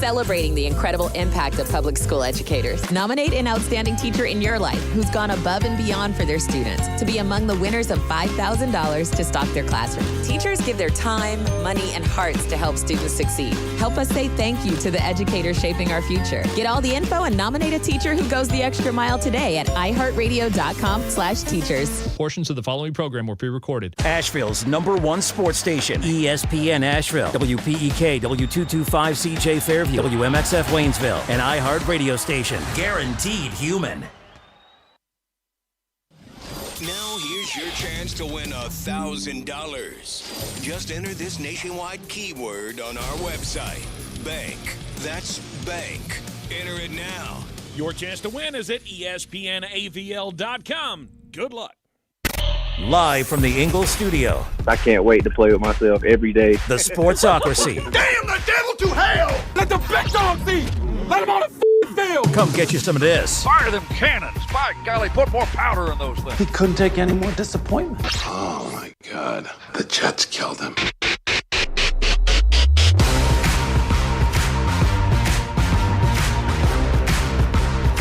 celebrating the incredible impact of public school educators. Nominate an outstanding teacher in your life who's gone above and beyond for their students to be among the winners of $5,000 to stock their classroom. Teachers give their time, money, and hearts to help students succeed. Help us say thank you to the educators shaping our future. Get all the info and nominate a teacher who goes the extra mile today at iHeartRadio.com/teachers. Portions of the following program were pre-recorded. Asheville's #1 sports station, ESPN Asheville, WPEK, W225CJ Fairview, WMXF Waynesville, an iHeart radio station. Guaranteed human. Now here's your chance to win $1,000. Just enter this nationwide keyword on our website. Bank. That's bank. Enter it now. Your chance to win is at ESPNAVL.com. Good luck. Live from the Ingalls studio, I can't wait to play with myself every day. the Sportsocracy. Damn the devil to hell! Let the big dog see! Let him on the field! Come get you some of this. Fire them cannons! By golly, put more powder in those things. He couldn't take any more disappointment. Oh, my God. The Jets killed him.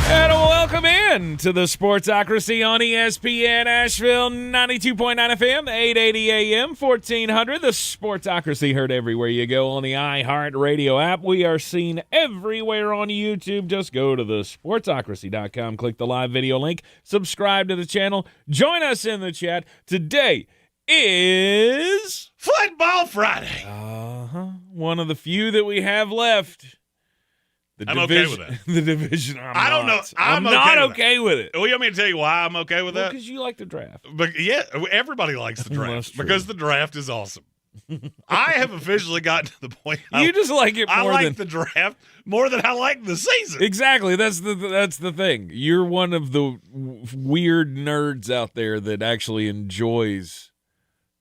And welcome in to the Sportsocracy on ESPN Asheville, 92.9 FM, 880 AM, 1400. The Sportsocracy heard everywhere you go on the iHeart Radio app. We are seen everywhere on YouTube. Just go to the sportsocracy.com, click the live video link, subscribe to the channel, join us in the chat. Today is Football Friday! one of the few that we have left. I'm okay with that. The division. I don't know. I'm not okay with it. Well, you want me to tell you why I'm okay with that? Because you like the draft. But yeah, everybody likes the That's draft true. because the draft is awesome. I have officially gotten to the point. You just like it more I like than the draft more than I like the season. Exactly. That's the thing. You're one of the weird nerds out there that actually enjoys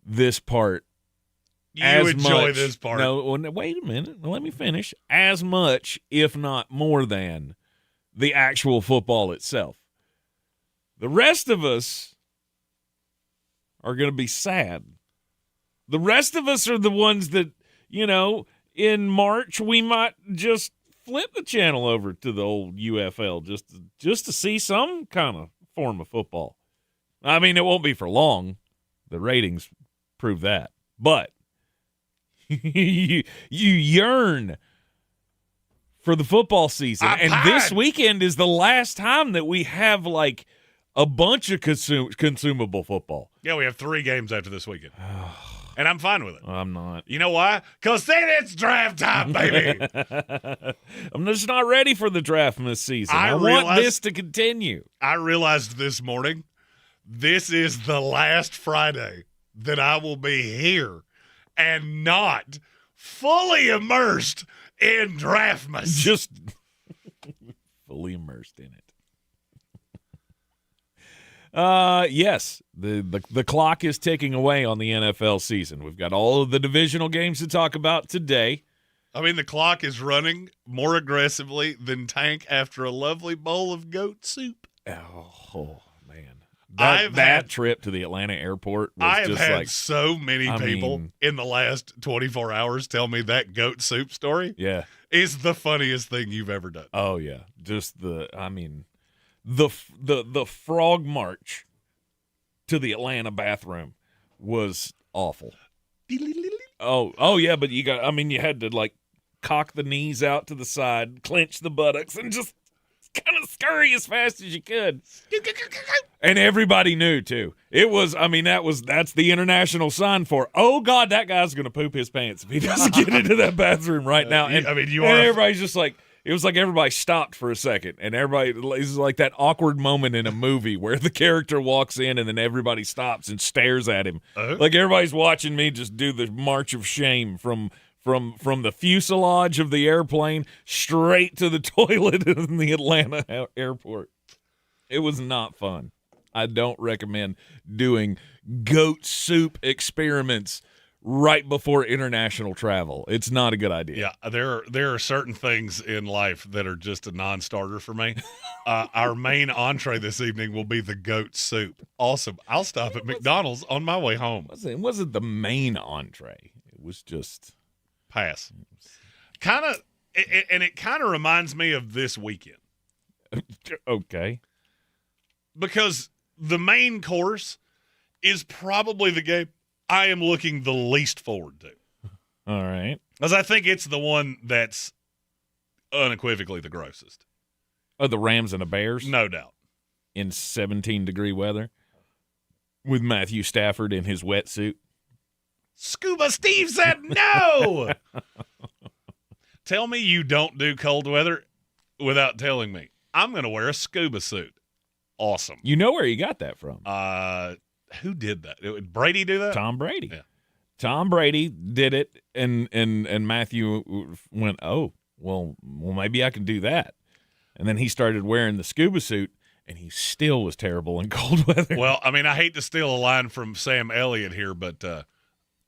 this part. You enjoy this part. No, wait a minute. Let me finish. As much, if not more than, the actual football itself. The rest of us are going to be sad. The rest of us are the ones that, in March we might just flip the channel over to the old UFL just to see some kind of form of football. I mean, it won't be for long. The ratings prove that. But you yearn for the football season. This weekend is the last time that we have like a bunch of consumable football. Yeah, we have 3 games after this weekend. And I'm fine with it. I'm not. You know why? Because then it's draft time, baby. I'm just not ready for the draft this season. I want this to continue. I realized this morning, this is the last Friday that I will be here and not fully immersed in Draftmas. Just fully immersed in it. Yes, the clock is ticking away on the NFL season. We've got all of the divisional games to talk about today. I mean, the clock is running more aggressively than Tank after a lovely bowl of goat soup. Oh man. That trip to the Atlanta airport was I have just had so many people in the last 24 hours tell me that goat soup story is the funniest thing you've ever done. Oh, yeah. Just the frog march to the Atlanta bathroom was awful. Oh yeah, but you had to like cock the knees out to the side, clench the buttocks, and just kind of scurry as fast as you could. And everybody knew too. It was, that's the international sign for, oh God, that guy's going to poop his pants if he doesn't get into that bathroom right now. And everybody's just like, it was like everybody stopped for a second, and everybody, this is like that awkward moment in a movie where the character walks in and then everybody stops and stares at him. Like everybody's watching me just do the march of shame from the fuselage of the airplane straight to the toilet in the Atlanta airport. It was not fun. I don't recommend doing goat soup experiments right before international travel. It's not a good idea. Yeah, there are certain things in life that are just a non-starter for me. Our main entree this evening will be the goat soup. Awesome. I'll stop at McDonald's on my way home. It wasn't the main entree. It was just pass. Kind of And it kind of reminds me of this weekend. Okay. Because the main course is probably the game I am looking the least forward to. All right. Because I think it's the one that's unequivocally the grossest. Oh, the Rams and the Bears? No doubt. In 17-degree weather with Matthew Stafford in his wetsuit. Scuba Steve said no! Tell me you don't do cold weather without telling me. I'm going to wear a scuba suit. Awesome. You know where he got that from? Who did that? Did Brady do that? Tom Brady. Yeah. Tom Brady did it, and Matthew went, oh, well, maybe I can do that. And then he started wearing the scuba suit, and he still was terrible in cold weather. Well, I mean, I hate to steal a line from Sam Elliott here, but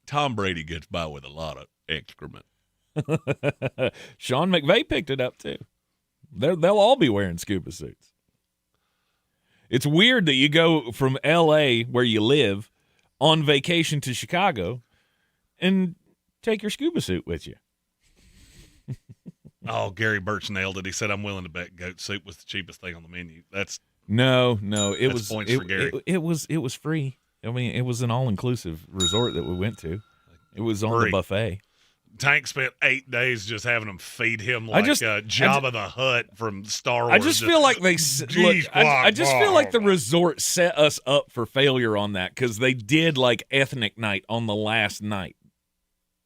Tom Brady gets by with a lot of excrement. Sean McVay picked it up, too. They'll all be wearing scuba suits. It's weird that you go from L.A., where you live, on vacation to Chicago and take your scuba suit with you. Oh, Gary Birch nailed it. He said, I'm willing to bet goat soup was the cheapest thing on the menu. No, it was points for Gary. It was free. I mean, it was an all-inclusive resort that we went to. It was on the buffet. Tank spent 8 days just having them feed him like Jabba the Hutt from Star Wars. I just feel like they I just feel like the resort set us up for failure on that because they did like ethnic night on the last night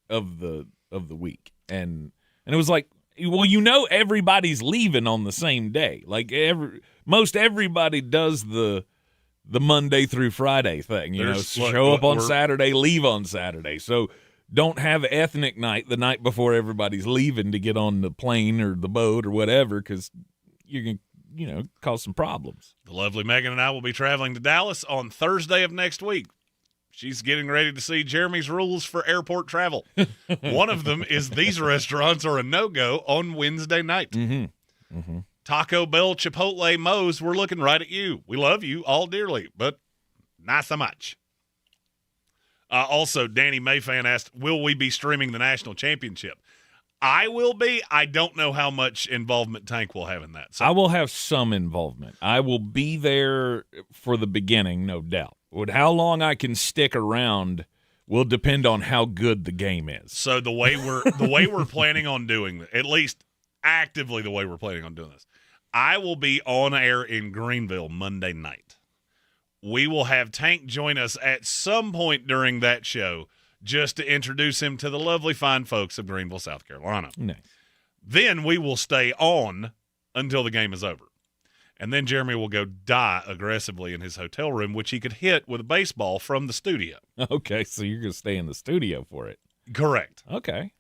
of the week, and it was like, well, you know, everybody's leaving on the same day. Like most everybody does the Monday through Friday thing. You know, show up on Saturday, leave on Saturday. So don't have ethnic night the night before everybody's leaving to get on the plane or the boat or whatever, because you can, cause some problems. The lovely Megan and I will be traveling to Dallas on Thursday of next week. She's getting ready to see Jeremy's rules for airport travel. One of them is these restaurants are a no-go on Wednesday night. Mm-hmm. Mm-hmm. Taco Bell, Chipotle, Moe's, we're looking right at you. We love you all dearly, but not so much. Also, Danny Mayfan asked, will we be streaming the national championship? I will be. I don't know how much involvement Tank will have in that. So. I will have some involvement. I will be there for the beginning, no doubt. How long I can stick around will depend on how good the game is. So the way we're planning on doing this, at least actively the way we're planning on doing this, I will be on air in Greenville Monday night. We will have Tank join us at some point during that show just to introduce him to the lovely fine folks of Greenville, South Carolina. Nice. Then we will stay on until the game is over. And then Jeremy will go die aggressively in his hotel room, which he could hit with a baseball from the studio. Okay, so you're going to stay in the studio for it. Correct. Okay.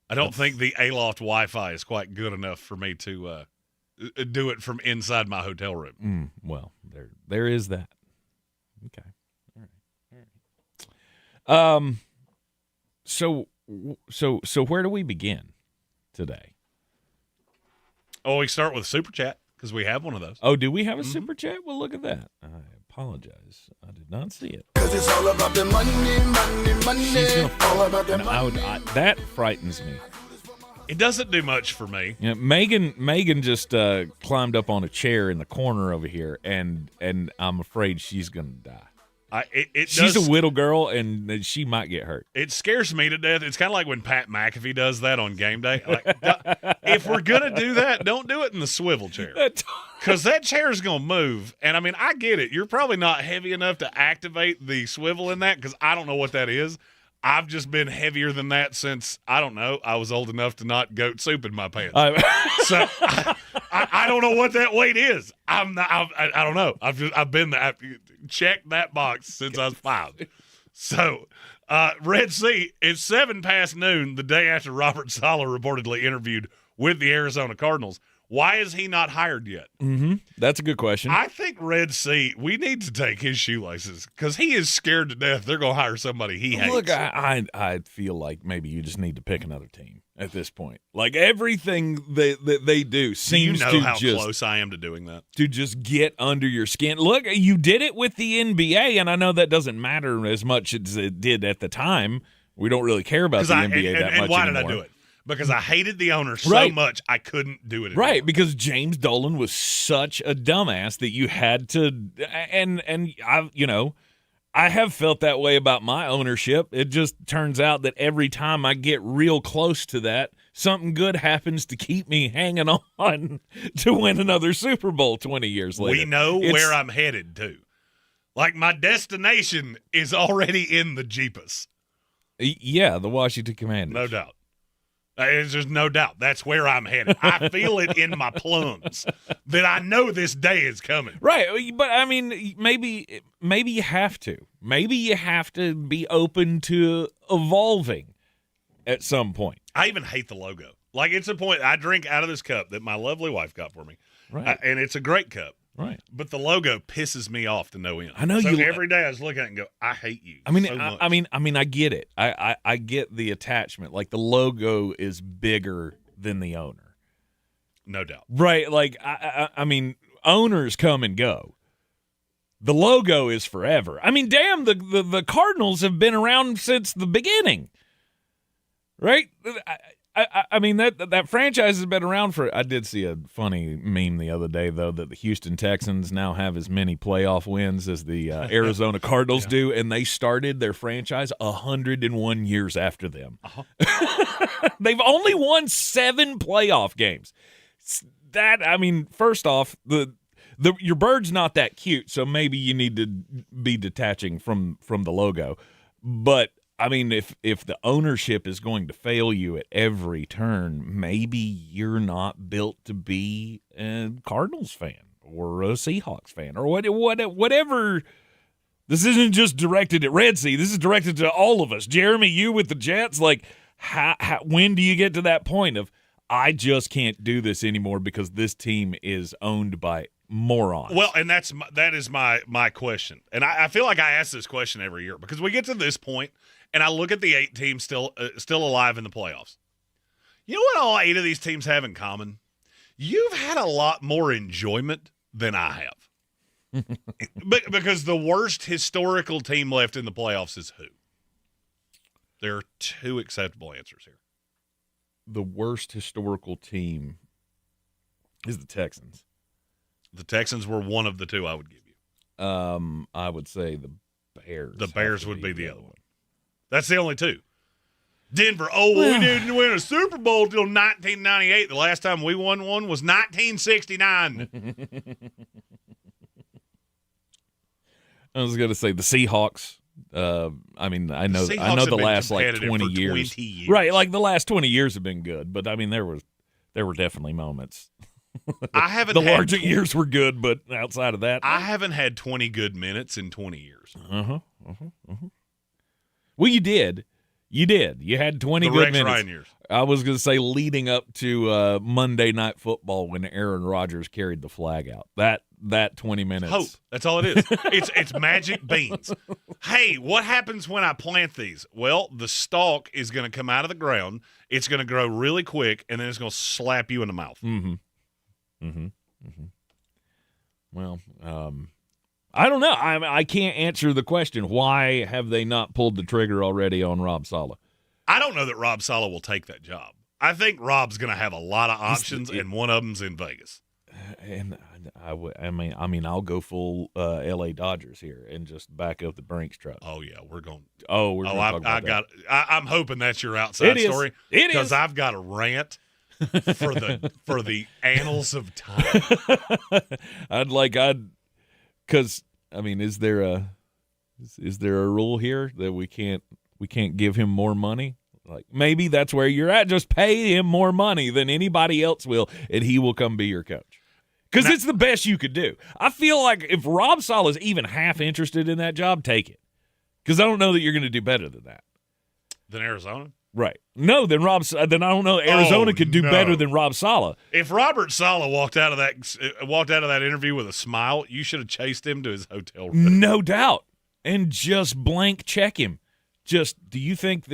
I don't think the Aloft Wi-Fi is quite good enough for me to do it from inside my hotel room. Well, there is that. Okay. All right. So where do we begin today? Oh, we start with Super Chat because we have one of those. Oh, do we have a Super Chat? Well, look at that. I apologize. I did not see it. Cause it's all about the money. All about the money. That frightens me. It doesn't do much for me. Yeah, Megan just climbed up on a chair in the corner over here, and I'm afraid she's going to die. She's a widow girl, and she might get hurt. It scares me to death. It's kind of like when Pat McAfee does that on game day. Like, if we're going to do that, don't do it in the swivel chair. Because that chair is going to move. And, I mean, I get it. You're probably not heavy enough to activate the swivel in that because I don't know what that is. I've just been heavier than that since, I don't know, I was old enough to not goat soup in my pants. So I don't know what that weight is. I don't know. I've checked that box since I was 5. So Red Sea, it's 7 past noon the day after Robert Saleh reportedly interviewed with the Arizona Cardinals. Why is he not hired yet? Mm-hmm. That's a good question. I think Red Sea, we need to take his shoelaces because he is scared to death they're going to hire somebody he hates. Look, I feel like maybe you just need to pick another team at this point. Like everything that they do seems to how close I am to doing that. To just get under your skin. Look, you did it with the NBA, and I know that doesn't matter as much as it did at the time. We don't really care about the NBA that much and why anymore. did I do it? because I hated the owner so much I couldn't do it anymore. Right, because James Dolan was such a dumbass that you had to and I have felt that way about my ownership. It just turns out that every time I get real close to that, something good happens to keep me hanging on to win another Super Bowl 20 years later. We know where I'm headed to. Like, my destination is already in the Jeepus. Yeah, the Washington Commanders. No doubt. There's no doubt. That's where I'm headed. I feel it in my plums that I know this day is coming. Right, but I mean, maybe you have to. Maybe you have to be open to evolving at some point. I even hate the logo. Like, it's a point I drink out of this cup that my lovely wife got for me. Right. And it's a great cup. Right. But the logo pisses me off to no end. I know so you. Every day I was looking at it and go, I hate you. I mean, so much. I mean, I get it. I get the attachment. Like, the logo is bigger than the owner. No doubt. Right. Like, I mean, owners come and go. The logo is forever. I mean, damn, the Cardinals have been around since the beginning. Right? I mean, that franchise has been around for – I did see a funny meme the other day, though, that the Houston Texans now have as many playoff wins as the Arizona Cardinals do, and they started their franchise 101 years after them. Uh-huh. They've only won 7 playoff games. That, I mean, first off, your bird's not that cute, so maybe you need to be detaching from the logo. But – I mean, if the ownership is going to fail you at every turn, maybe you're not built to be a Cardinals fan or a Seahawks fan or whatever. This isn't just directed at Red Sea. This is directed to all of us. Jeremy, you with the Jets, like, when do you get to that point of, I just can't do this anymore because this team is owned by morons? Well, and that is my question. And I feel like I ask this question every year because we get to this point and I look at the 8 teams still alive in the playoffs. You know what all 8 of these teams have in common? You've had a lot more enjoyment than I have. Because the worst historical team left in the playoffs is who? There are 2 acceptable answers here. The worst historical team is the Texans. The Texans were one of the 2 I would give you. I would say the Bears. The Bears would be the other one. That's the only 2. Denver, we didn't win a Super Bowl till 1998. The last time we won one was 1969. I was going to say the Seahawks. I mean, I know the last like 20 years. Right, like the last 20 years have been good, but I mean there were definitely moments. I haven't. The larger years were good, but outside of that, I haven't had 20 good minutes in 20 years. Well, you did. You had 20 good minutes. Ryan years. I was going to say leading up to Monday Night Football when Aaron Rodgers carried the flag out. That 20 minutes. Hope. That's all it is. It's magic beans. Hey, what happens when I plant these? Well, the stalk is going to come out of the ground. It's going to grow really quick, and then it's going to slap you in the mouth. Well, I don't know. I can't answer the question. Why have they not pulled the trigger already on Rob Saleh? I don't know that Rob Saleh will take that job. I think Rob's going to have a lot of options, and one of them's in Vegas. And I mean, I'll go full L.A. Dodgers here and just back up the Brinks truck. Oh yeah, we're going. I'm hoping that's your outside story. It is because I've got a rant for the annals of time. Because I mean, is there a rule here that we can't give him more money? Like, maybe that's where you're at. Just pay him more money than anybody else will, and he will come be your coach. Because it's the best you could do. I feel like if Rob Saleh is even half interested in that job, take it. Because I don't know that you're going to do better than that. Than Arizona? Right. No, then I don't know Arizona could do better than Rob Saleh. If Robert Saleh walked out of that interview with a smile, you should have chased him to his hotel room. No doubt. And just blank check him. Just, do you think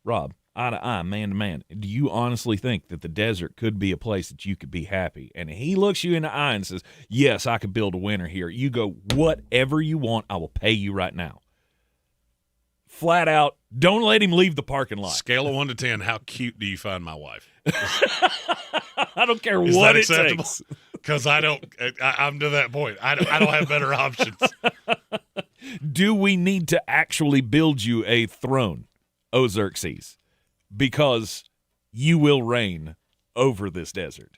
Rob, eye to eye, man to man, do you honestly think that the desert could be a place that you could be happy? And he looks you in the eye and says, yes, I could build a winner here. You go, whatever you want, I will pay you right now. flat out, don't let him leave the parking lot. Scale of 1 to 10, how cute do you find my wife? I don't care Is what that it acceptable? takes. Because I'm to that point. I don't have better options. Do we need to actually build you a throne, O Xerxes? Because you will reign over this desert.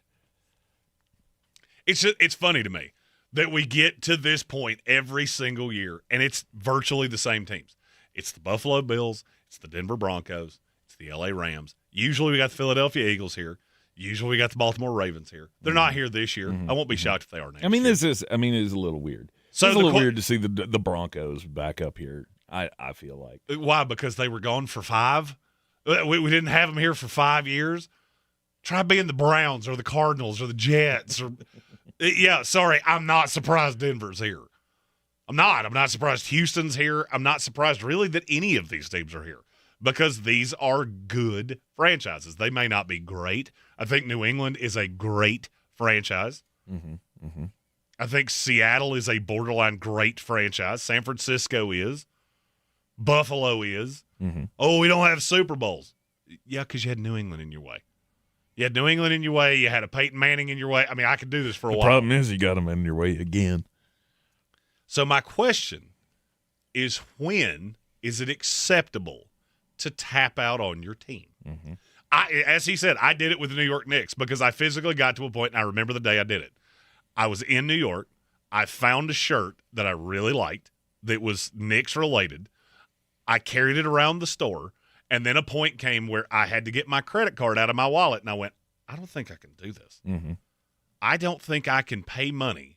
It's funny to me that we get to this point every single year, and it's virtually the same teams. It's the Buffalo Bills, it's the Denver Broncos, it's the LA Rams. Usually we got the Philadelphia Eagles here. Usually we got the Baltimore Ravens here. They're not here this year. I won't be shocked if they are next year. It is a little weird. So it's a little weird to see the Broncos back up here, I feel like. Why? Because they were gone for 5? We didn't have them here for 5 years? Try being the Browns or the Cardinals or the Jets. Yeah, sorry, I'm not surprised Denver's here. I'm not surprised Houston's here. I'm not surprised really that any of these teams are here because these are good franchises. They may not be great. I think New England is a great franchise. I think Seattle is a borderline great franchise. San Francisco is. Buffalo is. Oh, we don't have Super Bowls. Yeah, because you had New England in your way. You had New England in your way. You had a Peyton Manning in your way. I mean, I could do this for a while. The problem is you got them in your way again. So my question is, when is it acceptable to tap out on your team? As he said, I did it with the New York Knicks because I physically got to a point, and I remember the day I did it. I was in New York. I found a shirt that I really liked that was Knicks related. I carried it around the store, and then a point came where I had to get my credit card out of my wallet, and I went, I don't think I can do this. I don't think I can pay money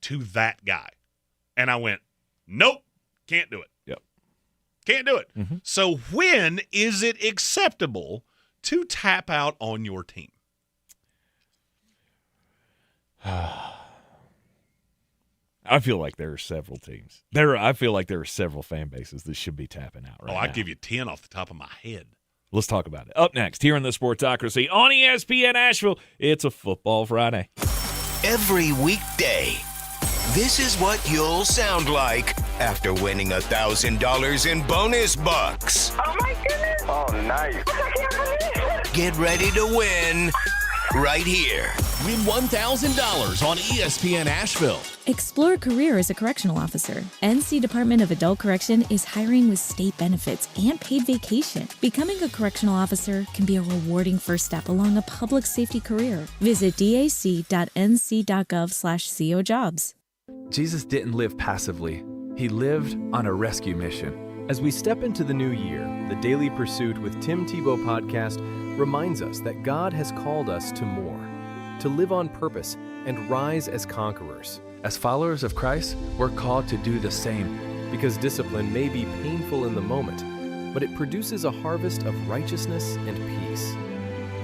to that guy. And I went, nope, can't do it. Yep. Can't do it. So when is it acceptable to tap out on your team? I feel like there are several teams. I feel like there are several fan bases that should be tapping out right now. I'd give you 10 off the top of my head. Let's talk about it. Up next, here in the Sportsocracy on ESPN Asheville, it's a Football Friday. Every weekday, this is what you'll sound like after winning $1,000 in bonus bucks. Oh my goodness! Oh, nice. Get ready to win right here. Win $1,000 on ESPN Asheville. Explore a career as a correctional officer. NC Department of Adult Correction is hiring with state benefits and paid vacation. Becoming a correctional officer can be a rewarding first step along a public safety career. Visit dac.nc.gov/cojobs. Jesus didn't live passively. He lived on a rescue mission. As we step into the new year, the Daily Pursuit with Tim Tebow podcast reminds us that God has called us to more, to live on purpose and rise as conquerors. As followers of Christ, we're called to do the same because discipline may be painful in the moment, but it produces a harvest of righteousness and peace.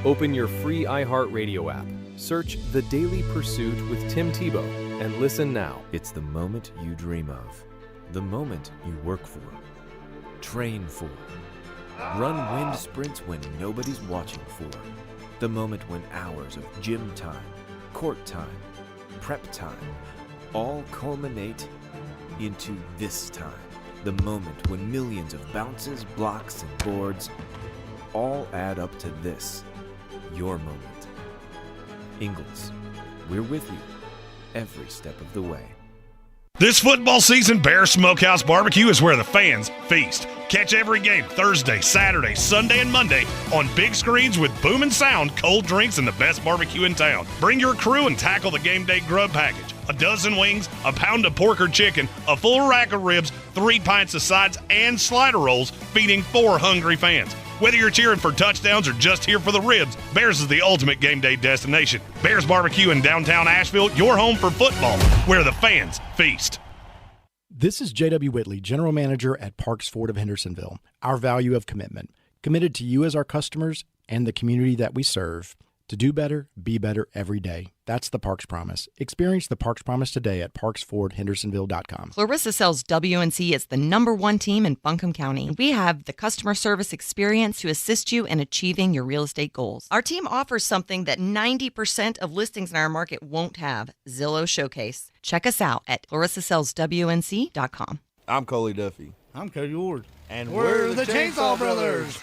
Open your free iHeartRadio app, search The Daily Pursuit with Tim Tebow, and listen now. It's the moment you dream of, the moment you work for, train for, run wind sprints when nobody's watching for, the moment when hours of gym time, court time, prep time, all culminate into this time, the moment when millions of bounces, blocks, and boards all add up to this, your moment. Ingles, we're with you every step of the way. This football season, Bear Smokehouse Barbecue is where the fans feast. Catch every game Thursday, Saturday, Sunday, and Monday on big screens with boom and sound, cold drinks, and the best barbecue in town. Bring your crew and tackle the game day grub package. A dozen wings, a pound of pork or chicken, a full rack of ribs, 3 pints of sides, and slider rolls, feeding 4 hungry fans. Whether you're cheering for touchdowns or just here for the ribs, Bears is the ultimate game day destination. Bears Barbecue in downtown Asheville, your home for football, where the fans feast. This is J.W. Whitley, General Manager at Parks Ford of Hendersonville. Our value of commitment, committed to you as our customers and the community that we serve. To do better, be better every day. That's the Parks Promise. Experience the Parks Promise today at parksfordhendersonville.com. Clarissa sells WNC as the #1 team in Buncombe County. We have the customer service experience to assist you in achieving your real estate goals. Our team offers something that 90% of listings in our market won't have, Zillow Showcase. Check us out at clarissasellswnc.com. I'm Coley Duffy. I'm Cody Ward. And we're the Chainsaw Brothers.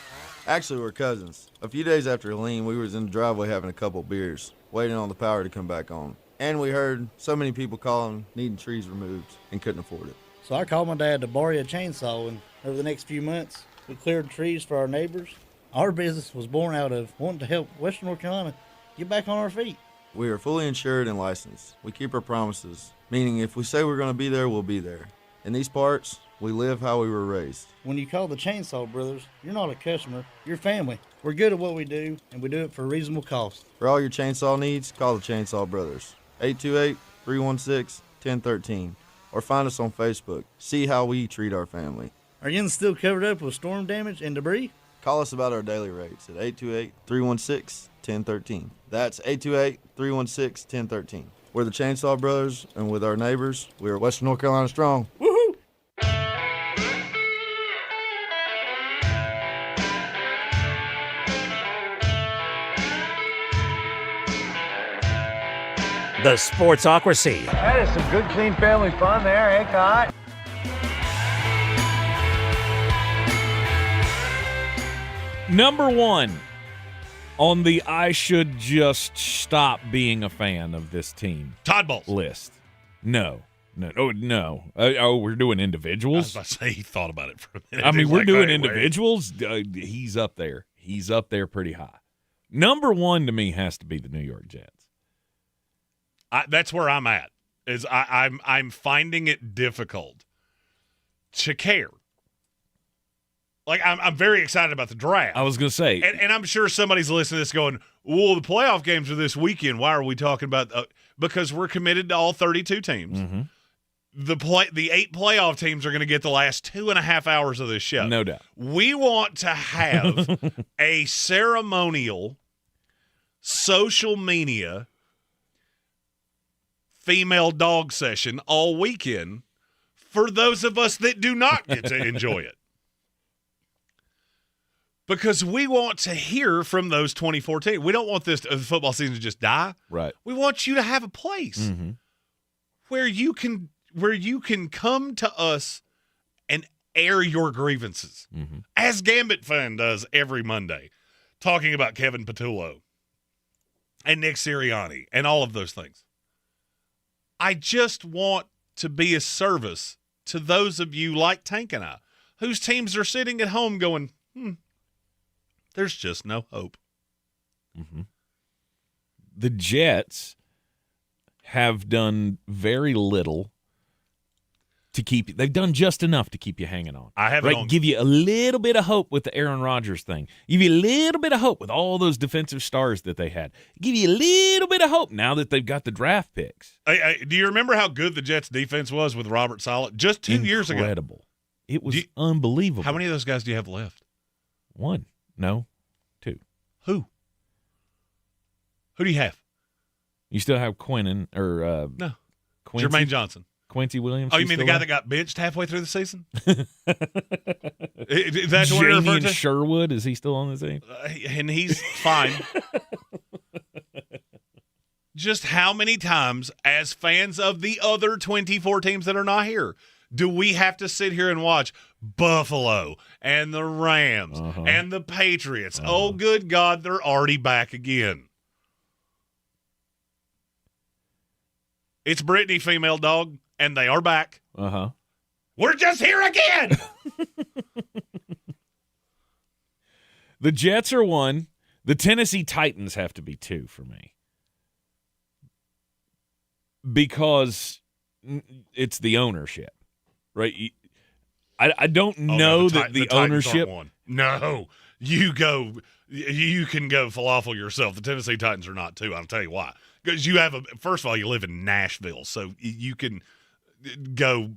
Actually, we're cousins. A few days after Helene, we was in the driveway having a couple beers, waiting on the power to come back on. And we heard so many people calling, needing trees removed, and couldn't afford it. So I called my dad to borrow a chainsaw, and over the next few months, we cleared trees for our neighbors. Our business was born out of wanting to help Western North Carolina get back on our feet. We are fully insured and licensed. We keep our promises, meaning if we say we're going to be there, we'll be there. In these parts, we live how we were raised. When you call the Chainsaw Brothers, you're not a customer, you're family. We're good at what we do, and we do it for a reasonable cost. For all your chainsaw needs, call the Chainsaw Brothers. 828-316-1013. Or find us on Facebook. See how we treat our family. Are you still covered up with storm damage and debris? Call us about our daily rates at 828-316-1013. That's 828-316-1013. We're the Chainsaw Brothers, and with our neighbors, we are Western North Carolina strong. Woohoo! The Sportsocracy. That is some good, clean family fun there, eh, Cot? Number one on the I should just stop being a fan of this team Todd Bowles list. No. We're doing individuals. I was about to say he thought about it for a minute. I mean, He's we're like, doing wait. individuals. He's up there. He's up there pretty high. Number one to me has to be the New York Jets. That's where I'm at. I'm finding it difficult to care. Like I'm very excited about the draft. I was going to say, and I'm sure somebody's listening to this going, "Well, the playoff games are this weekend. Why are we talking about?" Because we're committed to all 32 teams. Mm-hmm. The 8 playoff teams are going to get the last 2.5 hours of this show. No doubt. We want to have a ceremonial social media female dog session all weekend for those of us that do not get to enjoy it. Because we want to hear from those 2014. We don't want this football season to just die. Right. We want you to have a place where you can come to us and air your grievances, as Gambit Fan does every Monday, talking about Kevin Patullo and Nick Sirianni and all of those things. I just want to be a service to those of you like Tank and I, whose teams are sitting at home going, there's just no hope. The Jets have done very little to keep you. They've done just enough to keep you hanging on. I have give you a little bit of hope with the Aaron Rodgers thing. Give you a little bit of hope with all those defensive stars that they had. Give you a little bit of hope now that they've got the draft picks. Do you remember how good the Jets defense was with Robert Saleh just 2 years ago? Incredible. It was unbelievable. How many of those guys do you have left? One. No. Two. Who do you have? You still have Quinnen or no. Quincy? Jermaine Johnson. Quincy Williams. Oh, you mean the guy that got benched halfway through the season? That's what you're referring to? Sherwood, is he still on the team? And he's fine. Just how many times, as fans of the other 24 teams that are not here, do we have to sit here and watch Buffalo and the Rams and the Patriots? Oh, good God, they're already back again. It's Brittany, female dog, and they are back. We're just here again. The Jets are 1. The Tennessee Titans have to be 2 for me. Because it's the ownership, right? I don't know that the ownership. No, you can go falafel yourself. The Tennessee Titans are not 2. I'll tell you why. Because first of all, you live in Nashville, so you can go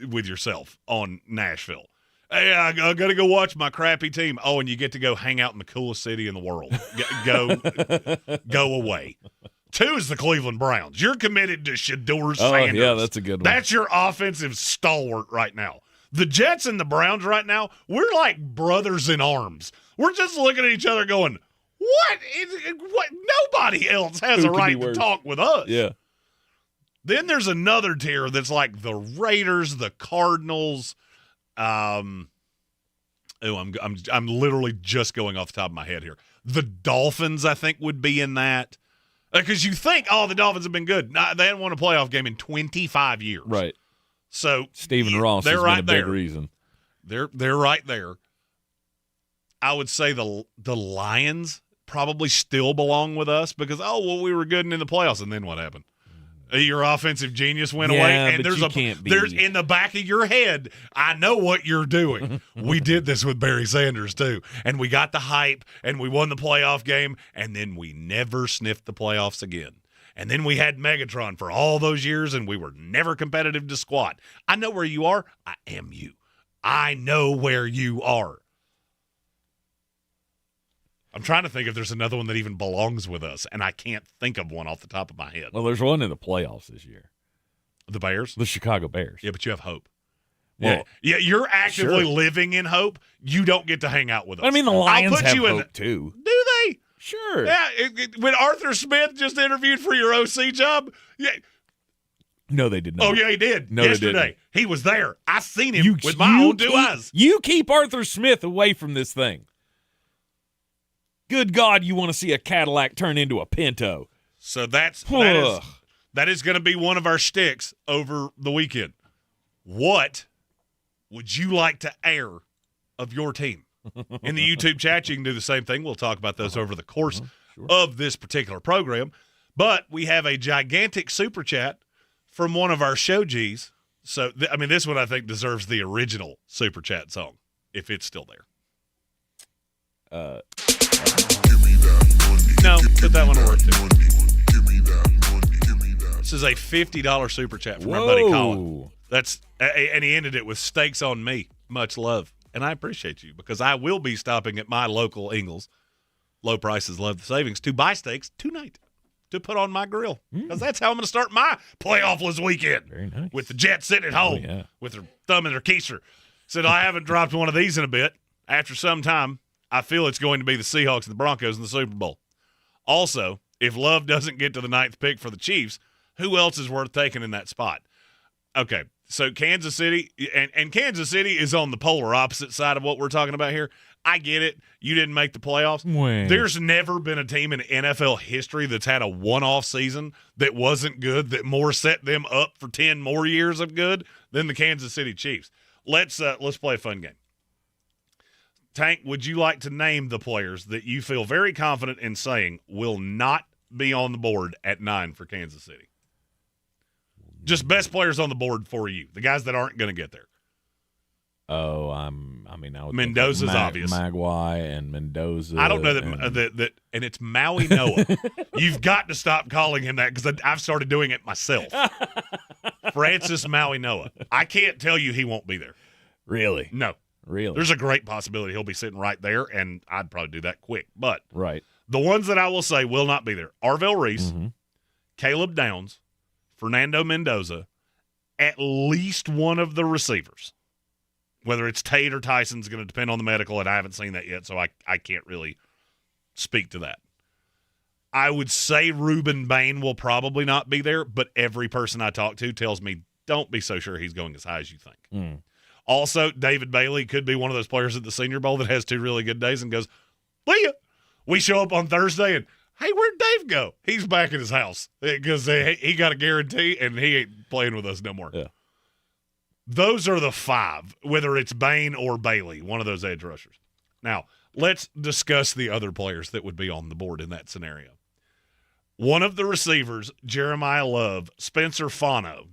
with yourself on Nashville. Hey, I got to go watch my crappy team. Oh, and you get to go hang out in the coolest city in the world. Go away. 2 is the Cleveland Browns. You're committed to Shedeur Sanders. Yeah, that's a good one. That's your offensive stalwart right now. The Jets and the Browns right now, we're like brothers in arms. We're just looking at each other going, what? Nobody else has a right to talk with us. Yeah. Then there's another tier that's like the Raiders, the Cardinals, I'm literally just going off the top of my head here. The Dolphins, I think, would be in that. Because you think, the Dolphins have been good. Nah, they hadn't won a playoff game in 25 years. Right. So Stephen Ross has been a big reason. They're right there. I would say the Lions probably still belong with us because, we were good in the playoffs, and then what happened? Your offensive genius went away, and there's in the back of your head, I know what you're doing. We did this with Barry Sanders too, and we got the hype, and we won the playoff game, and then we never sniffed the playoffs again. And then we had Megatron for all those years, and we were never competitive to squat. I know where you are. I am you. I know where you are. I'm trying to think if there's another one that even belongs with us, and I can't think of one off the top of my head. Well, there's one in the playoffs this year. The Bears? The Chicago Bears. Yeah, but you have hope. Well, yeah, you're actively living in hope. You don't get to hang out with us. I mean, the Lions have hope, too. Do they? Sure. Yeah, when Arthur Smith just interviewed for your OC job, no, they did not. Oh, yeah, he did. No, yesterday. They didn't. He was there. I seen him with my own two eyes. You keep Arthur Smith away from this thing. Good God, you want to see a Cadillac turn into a Pinto. So that is going to be one of our sticks over the weekend. What would you like to air of your team? In the YouTube chat, you can do the same thing. We'll talk about those over the course of this particular program. But we have a gigantic super chat from one of our show G's. So, this one I think deserves the original super chat song, if it's still there. No, but that one will work too. This is a $50 super chat from our buddy Colin. And he ended it with steaks on me. Much love. And I appreciate you because I will be stopping at my local Ingles. Low prices, love the savings to buy steaks tonight to put on my grill. Because that's how I'm going to start my playoffless weekend. Very nice. With the Jets sitting at home with their thumb in their keister. Said, I haven't dropped one of these in a bit. After some time, I feel it's going to be the Seahawks and the Broncos in the Super Bowl. Also, if Love doesn't get to the 9th pick for the Chiefs, who else is worth taking in that spot? Okay, so Kansas City, and Kansas City is on the polar opposite side of what we're talking about here. I get it. You didn't make the playoffs. There's never been a team in NFL history that's had a one-off season that wasn't good, that more set them up for 10 more years of good than the Kansas City Chiefs. Let's play a fun game. Tank, would you like to name the players that you feel very confident in saying will not be on the board at 9 for Kansas City? Just best players on the board for you, the guys that aren't going to get there. Oh, I would Mendoza's obvious. Magwai and Mendoza. I don't know that and it's Maui Noah. You've got to stop calling him that because I've started doing it myself. Francis Maui Noah. I can't tell you he won't be there. Really? No. Really? There's a great possibility he'll be sitting right there, and I'd probably do that quick. But right, the ones that I will say will not be there: Arvell Reese, Caleb Downs, Fernando Mendoza, at least one of the receivers. Whether it's Tate or Tyson's going to depend on the medical, and I haven't seen that yet, so I can't really speak to that. I would say Reuben Bain will probably not be there, but every person I talk to tells me don't be so sure he's going as high as you think. Also, David Bailey could be one of those players at the Senior Bowl that has 2 really good days and goes, we show up on Thursday and, hey, where'd Dave go? He's back at his house because he got a guarantee and he ain't playing with us no more. Yeah. Those are the 5, whether it's Bain or Bailey, one of those edge rushers. Now, let's discuss the other players that would be on the board in that scenario. One of the receivers, Jeremiah Love, Spencer Fano,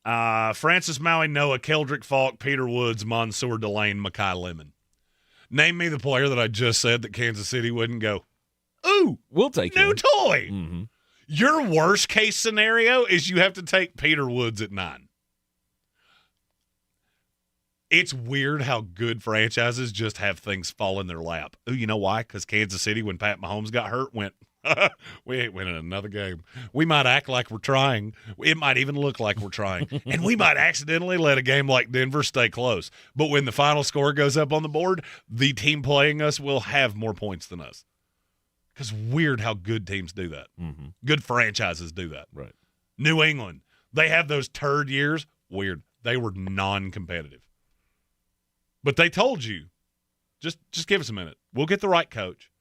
Francis Maui Noah, Keldrick Falk, Peter Woods, Mansour Delane, Mekhi Lemon. Name me the player that I just said that Kansas City wouldn't go, ooh, we'll take new toy. Mm-hmm. Your worst case scenario is you have to take Peter Woods at 9. It's weird how good franchises just have things fall in their lap. Ooh, you know why? Because Kansas City, when Pat Mahomes got hurt, went, we ain't winning another game. We might act like we're trying. It might even look like we're trying. And we might accidentally let a game like Denver stay close. But when the final score goes up on the board, the team playing us will have more points than us. Because weird how good teams do that. Good franchises do that. Right. New England, they have those turd years. Weird. They were non-competitive. But they told you, just give us a minute. We'll get the right coach.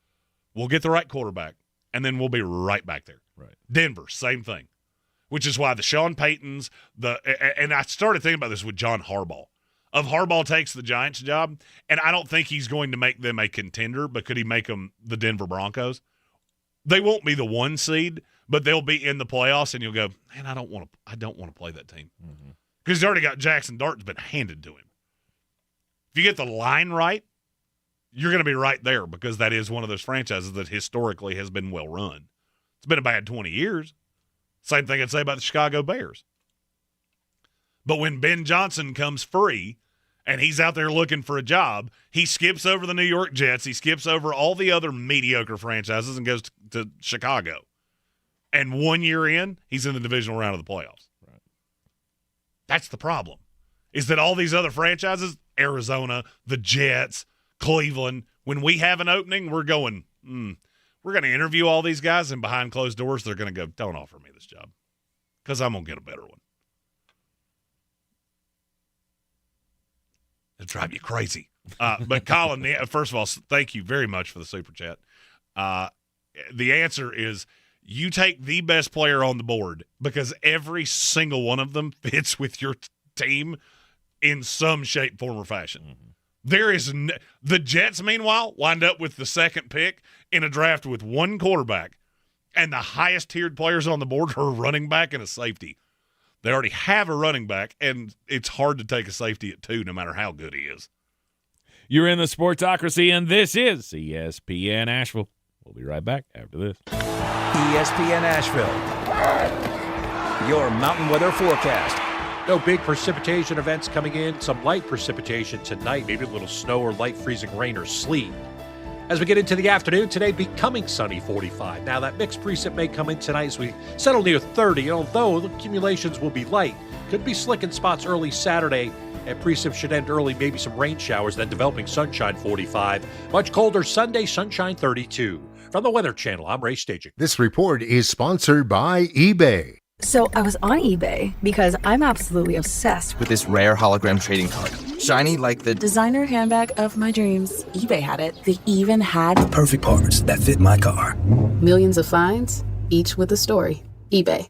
We'll get the right quarterback, and then we'll be right back there. Right. Denver, same thing, which is why the Sean Paytons, and I started thinking about this with John Harbaugh. If Harbaugh takes the Giants job, and I don't think he's going to make them a contender, but could he make them the Denver Broncos? They won't be the 1 seed, but they'll be in the playoffs, and you'll go, man, I don't want to play that team. Because he's already got Jackson Dart's been handed to him. If you get the line right, you're going to be right there because that is one of those franchises that historically has been well run. It's been a bad 20 years. Same thing I'd say about the Chicago Bears. But when Ben Johnson comes free and he's out there looking for a job, he skips over the New York Jets, he skips over all the other mediocre franchises and goes to Chicago. And 1 year in, he's in the divisional round of the playoffs. Right. That's the problem, is that all these other franchises, Arizona, the Jets, Cleveland, when we have an opening, we're going, we're going to interview all these guys, and behind closed doors, they're going to go, don't offer me this job because I'm going to get a better one. It'll drive you crazy. But Colin, first of all, thank you very much for the super chat. The answer is you take the best player on the board because every single one of them fits with your team in some shape, form, or fashion. Mm-hmm. There is the Jets, meanwhile, wind up with the second pick in a draft with one quarterback, and the highest tiered players on the board are a running back and a safety. They already have a running back, and it's hard to take a safety at 2, no matter how good he is. You're in the Sportsocracy, and this is ESPN Asheville. We'll be right back after this. ESPN Asheville, your mountain weather forecast. No big precipitation events coming in. Some light precipitation tonight, maybe a little snow or light freezing rain or sleet. As we get into the afternoon, today becoming sunny, 45. Now that mixed precip may come in tonight as we settle near 30, although the accumulations will be light. Could be slick in spots early Saturday, and precip should end early, maybe some rain showers, then developing sunshine, 45. Much colder Sunday, sunshine, 32. From the Weather Channel, I'm Ray Staging. This report is sponsored by eBay. So I was on eBay because I'm absolutely obsessed with this rare hologram trading card. Shiny like the designer handbag of my dreams. eBay had it. They even had the perfect parts that fit my car. Millions of finds, each with a story. eBay.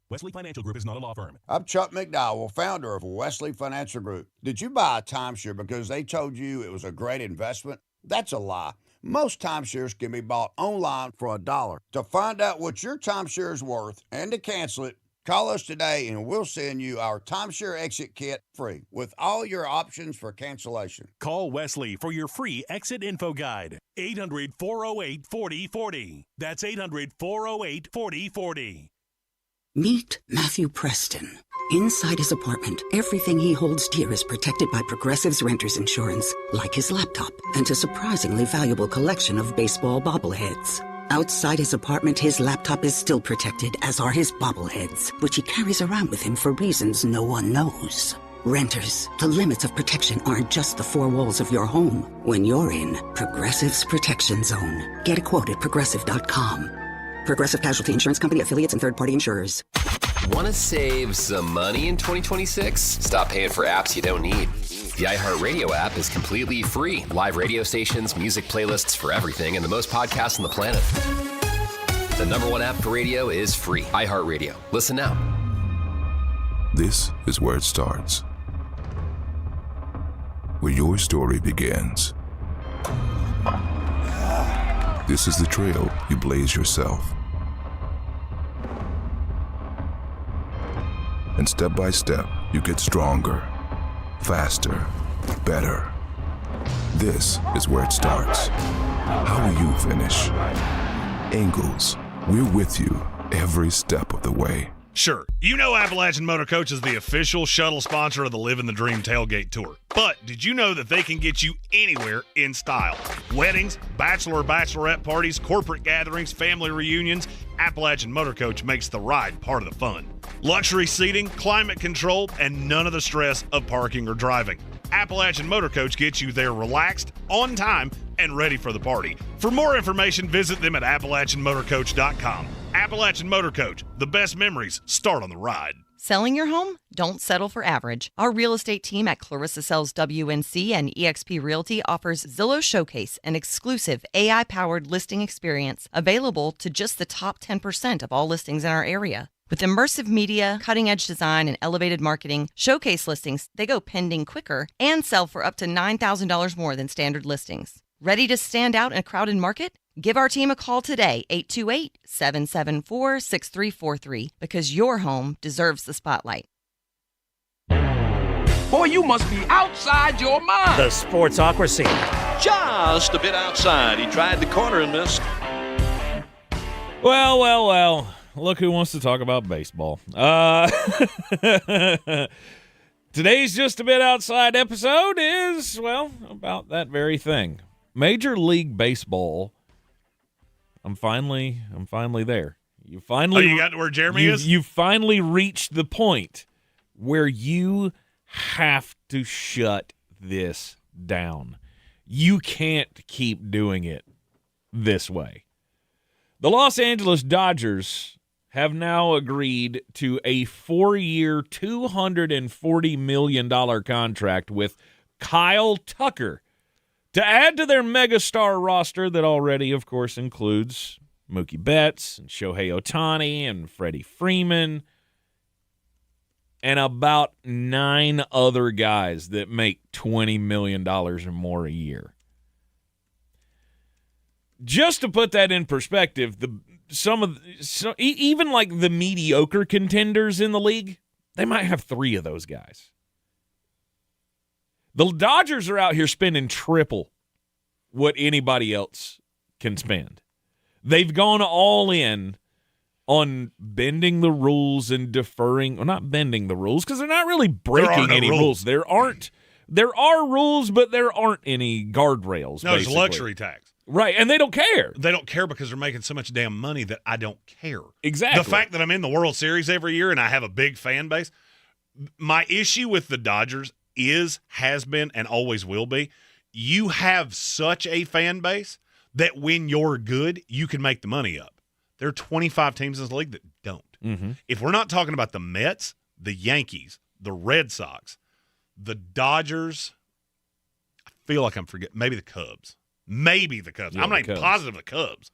Wesley Financial Group is not a law firm. I'm Chuck McDowell, founder of Wesley Financial Group. Did you buy a timeshare because they told you it was a great investment? That's a lie. Most timeshares can be bought online for $1. To find out what your timeshare is worth and to cancel it, call us today and we'll send you our timeshare exit kit free with all your options for cancellation. Call Wesley for your free exit info guide. 800-408-4040. That's 800-408-4040. Meet Matthew Preston. Inside his apartment, everything he holds dear is protected by Progressive's Renter's Insurance, like his laptop and a surprisingly valuable collection of baseball bobbleheads. Outside his apartment, his laptop is still protected, as are his bobbleheads, which he carries around with him for reasons no one knows. Renters, the limits of protection aren't just the four walls of your home. When you're in Progressive's Protection Zone, get a quote at Progressive.com. Progressive Casualty Insurance Company, affiliates, and third-party insurers. Want to save some money in 2026? Stop paying for apps you don't need. The iHeartRadio app is completely free. Live radio stations, music playlists for everything, and the most podcasts on the planet. The #1 app for radio is free. iHeartRadio. Listen now. This is where it starts. Where your story begins. This is the trail you blaze yourself. And step by step, you get stronger, faster, better. This is where it starts. How will you finish? Ingles, we're with you every step of the way. Sure, you know Appalachian Motor Coach is the official shuttle sponsor of the Living the Dream Tailgate Tour. But did you know that they can get you anywhere in style? Weddings, bachelor or bachelorette parties, corporate gatherings, family reunions, Appalachian Motor Coach makes the ride part of the fun. Luxury seating, climate control, and none of the stress of parking or driving. Appalachian Motor Coach gets you there relaxed, on time, and ready for the party. For more information, visit them at AppalachianMotorCoach.com. Appalachian Motor Coach, the best memories start on the ride. Selling your home? Don't settle for average. Our real estate team at Clarissa Sells WNC and eXp Realty offers Zillow Showcase, an exclusive AI-powered listing experience available to just the top 10% of all listings in our area. With immersive media, cutting-edge design, and elevated marketing, Showcase listings, they go pending quicker and sell for up to $9,000 more than standard listings. Ready to stand out in a crowded market? Give our team a call today, 828-774-6343, because your home deserves the spotlight. Boy, you must be outside your mind. The Sportsocracy. Just a bit outside. He tried the corner and missed. Well. Look who wants to talk about baseball. Today's Just a Bit Outside episode is, well, about that very thing. Major League Baseball. I'm finally there. You got to where Jeremy is? You finally reached the point where you have to shut this down. You can't keep doing it this way. The Los Angeles Dodgers have now agreed to a 4-year, $240 million contract with Kyle Tucker to add to their megastar roster that already, of course, includes Mookie Betts and Shohei Ohtani and Freddie Freeman and about 9 other guys that make $20 million or more a year. Just to put that in perspective, even like the mediocre contenders in the league, they might have 3 of those guys. The Dodgers are out here spending triple what anybody else can spend. They've gone all in on bending the rules and deferring, well, not bending the rules because they're not really breaking any rules. There are rules, but there aren't any guardrails. No, it's luxury tax. Right, and they don't care. They don't care because they're making so much damn money that I don't care. Exactly. The fact that I'm in the World Series every year and I have a big fan base, my issue with the Dodgers has been, and always will be, you have such a fan base that when you're good, you can make the money up. There are 25 teams in this league that don't. Mm-hmm. If we're not talking about the Mets, the Yankees, the Red Sox, the Dodgers, I feel like I'm forgetting, maybe the Cubs. Maybe the Cubs. Yeah, I'm not even positive the Cubs.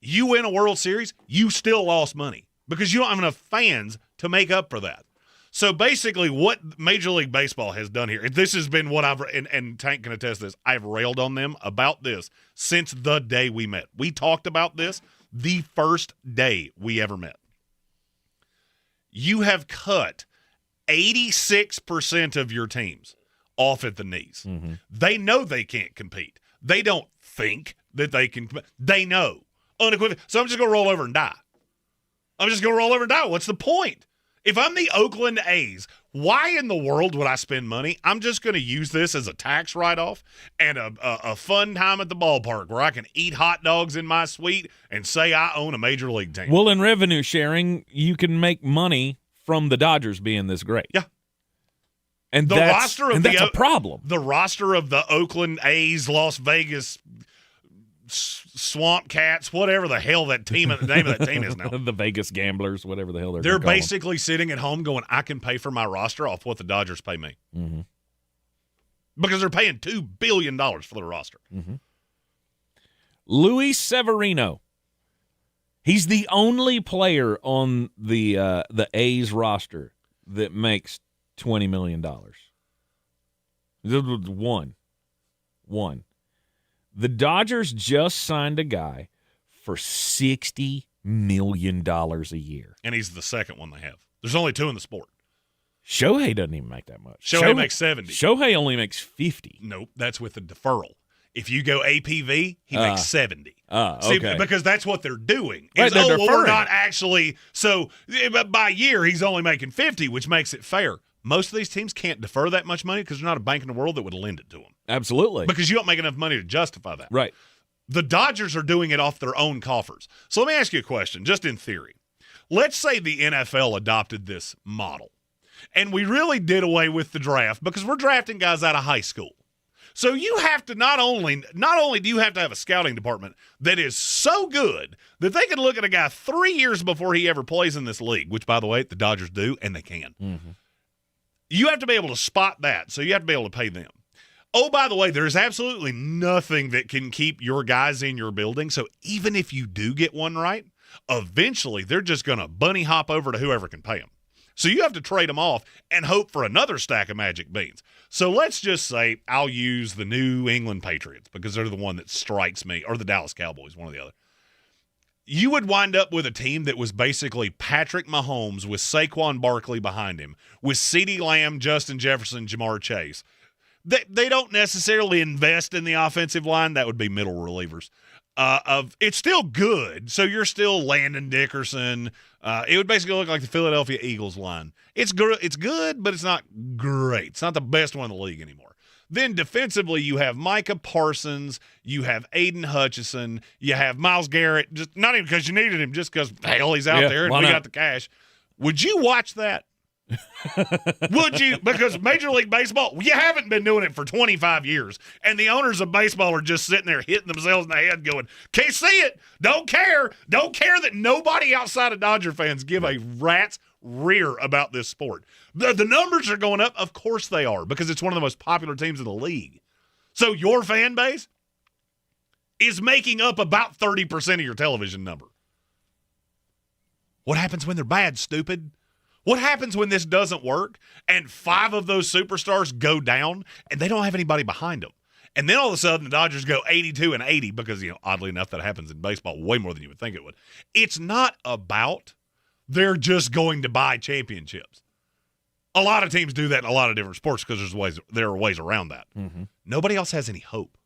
You win a World Series, you still lost money because you don't have enough fans to make up for that. So basically what Major League Baseball has done here, this has been what and Tank can attest to this, I've railed on them about this since the day we met. We talked about this the first day we ever met. You have cut 86% of your teams off at the knees. Mm-hmm. They know they can't compete. They don't think that they can. They know. Unequivocally. So I'm just going to roll over and die. What's the point? If I'm the Oakland A's, why in the world would I spend money? I'm just going to use this as a tax write-off and a fun time at the ballpark where I can eat hot dogs in my suite and say I own a major league team. Well, in revenue sharing, you can make money from the Dodgers being this great. Yeah. And that's a problem. The roster of the Oakland A's, Las Vegas Swamp Cats, whatever the hell the name of that team is now. The Vegas Gamblers, whatever the hell they're basically sitting at home going, I can pay for my roster off what the Dodgers pay me. Mm-hmm. Because they're paying $2 billion for the roster. Mm-hmm. Luis Severino. He's the only player on the A's roster that makes $20 million. One. The Dodgers just signed a guy for $60 million a year. And he's the second one they have. There's only 2 in the sport. Shohei doesn't even make that much. Shohei makes 70. Shohei only makes 50. Nope, that's with the deferral. If you go APV, he makes 70. Okay. See, because that's what they're doing. Right, We're not actually. So by year, he's only making 50, which makes it fair. Most of these teams can't defer that much money because there's not a bank in the world that would lend it to them. Absolutely. Because you don't make enough money to justify that. Right. The Dodgers are doing it off their own coffers. So let me ask you a question, just in theory. Let's say the NFL adopted this model, and we really did away with the draft because we're drafting guys out of high school. So you have to not only do you have to have a scouting department that is so good that they can look at a guy 3 years before he ever plays in this league, which, by the way, the Dodgers do, and they can. Mm-hmm. You have to be able to spot that, so you have to be able to pay them. Oh, by the way, there's absolutely nothing that can keep your guys in your building, so even if you do get one right, eventually they're just going to bunny hop over to whoever can pay them. So you have to trade them off and hope for another stack of magic beans. So let's just say I'll use the New England Patriots because they're the one that strikes me, or the Dallas Cowboys, one or the other. You would wind up with a team that was basically Patrick Mahomes with Saquon Barkley behind him, with CeeDee Lamb, Justin Jefferson, Jamar Chase. They don't necessarily invest in the offensive line. That would be middle relievers. It's still good, so you're still Landon Dickerson. It would basically look like the Philadelphia Eagles line. It's good, but it's not great. It's not the best one in the league anymore. Then defensively, you have Micah Parsons, you have Aiden Hutchinson, you have Myles Garrett, just not even because you needed him, just because, hell, he's out there and we got the cash. Would you watch that? Would you? Because Major League Baseball, you haven't been doing it for 25 years, and the owners of baseball are just sitting there hitting themselves in the head going, can't see it, don't care that nobody outside of Dodger fans give a rat's rear about this sport. The numbers are going up. Of course they are, because it's one of the most popular teams in the league. So your fan base is making up about 30% of your television number. What happens when they're bad, stupid? What happens when this doesn't work and 5 of those superstars go down and they don't have anybody behind them? And then all of a sudden the Dodgers go 82-80 because, oddly enough, that happens in baseball way more than you would think it would. It's not about they're just going to buy championships. A lot of teams do that in a lot of different sports because there are ways around that. Mm-hmm. Nobody else has any hope.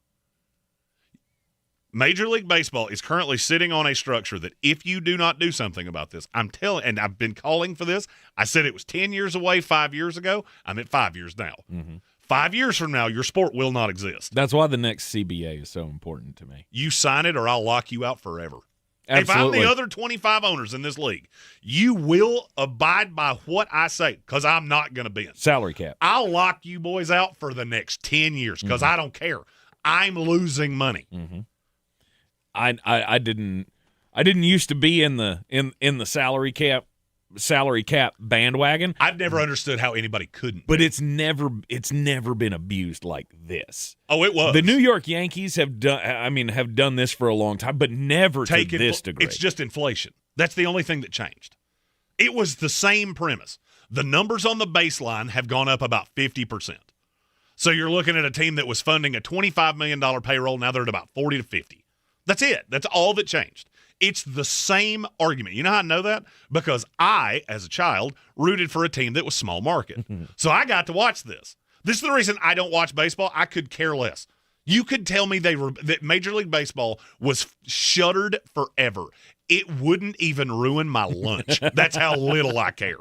Major League Baseball is currently sitting on a structure that if you do not do something about this, and I've been calling for this. I said it was 10 years away 5 years ago. I'm at 5 years now. Mm-hmm. 5 years from now, your sport will not exist. That's why the next CBA is so important to me. You sign it or I'll lock you out forever. Absolutely. If I'm the other 25 owners in this league, you will abide by what I say because I'm not going to bend. Salary cap. I'll lock you boys out for the next 10 years because I don't care. I'm losing money. Mm-hmm. I didn't used to be in the salary cap bandwagon. I've never understood how anybody couldn't. But it's never been abused like this. Oh, it was. The New York Yankees have done this for a long time, but never to this degree. It's just inflation. That's the only thing that changed. It was the same premise. The numbers on the baseline have gone up about 50%. So you're looking at a team that was funding a $25 million payroll. Now they're at about 40 to 50. That's it. That's all that changed. It's the same argument. You know how I know that? Because I, as a child, rooted for a team that was small market. So I got to watch this. This is the reason I don't watch baseball. I could care less. You could tell me that Major League Baseball was shuttered forever. It wouldn't even ruin my lunch. That's how little I care.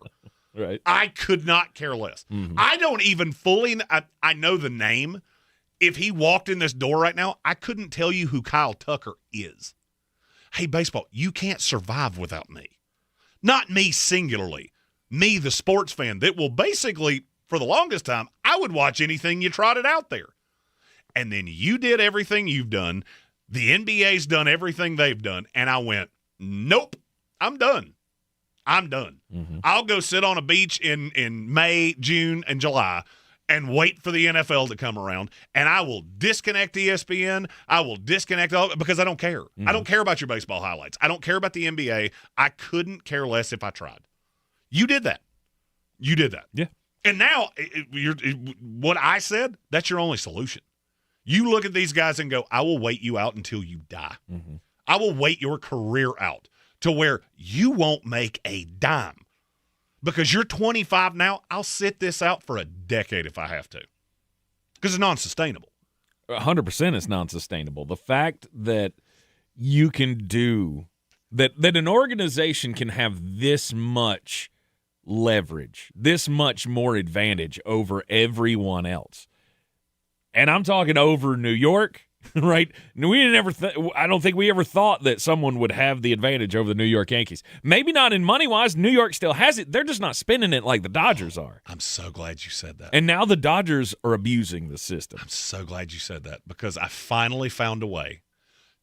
Right. I could not care less. Mm-hmm. I don't even fully – I know the name. If he walked in this door right now, I couldn't tell you who Kyle Tucker is. Hey, baseball, you can't survive without me. Not me singularly. Me, the sports fan that will basically, for the longest time, I would watch anything you trotted out there. And then you did everything you've done. The NBA's done everything they've done. And I went, nope, I'm done. I'm done. Mm-hmm. I'll go sit on a beach in May, June, and July and wait for the NFL to come around, and I will disconnect ESPN. I will disconnect all because I don't care. Mm-hmm. I don't care about your baseball highlights. I don't care about the NBA. I couldn't care less if I tried. You did that. You did that. Yeah. And now, what I said, that's your only solution. You look at these guys and go, I will wait you out until you die. Mm-hmm. I will wait your career out to where you won't make a dime. Because you're 25 now, I'll sit this out for a decade if I have to. Because it's non-sustainable. 100% it's non-sustainable. The fact that you can do that an organization can have this much leverage, this much more advantage over everyone else. And I'm talking over New York, right? I don't think we ever thought that someone would have the advantage over the New York Yankees. Maybe not in money-wise. New York still has it. They're just not spending it like the Dodgers are. I'm so glad you said that. And now the Dodgers are abusing the system. I'm so glad you said that because I finally found a way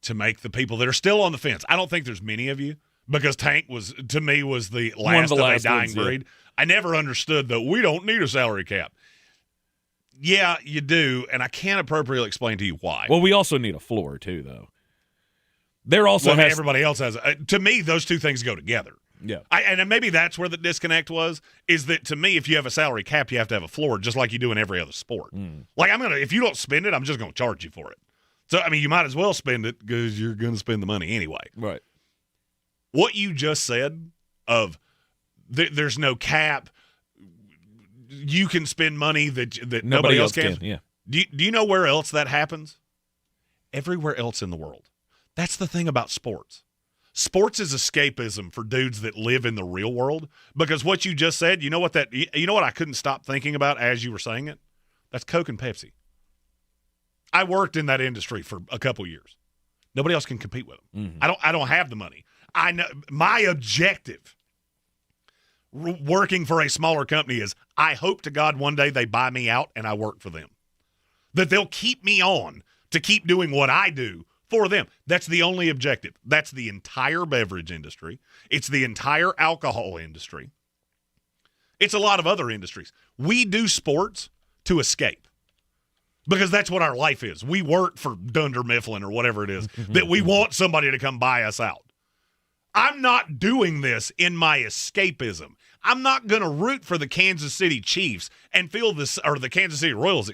to make the people that are still on the fence. I don't think there's many of you because Tank was the last of a dying breed. I never understood that we don't need a salary cap. Yeah, you do, and I can't appropriately explain to you why. Well, we also need a floor, too, though. Everybody else has. To me, those two things go together. Yeah. And maybe that's where the disconnect was, is that to me, if you have a salary cap, you have to have a floor, just like you do in every other sport. Like, if you don't spend it, I'm just going to charge you for it. So, you might as well spend it because you're going to spend the money anyway. Right. What you just said of there's no cap, you can spend money that nobody else can. Yeah. Do you know where else that happens? Everywhere else in the world. That's the thing about sports. Sports is escapism for dudes that live in the real world. Because what you just said, you know what I couldn't stop thinking about as you were saying it? That's Coke and Pepsi. I worked in that industry for a couple years. Nobody else can compete with them. I don't have the money. I know my objective working for a smaller company is I hope to God one day they buy me out and I work for them. That they'll keep me on to keep doing what I do for them. That's the only objective. That's the entire beverage industry. It's the entire alcohol industry. It's a lot of other industries. We do sports to escape because that's what our life is. We work for Dunder Mifflin or whatever it is that we want somebody to come buy us out. I'm not doing this in my escapism. I'm not going to root for the Kansas City Chiefs and feel this, or the Kansas City Royals,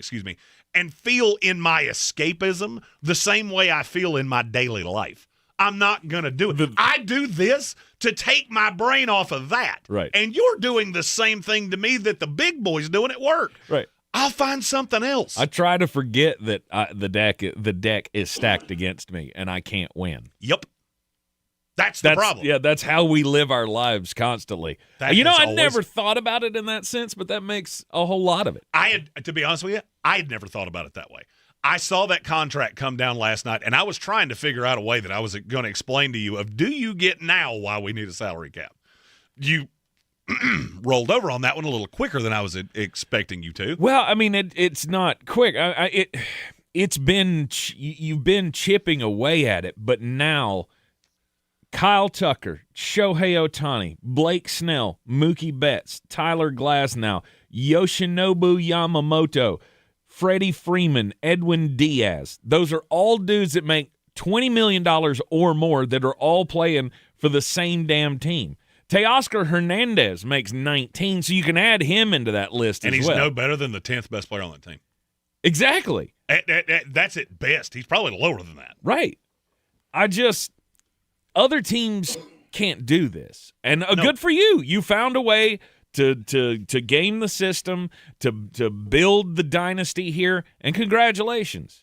and feel in my escapism the same way I feel in my daily life. I'm not going to do it. I do this to take my brain off of that. Right. And you're doing the same thing to me that the big boys doing at work. Right. I'll find something else. I try to forget that the deck is stacked against me and I can't win. Yep. That's the problem. Yeah, that's how we live our lives constantly. I never thought about it in that sense, but that makes a whole lot of it. To be honest with you, I had never thought about it that way. I saw that contract come down last night, and I was trying to figure out a way that I was going to explain to you do you get now why we need a salary cap? You rolled over on that one a little quicker than I was expecting you to. Well, it's not quick. You've been chipping away at it, but now Kyle Tucker, Shohei Ohtani, Blake Snell, Mookie Betts, Tyler Glasnow, Yoshinobu Yamamoto, Freddie Freeman, Edwin Diaz. Those are all dudes that make $20 million or more that are all playing for the same damn team. Teoscar Hernandez makes 19, so you can add him into that list as well. And he's no better than the 10th best player on that team. Exactly. That's at best. He's probably lower than that. Right. Other teams can't do this. And good for you. You found a way to game the system, to build the dynasty here, and congratulations.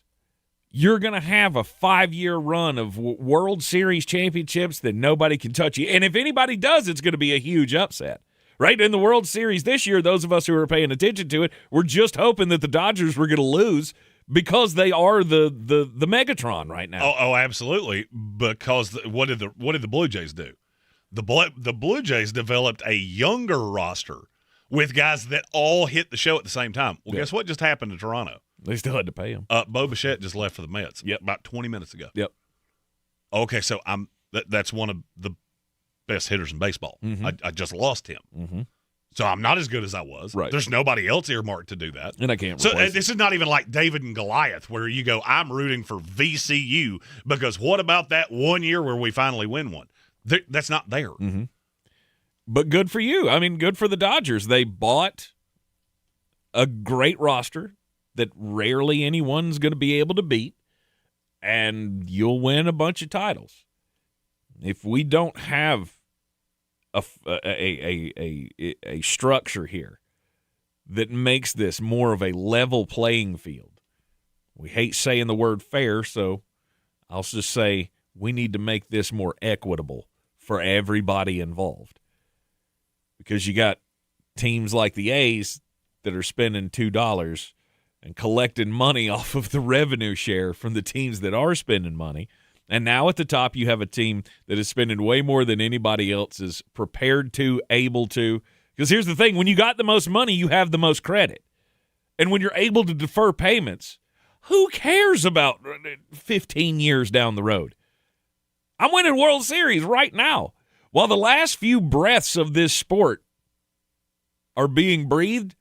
You're going to have a 5-year run of World Series championships that nobody can touch you. And if anybody does, it's going to be a huge upset. Right? In the World Series this year, those of us who are paying attention to it, we're just hoping that the Dodgers were going to lose because they are the Megatron right now. Oh, absolutely. Because what did the Blue Jays do? The Blue Jays developed a younger roster with guys that all hit the show at the same time. Well, guess what just happened to Toronto? They still had to pay him. Bo Bichette just left for the Mets. Yep. About 20 minutes ago. Yep. Okay, so that's one of the best hitters in baseball. Mm-hmm. I just lost him. Mm-hmm. So I'm not as good as I was. Right. There's nobody else earmarked to do that. And I can't So replace this is not even like David and Goliath where you go, I'm rooting for VCU because what about that 1 year where we finally win one? That's not there. Mm-hmm. But good for you. Good for the Dodgers. They bought a great roster that rarely anyone's going to be able to beat, and you'll win a bunch of titles. If we don't have a structure here that makes this more of a level playing field, we hate saying the word fair, so I'll just say we need to make this more equitable for everybody involved. Because you got teams like the A's that are spending $2 and collecting money off of the revenue share from the teams that are spending money. And now at the top, you have a team that is spending way more than anybody else is prepared to, able to. Because here's the thing. When you got the most money, you have the most credit. And when you're able to defer payments, who cares about 15 years down the road? I'm winning World Series right now. While the last few breaths of this sport are being breathed,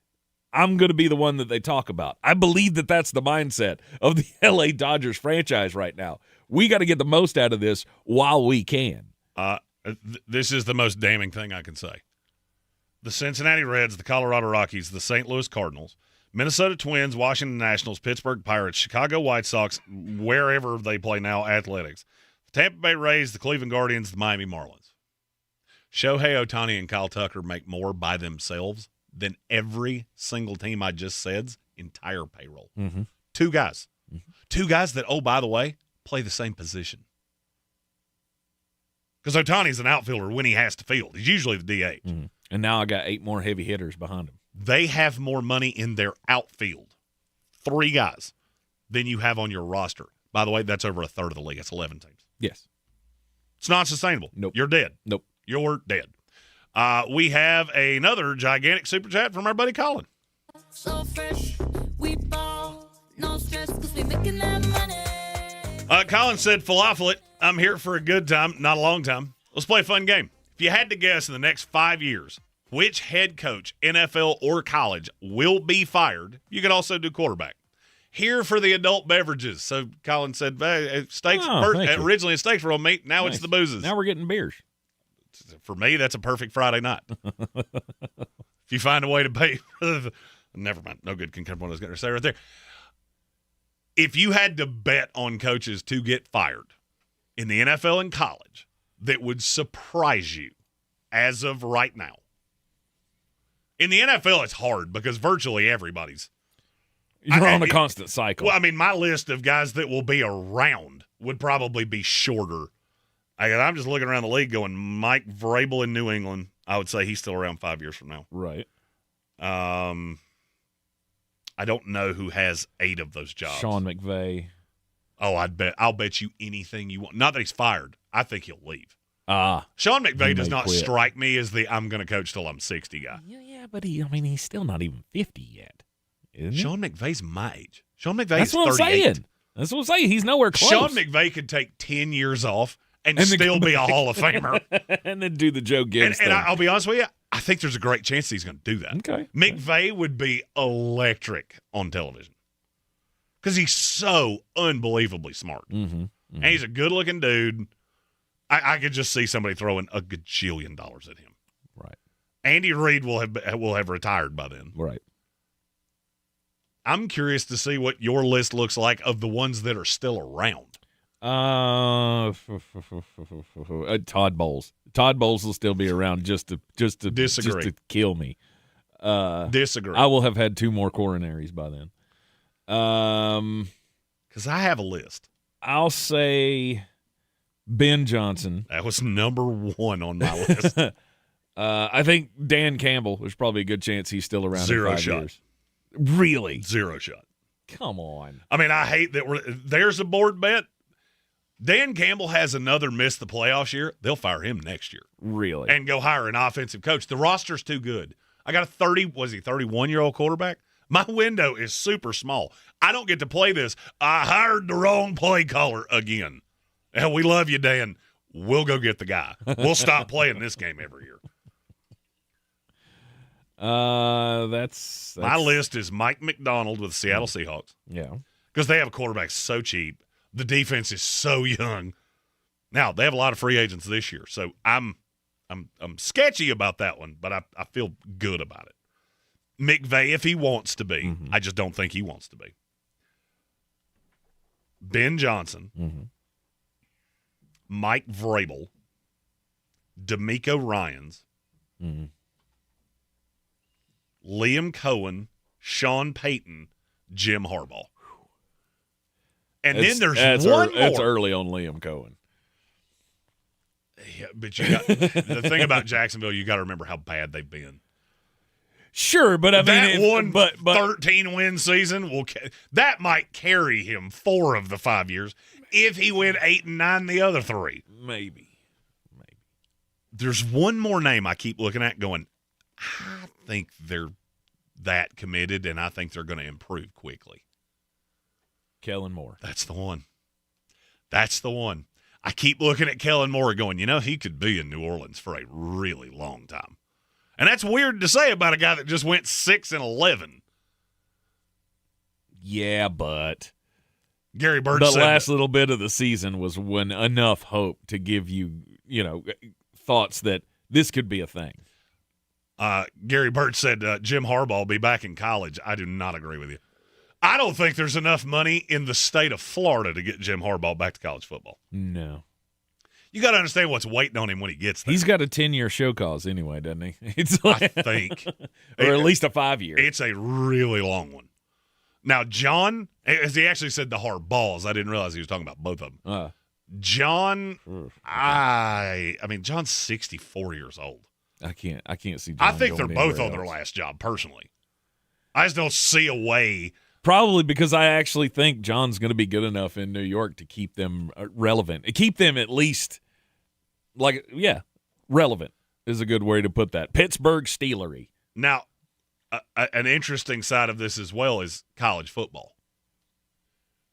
I'm going to be the one that they talk about. I believe that that's the mindset of the LA Dodgers franchise right now. We got to get the most out of this while we can. This is the most damning thing I can say. The Cincinnati Reds, the Colorado Rockies, the St. Louis Cardinals, Minnesota Twins, Washington Nationals, Pittsburgh Pirates, Chicago White Sox, wherever they play now, Athletics, the Tampa Bay Rays, the Cleveland Guardians, the Miami Marlins. Shohei Ohtani and Kyle Tucker make more by themselves than every single team I just said's entire payroll. Mm-hmm. Two guys. Mm-hmm. Two guys that, oh, by the way, play the same position. Because Ohtani's an outfielder when he has to field. He's usually the DH. Mm-hmm. And now I got 8 more heavy hitters behind him. They have more money in their outfield, 3 guys, than you have on your roster. By the way, that's over a third of the league. It's 11 teams. Yes. It's not sustainable. Nope. You're dead. Nope. You're dead. We have another gigantic super chat from our buddy Colin. So fresh, we ball, no stress, 'cause we making that money. Colin said, falafel it. I'm here for a good time, not a long time. Let's play a fun game. If you had to guess in the next 5 years which head coach, NFL or college, will be fired, you could also do quarterback. Here for the adult beverages. So Colin said, hey, steaks. Originally steaks were on meat. Now it's the boozes. Now we're getting beers. For me, that's a perfect Friday night. If you find a way to pay, never mind. No good can come from what I was going to say right there. If you had to bet on coaches to get fired in the NFL and college that would surprise you as of right now. In the NFL, it's hard because virtually everybody's. You're on a constant cycle. Well, I mean, my list of guys that will be around would probably be shorter. I'm just looking around the league going, Mike Vrabel in New England, I would say he's still around 5 years from now. Right. I don't know who has 8 of those jobs. Sean McVay. Oh, I'll bet you anything you want. Not that he's fired. I think he'll leave. Sean McVay He does may not quit. strike me as the I'm going to coach till I'm 60 guy. Yeah, but he's still not even 50 yet. Isn't he? Sean McVay's my age. Sean McVay That's is what 38. I'm saying. That's what I'm saying. He's nowhere close. Sean McVay could take 10 years off and still be a Hall of Famer. And then do the Joe Gibbs thing. And I'll be honest with you, I think there's a great chance he's going to do that. Okay. McVay would be electric on television because he's so unbelievably smart. Mm-hmm. And he's a good-looking dude. I could just see somebody throwing a gajillion dollars at him. Right. Andy Reid will have retired by then. Right. I'm curious to see what your list looks like of the ones that are still around. Todd Bowles. Todd Bowles will still be around just to Disagree. Just to kill me. Disagree. I will have had 2 more coronaries by then. Because I have a list. I'll say Ben Johnson. That was number 1 on my list. I think Dan Campbell. There's probably a good chance he's still around. 0 in 5 shot. years. Really? 0 shot. Come on. I mean, I hate that there's a board bet. Dan Campbell has another miss the playoffs year. They'll fire him next year. Really? And go hire an offensive coach. The roster's too good. I got a 31-year-old quarterback? My window is super small. I don't get to play this. I hired the wrong play caller again. And we love you, Dan. We'll go get the guy. We'll stop playing this game every year. That's My list is Mike McDonald with the Seattle Seahawks. Yeah. Because they have a quarterback so cheap. The defense is so young. Now, they have a lot of free agents this year, so I'm sketchy about that one, but I feel good about it. McVay, if he wants to be. I just don't think he wants to be. Ben Johnson. Mike Vrabel. DeMeco Ryans. Liam Cohen. Sean Payton. Jim Harbaugh. And then there's one more. It's early on Liam Cohen. Yeah, but you got the thing about Jacksonville, you got to remember how bad they've been. Sure, but I mean, that 13-win season that might carry him 4 of the 5 years. If he went 8 and 9 the other 3, maybe. There's one more name I keep looking at, going, I think they're that committed, and I think they're going to improve quickly. Kellen Moore. That's the one. That's the one. I keep looking at Kellen Moore going, he could be in New Orleans for a really long time. And that's weird to say about a guy that just went 6-11. Yeah, but Gary Bird the said last little bit of the season was when enough hope to give you, thoughts that this could be a thing. Gary Bird said Jim Harbaugh will be back in college. I do not agree with you. I don't think there's enough money in the state of Florida to get Jim Harbaugh back to college football. No. You got to understand what's waiting on him when he gets there. He's got a 10-year show cause anyway, doesn't he? I think. Or at least a 5-year. It's a really long one. Now, John, as he actually said the Harbaughs, I didn't realize he was talking about both of them. John, John's 64 years old. I can't see John I think they're going both on anywhere their else. last job, personally. I just don't see a way. Probably because I actually think John's going to be good enough in New York to keep them relevant. Keep them at least, relevant is a good way to put that. Pittsburgh Steelery. Now, an interesting side of this as well is college football.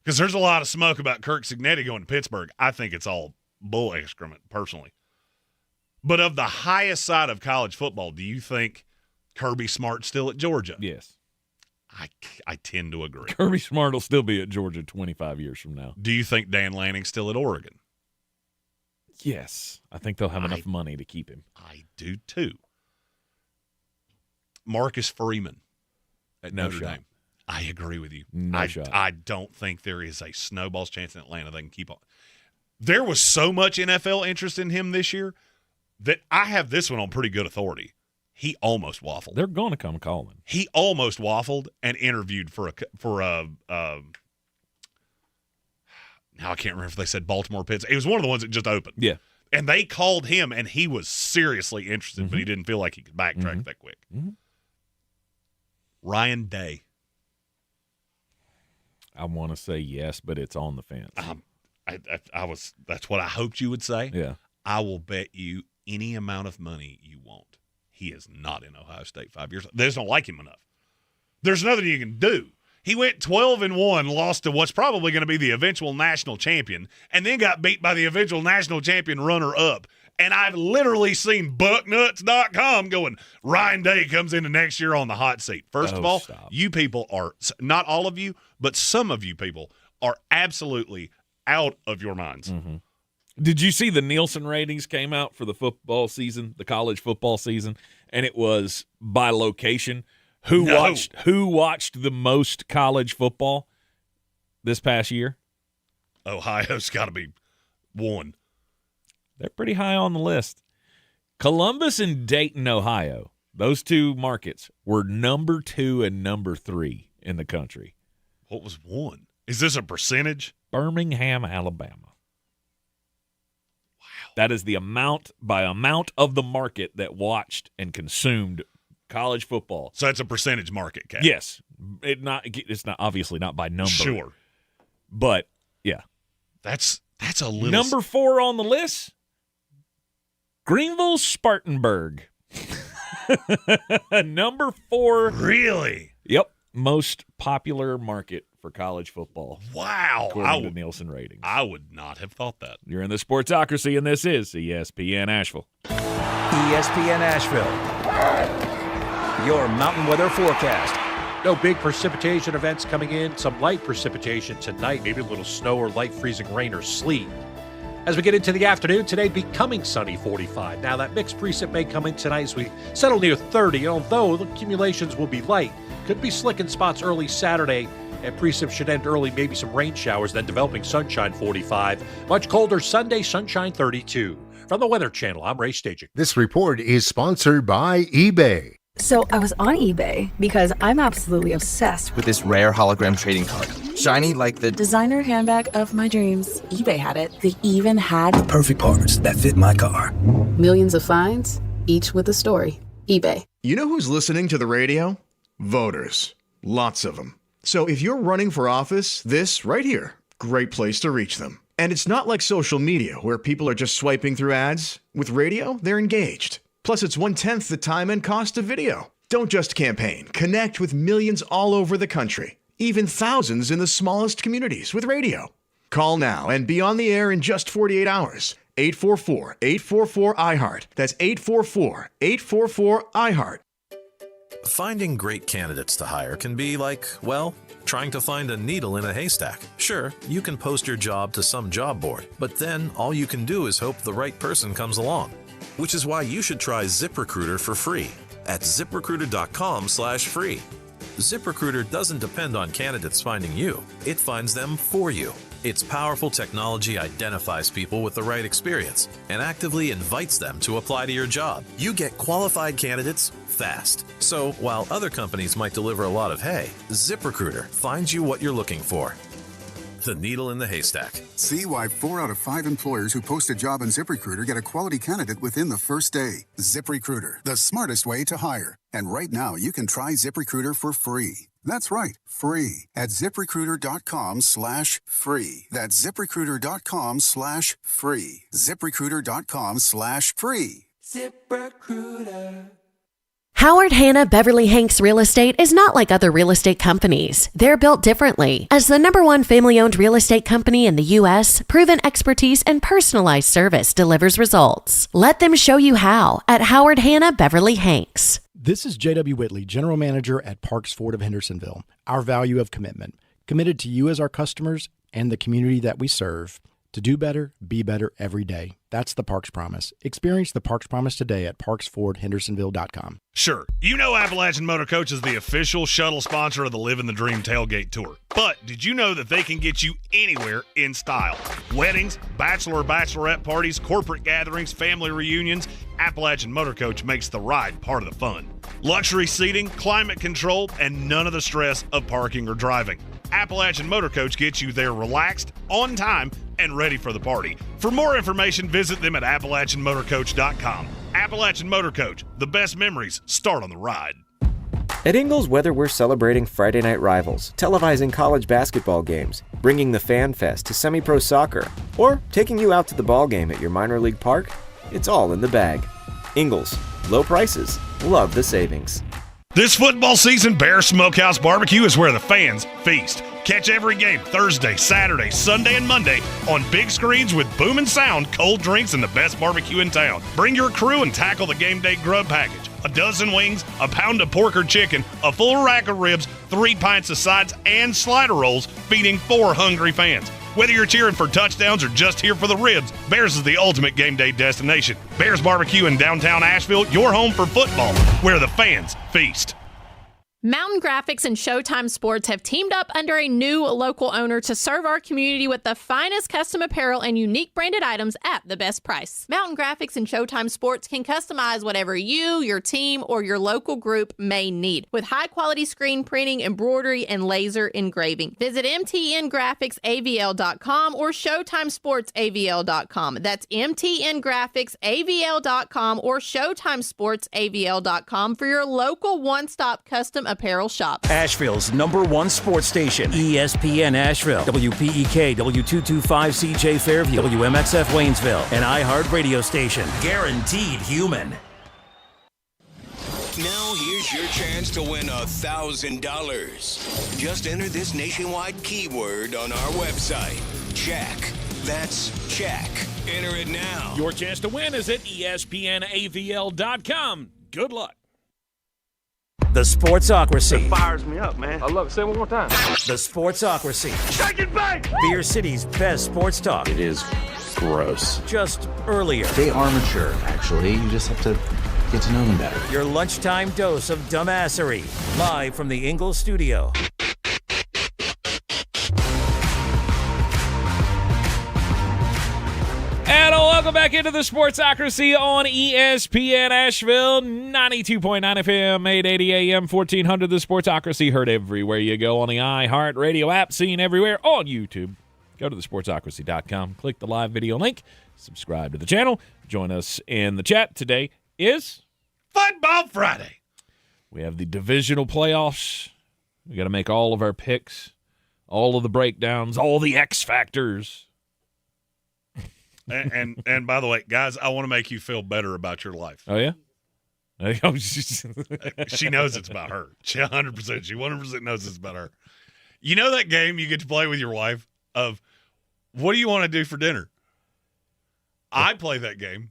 Because there's a lot of smoke about Kirk Cignetti going to Pittsburgh. I think it's all bull excrement, personally. But of the highest side of college football, do you think Kirby Smart's still at Georgia? Yes. I tend to agree. Kirby Smart will still be at Georgia 25 years from now. Do you think Dan Lanning's still at Oregon? Yes. I think they'll have enough money to keep him. I do, too. Marcus Freeman at Notre Dame. I agree with you. No shot. I don't think there is a snowball's chance in Atlanta they can keep on. There was so much NFL interest in him this year that I have this one on pretty good authority. He almost waffled. They're going to come calling. He almost waffled and interviewed for a now I can't remember if they said Baltimore Pitts. It was one of the ones that just opened. Yeah. And they called him, and he was seriously interested, but he didn't feel like he could backtrack that quick. Mm-hmm. Ryan Day. I want to say yes, but it's on the fence. That's what I hoped you would say. Yeah. I will bet you any amount of money you want. He is not in Ohio State 5 years. They just don't like him enough. There's nothing you can do. He went 12-1, lost to what's probably going to be the eventual national champion, and then got beat by the eventual national champion runner-up. And I've literally seen Bucknuts.com going, Ryan Day comes into next year on the hot seat. First of all, you people are, not all of you, but some of you people are absolutely out of your minds. Mm-hmm. Did you see the Nielsen ratings came out for the football season, the college football season, and it was by location? Who watched the most college football this past year? Ohio's got to be one. They're pretty high on the list. Columbus and Dayton, Ohio, those two markets were number 2 and number 3 in the country. What was one? Is this a percentage? Birmingham, Alabama. Wow. That is the amount of the market that watched and consumed college football. So it's a percentage market cap. Yes. It's not obviously not by number. Sure. But yeah. That's a little number 4 on the list. Greenville Spartanburg. Number 4. Really? Yep. Most popular market for college football. Wow. According to Nielsen ratings. I would not have thought that. You're in the Sportsocracy, and this is ESPN Asheville. ESPN Asheville. Your mountain weather forecast. No big precipitation events coming in. Some light precipitation tonight. Maybe a little snow or light freezing rain or sleet. As we get into the afternoon, today becoming sunny, 45. Now, that mixed precip may come in tonight as we settle near 30, although the accumulations will be light. Could be slick in spots early Saturday, and precip should end early, maybe some rain showers, then developing sunshine, 45. Much colder Sunday, sunshine, 32. From the Weather Channel, I'm Ray Staging. This report is sponsored by eBay. So I was on eBay because I'm absolutely obsessed with this rare hologram trading card. Shiny like the designer handbag of my dreams. eBay had it. They even had perfect parts that fit my car. Millions of finds, each with a story. eBay. You know who's listening to the radio? Voters. Lots of them. So if you're running for office, this right here, great place to reach them. And it's not like social media where people are just swiping through ads. With radio, they're engaged. Plus, it's 1/10 the time and cost of video. Don't just campaign. Connect with millions all over the country, even thousands in the smallest communities with radio. Call now and be on the air in just 48 hours. 844-844-IHEART. That's 844-844-IHEART. Finding great candidates to hire can be like, well, trying to find a needle in a haystack. Sure, you can post your job to some job board, but then all you can do is hope the right person comes along. Which is why you should try ZipRecruiter for free at ZipRecruiter.com/free. ZipRecruiter doesn't depend on candidates finding you. It finds them for you. Its powerful technology identifies people with the right experience and actively invites them to apply to your job. You get qualified candidates fast. So while other companies might deliver a lot of hay, ZipRecruiter finds you what you're looking for. The needle in the haystack. See why 4 out of 5 employers who post a job on ZipRecruiter get a quality candidate within the first day. ZipRecruiter, the smartest way to hire. And right now, you can try ZipRecruiter for free. That's right, free at ZipRecruiter.com/free. That's ZipRecruiter.com/free. ZipRecruiter.com/free. ZipRecruiter. Howard Hanna Beverly Hanks Real Estate is not like other real estate companies. They're built differently. As the #1 family-owned real estate company in the U.S., proven expertise and personalized service delivers results. Let them show you how at Howard Hanna Beverly Hanks. This is J.W. Whitley, General Manager at Parks Ford of Hendersonville. Our value of commitment. Committed to you as our customers and the community that we serve. To do better, be better every day. That's the Parks Promise. Experience the Parks Promise today at parksfordhendersonville.com. Sure, you know Appalachian Motor Coach is the official shuttle sponsor of the Living the Dream Tailgate Tour. But did you know that they can get you anywhere in style? Weddings, bachelor or bachelorette parties, corporate gatherings, family reunions, Appalachian Motor Coach makes the ride part of the fun. Luxury seating, climate control, and none of the stress of parking or driving. Appalachian Motor Coach gets you there relaxed, on time, and ready for the party. For more information, visit them at AppalachianMotorCoach.com. Appalachian Motor Coach, the best memories start on the ride. At Ingles, whether we're celebrating Friday night rivals, televising college basketball games, bringing the Fan Fest to semi-pro soccer, or taking you out to the ball game at your minor league park, it's all in the bag. Ingles, low prices, love the savings. This football season, Bear Smokehouse Barbecue is where the fans feast. Catch every game Thursday, Saturday, Sunday, and Monday on big screens with booming sound, cold drinks, and the best barbecue in town. Bring your crew and tackle the game day grub package. A dozen wings, a pound of pork or chicken, a full rack of ribs, 3 pints of sides, and slider rolls, feeding 4 hungry fans. Whether you're cheering for touchdowns or just here for the ribs, Bears is the ultimate game day destination. Bears Barbecue in downtown Asheville, your home for football, where the fans feast. Mountain Graphics and Showtime Sports have teamed up under a new local owner to serve our community with the finest custom apparel and unique branded items at the best price. Mountain Graphics and Showtime Sports can customize whatever you, your team, or your local group may need with high-quality screen printing, embroidery, and laser engraving. Visit mtngraphicsavl.com or showtimesportsavl.com. That's mtngraphicsavl.com or showtimesportsavl.com for your local one-stop custom apparel shop. Asheville's #1 sports station, ESPN Asheville, WPEK, W225CJ Fairview, WMXF Waynesville, and iHeart Radio Station. Guaranteed human. Now here's your chance to win $1,000. Just enter this nationwide keyword on our website. Check. That's check. Enter it now. Your chance to win is at ESPNAVL.com. Good luck. The Sportsocracy. That fires me up, man. I love it. Say it one more time. The Sportsocracy. Shake it back! Beer City's best sports talk. It is gross. Just earlier. They are mature, actually. You just have to get to know them better. Your lunchtime dose of dumbassery. Live from the Ingles studio. And welcome back into the Sportsocracy on ESPN Asheville, 92.9 FM, 880 AM, 1400. The Sportsocracy, heard everywhere you go on the iHeart Radio app, seen everywhere on YouTube. Go to thesportsocracy.com, click the live video link, subscribe to the channel, join us in the chat. Today is Football Friday. We have the divisional playoffs. We got to make all of our picks, all of the breakdowns, all the X factors. And by the way, guys, I want to make you feel better about your life. Oh, yeah? She knows it's about her. She 100%. She 100% knows it's about her. You know that game you get to play with your wife of, what do you want to do for dinner? I play that game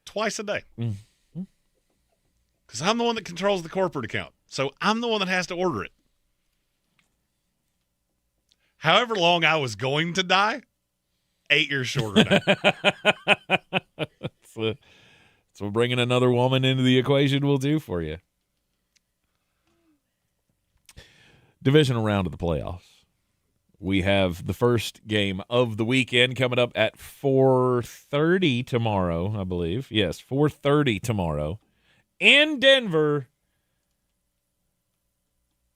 twice a day. Because I'm the one that controls the corporate account. So I'm the one that has to order it. However long I was going to die, 8 years shorter now. So bringing another woman into the equation will do for you. Divisional round of the playoffs. We have the first game of the weekend coming up at 4:30 tomorrow, I believe. Yes, 4:30 tomorrow. In Denver,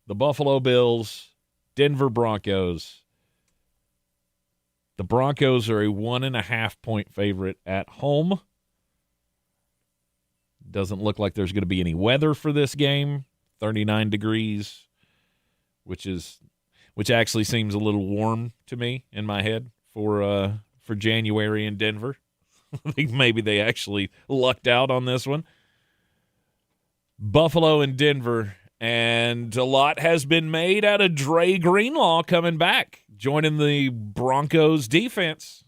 the Buffalo Bills, Denver Broncos. The Broncos are a 1.5-point favorite at home. Doesn't look like there's going to be any weather for this game. 39 degrees, which actually seems a little warm to me in my head for January in Denver. I think maybe they actually lucked out on this one. Buffalo and Denver, and a lot has been made out of Dre Greenlaw coming back, joining the Broncos defense,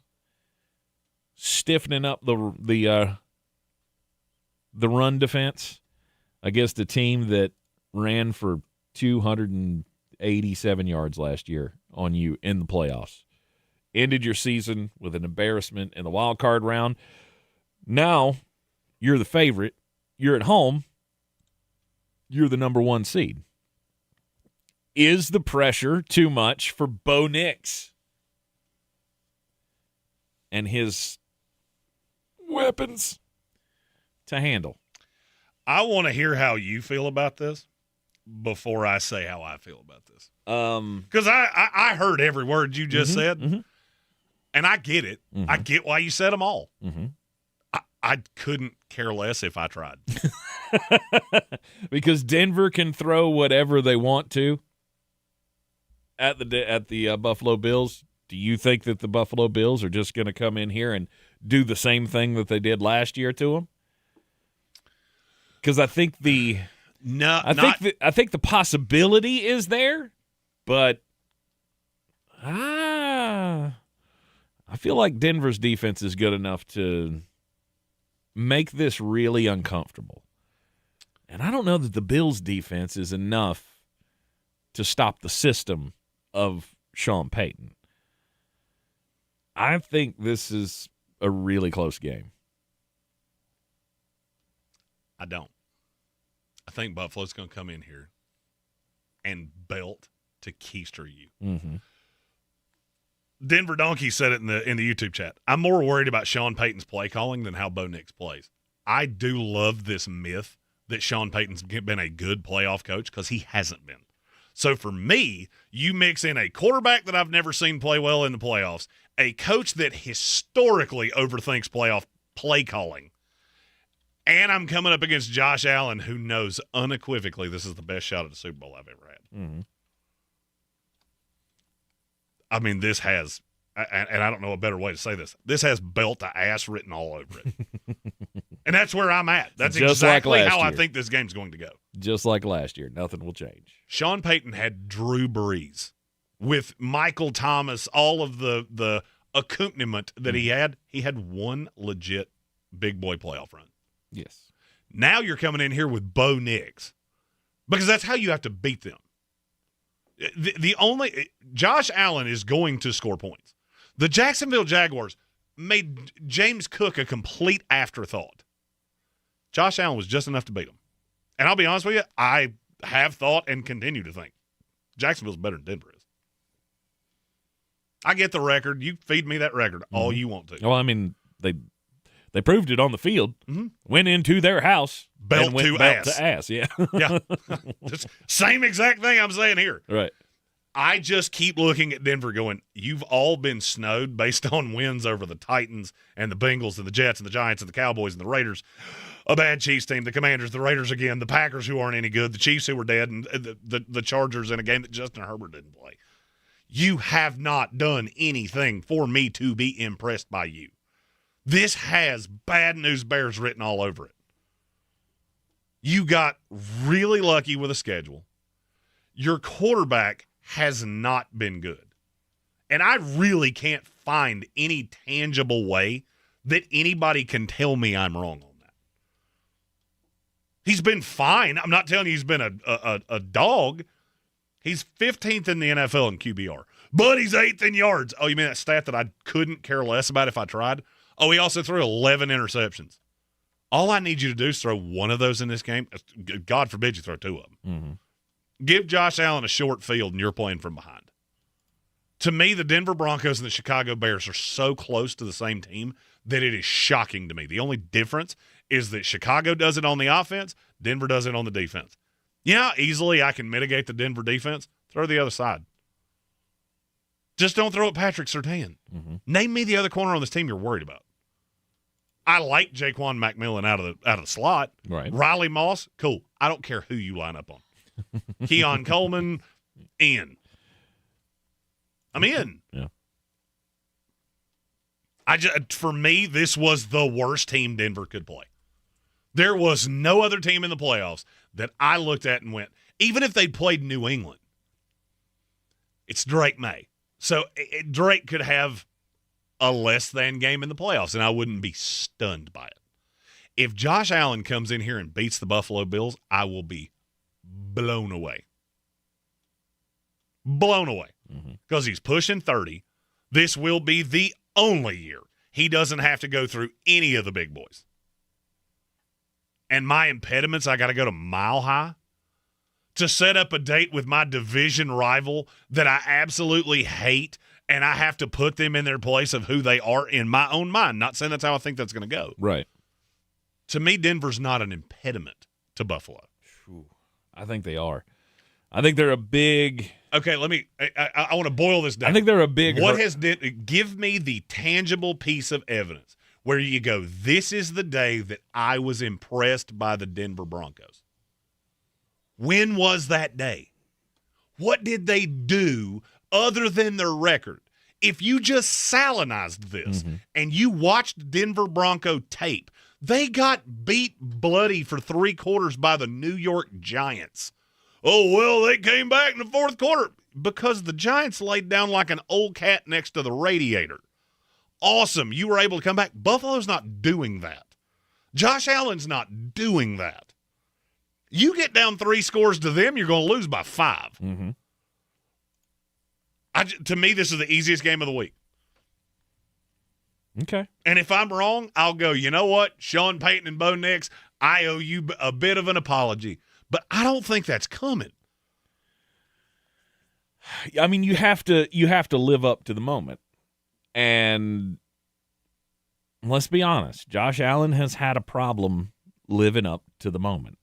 stiffening up the run defense against a team that ran for 287 yards last year on you in the playoffs. Ended your season with an embarrassment in the wild card round. Now you're the favorite. You're at home. You're the number 1 seed. Is the pressure too much for Bo Nix and his weapons to handle? I want to hear how you feel about this before I say how I feel about this. Because I heard every word you just said, and I get it. I get why you said them all. I couldn't care less if I tried. Because Denver can throw whatever they want to at the Buffalo Bills. Do you think that the Buffalo Bills are just going to come in here and do the same thing that they did last year to them? Because I think the possibility is there, but I feel like Denver's defense is good enough to make this really uncomfortable. And I don't know that the Bills' defense is enough to stop the system of Sean Payton. I think this is a really close game. I don't. I think Buffalo's going to come in here and belt to keister you. Denver Donkey said it in the YouTube chat. I'm more worried about Sean Payton's play calling than how Bo Nix plays. I do love this myth that Sean Payton's been a good playoff coach, because he hasn't been. So for me, you mix in a quarterback that I've never seen play well in the playoffs, a coach that historically overthinks playoff play calling, and I'm coming up against Josh Allen, who knows unequivocally this is the best shot at a Super Bowl I've ever had. I mean, this has, and I don't know a better way to say this, this has belt to ass written all over it. And that's where I'm at. That's just exactly like how I year. think this game's going to go. Just like last year. Nothing will change. Sean Payton had Drew Brees with Michael Thomas, all of the accompaniment that he had. He had one legit big boy playoff run. Yes. Now you're coming in here with Bo Nix, because that's how you have to beat them. Josh Allen is going to score points. The Jacksonville Jaguars made James Cook a complete afterthought. Josh Allen was just enough to beat him. And I'll be honest with you, I have thought and continue to think Jacksonville's better than Denver is. I get the record. You feed me that record all you want to. Well, I mean, they proved it on the field. Went into their house. Belt to ass. To ass, yeah. Yeah. Just same exact thing I'm saying here. Right. I just keep looking at Denver going, you've all been snowed based on wins over the Titans and the Bengals and the Jets and the Giants and the Cowboys and the Raiders. A bad Chiefs team, the Commanders, the Raiders again, the Packers who aren't any good, the Chiefs who were dead, and the Chargers in a game that Justin Herbert didn't play. You have not done anything for me to be impressed by you. This has bad news bears written all over it. You got really lucky with a schedule. Your quarterback has not been good. And I really can't find any tangible way that anybody can tell me I'm wrong on that. He's been fine. I'm not telling you he's been a dog. He's 15th in the NFL in QBR. But he's 8th in yards. Oh, you mean that stat that I couldn't care less about if I tried? Oh, he also threw 11 interceptions. All I need you to do is throw one of those in this game. God forbid you throw two of them. Mm-hmm. Give Josh Allen a short field, and you're playing from behind. To me, the Denver Broncos and the Chicago Bears are so close to the same team that it is shocking to me. The only difference is that Chicago does it on the offense, Denver does it on the defense. Yeah, easily I can mitigate the Denver defense. Throw the other side. Just don't throw at Patrick Surtain. Mm-hmm. Name me the other corner on this team you're worried about. I like Jaquan McMillan out of the slot. Right. Riley Moss, cool. I don't care who you line up on. Keon Coleman, in. I'm in. Yeah. For me, this was the worst team Denver could play. There was no other team in the playoffs that I looked at and went, even if they'd played New England, it's Drake May. So Drake could have a less than game in the playoffs, and I wouldn't be stunned by it. If Josh Allen comes in here and beats the Buffalo Bills, I will be blown away. Blown away. Because he's pushing 30. This will be the only year he doesn't have to go through any of the big boys. And my impediments, I got to go to Mile High to set up a date with my division rival that I absolutely hate, and I have to put them in their place of who they are in my own mind. Not saying that's how I think that's going to go. Right. To me, Denver's not an impediment to Buffalo. I think they are. I think they're a big... Okay, I want to boil this down. I think they're a big... Give me the tangible piece of evidence where you go, this is the day that I was impressed by the Denver Broncos. When was that day? What did they do other than their record? If you just salinized this and you watched Denver Bronco tape, they got beat bloody for 3 quarters by the New York Giants. Oh, well, they came back in the fourth quarter because the Giants laid down like an old cat next to the radiator. Awesome. You were able to come back. Buffalo's not doing that. Josh Allen's not doing that. You get down 3 scores to them, you're going to lose by 5. Mm-hmm. To me, this is the easiest game of the week. Okay. And if I'm wrong, I'll go, you know what? Sean Payton and Bo Nix, I owe you a bit of an apology. But I don't think that's coming. I mean, you have to live up to the moment. And let's be honest, Josh Allen has had a problem living up to the moment.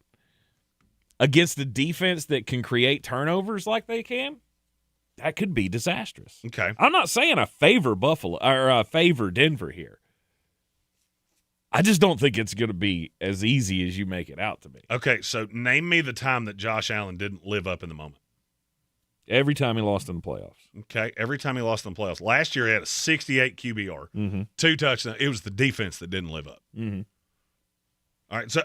Against the defense that can create turnovers like they can, that could be disastrous. Okay. I'm not saying I favor Buffalo or I favor Denver here. I just don't think it's going to be as easy as you make it out to be. Okay, so name me the time that Josh Allen didn't live up in the moment. Every time he lost in the playoffs. Okay, every time he lost in the playoffs. Last year he had a 68 QBR, 2 touchdowns. It was the defense that didn't live up. Mm-hmm. All right, so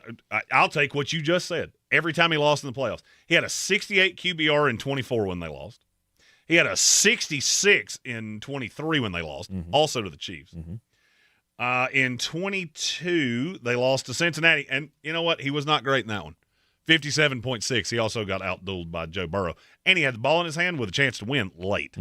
I'll take what you just said. Every time he lost in the playoffs. He had a 68 QBR in 24 when they lost. He had a 66 in 23 when they lost, also to the Chiefs. In 22, they lost to Cincinnati. And you know what? He was not great in that one. 57.6. He also got outdueled by Joe Burrow. And he had the ball in his hand with a chance to win late.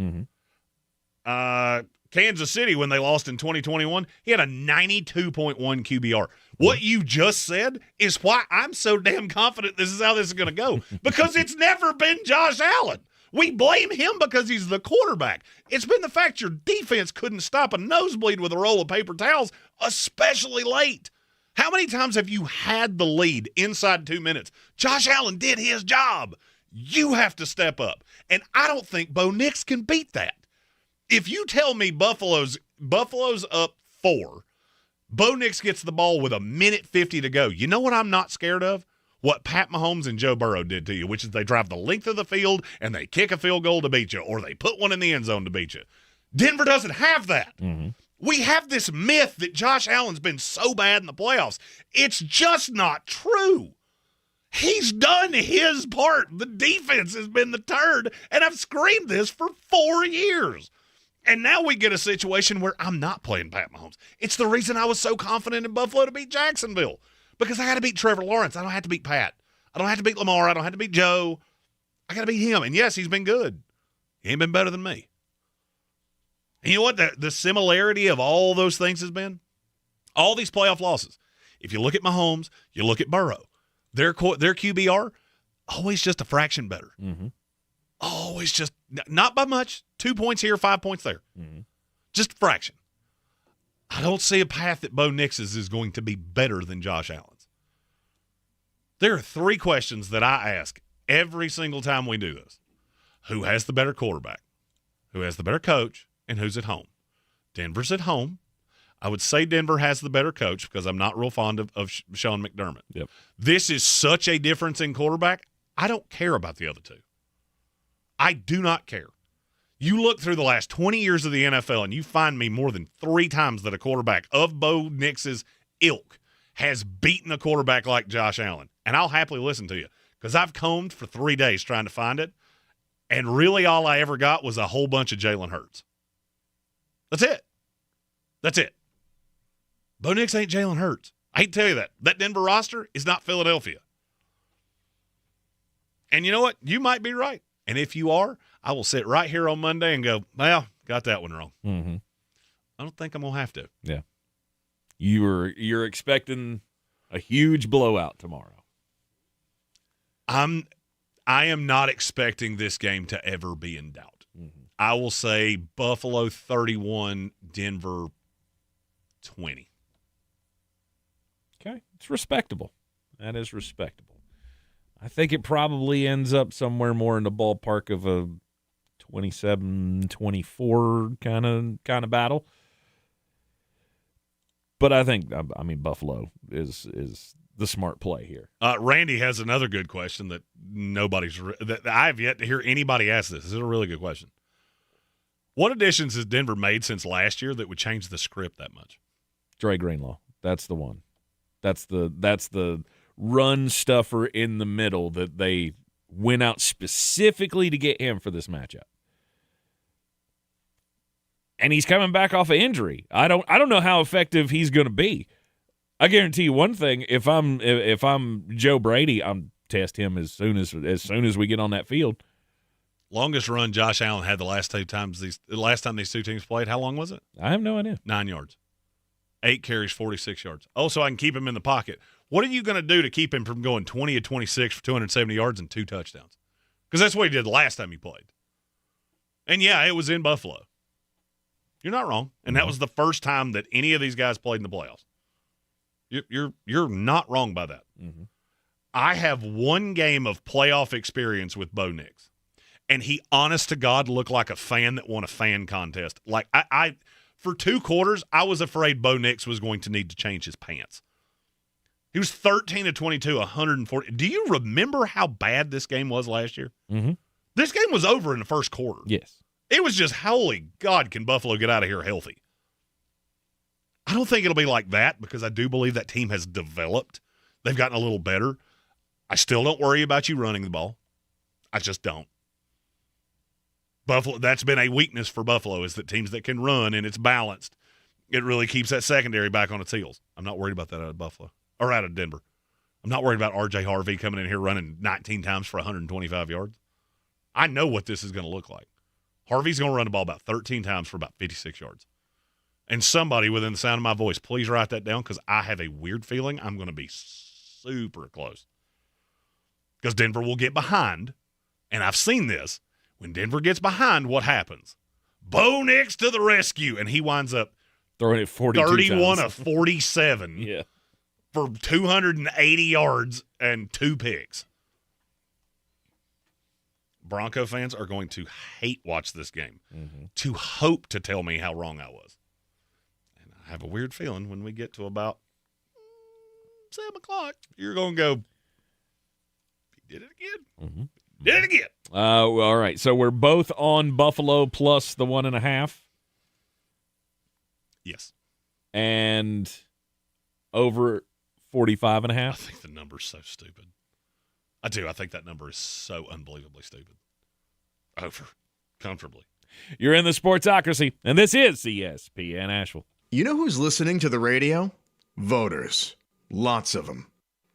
Kansas City, when they lost in 2021, he had a 92.1 QBR. What you just said is why I'm so damn confident this is how this is going to go. Because it's never been Josh Allen. We blame him because he's the quarterback. It's been the fact your defense couldn't stop a nosebleed with a roll of paper towels, especially late. How many times have you had the lead inside 2 minutes? Josh Allen did his job. You have to step up. And I don't think Bo Nix can beat that. If you tell me Buffalo's up 4, Bo Nix gets the ball with 1:50 to go, you know what I'm not scared of? What Pat Mahomes and Joe Burrow did to you, which is they drive the length of the field and they kick a field goal to beat you, or they put one in the end zone to beat you. Denver doesn't have that. Mm-hmm. We have this myth that Josh Allen's been so bad in the playoffs. It's just not true. He's done his part. The defense has been the turd, and I've screamed this for 4 years. And now we get a situation where I'm not playing Pat Mahomes. It's the reason I was so confident in Buffalo to beat Jacksonville, because I got to beat Trevor Lawrence. I don't have to beat Pat. I don't have to beat Lamar. I don't have to beat Joe. I got to beat him. And yes, he's been good. He ain't been better than me. And you know what the similarity of all those things has been? All these playoff losses. If you look at Mahomes, you look at Burrow, their QBR, always just a fraction better. Mm-hmm. Always just, not by much, 2 points here, 5 points there. Mm-hmm. Just a fraction. I don't see a path that Bo Nix's is going to be better than Josh Allen's. There are 3 questions that I ask every single time we do this. Who has the better quarterback? Who has the better coach? And who's at home? Denver's at home. I would say Denver has the better coach because I'm not real fond of Sean McDermott. Yep. This is such a difference in quarterback. I don't care about the other 2. I do not care. You look through the last 20 years of the NFL and you find me more than 3 times that a quarterback of Bo Nix's ilk has beaten a quarterback like Josh Allen. And I'll happily listen to you because I've combed for 3 days trying to find it. And really all I ever got was a whole bunch of Jalen Hurts. That's it. That's it. Bo Nix ain't Jalen Hurts. I hate to tell you that. That Denver roster is not Philadelphia. And you know what? You might be right. And if you are, I will sit right here on Monday and go, well, got that one wrong. Mm-hmm. I don't think I'm going to have to. Yeah. You're expecting a huge blowout tomorrow. I am not expecting this game to ever be in doubt. Mm-hmm. I will say Buffalo 31, Denver 20. Okay. It's respectable. That is respectable. I think it probably ends up somewhere more in the ballpark of a 27-24 kind of battle. But I think, Buffalo is the smart play here. Randy has another good question that that I have yet to hear anybody ask this. This is a really good question. What additions has Denver made since last year that would change the script that much? Dre Greenlaw. That's the one. That's the run stuffer in the middle that they went out specifically to get him for this matchup. And he's coming back off an injury. I don't know how effective he's going to be. I guarantee you one thing: if I'm Joe Brady, I'm test him as soon as we get on that field. Longest run Josh Allen had the last time these 2 teams played. How long was it? I have no idea. 9 yards. 8 carries, 46 yards. Oh, so I can keep him in the pocket. What are you going to do to keep him from going 20 of 26 for 270 yards and 2 touchdowns? Because that's what he did the last time he played. And, yeah, it was in Buffalo. You're not wrong. And that was the first time that any of these guys played in the playoffs. You're not wrong by that. Mm-hmm. I have 1 game of playoff experience with Bo Nix. And he, honest to God, looked like a fan that won a fan contest. Like, I for 2 quarters, I was afraid Bo Nix was going to need to change his pants. He was 13 of 22, 140. Do you remember how bad this game was last year? Mm-hmm. This game was over in the first quarter. Yes. It was just, holy God, can Buffalo get out of here healthy? I don't think it'll be like that because I do believe that team has developed. They've gotten a little better. I still don't worry about you running the ball. I just don't. Buffalo, that's been a weakness for Buffalo, is that teams that can run and it's balanced, it really keeps that secondary back on its heels. I'm not worried about that out of Buffalo or out of Denver. I'm not worried about R.J. Harvey coming in here running 19 times for 125 yards. I know what this is going to look like. Harvey's going to run the ball about 13 times for about 56 yards. And somebody within the sound of my voice, please write that down because I have a weird feeling I'm going to be super close. Because Denver will get behind, and I've seen this. When Denver gets behind, what happens? Bo Nix to the rescue, and he winds up throwing it 31 of 47 yeah, for 280 yards and 2 picks. Bronco fans are going to hate watch this game to hope to tell me how wrong I was. And I have a weird feeling when we get to about 7 o'clock, you're going to go, he did it again. Did it again. All right, so we're both on Buffalo plus the 1.5. Yes. And over 45.5. I think the number's so stupid. I do. I think that number is so unbelievably stupid. Over. Comfortably. You're in the Sportsocracy, and this is ESPN Asheville. You know who's listening to the radio? Voters. Lots of them.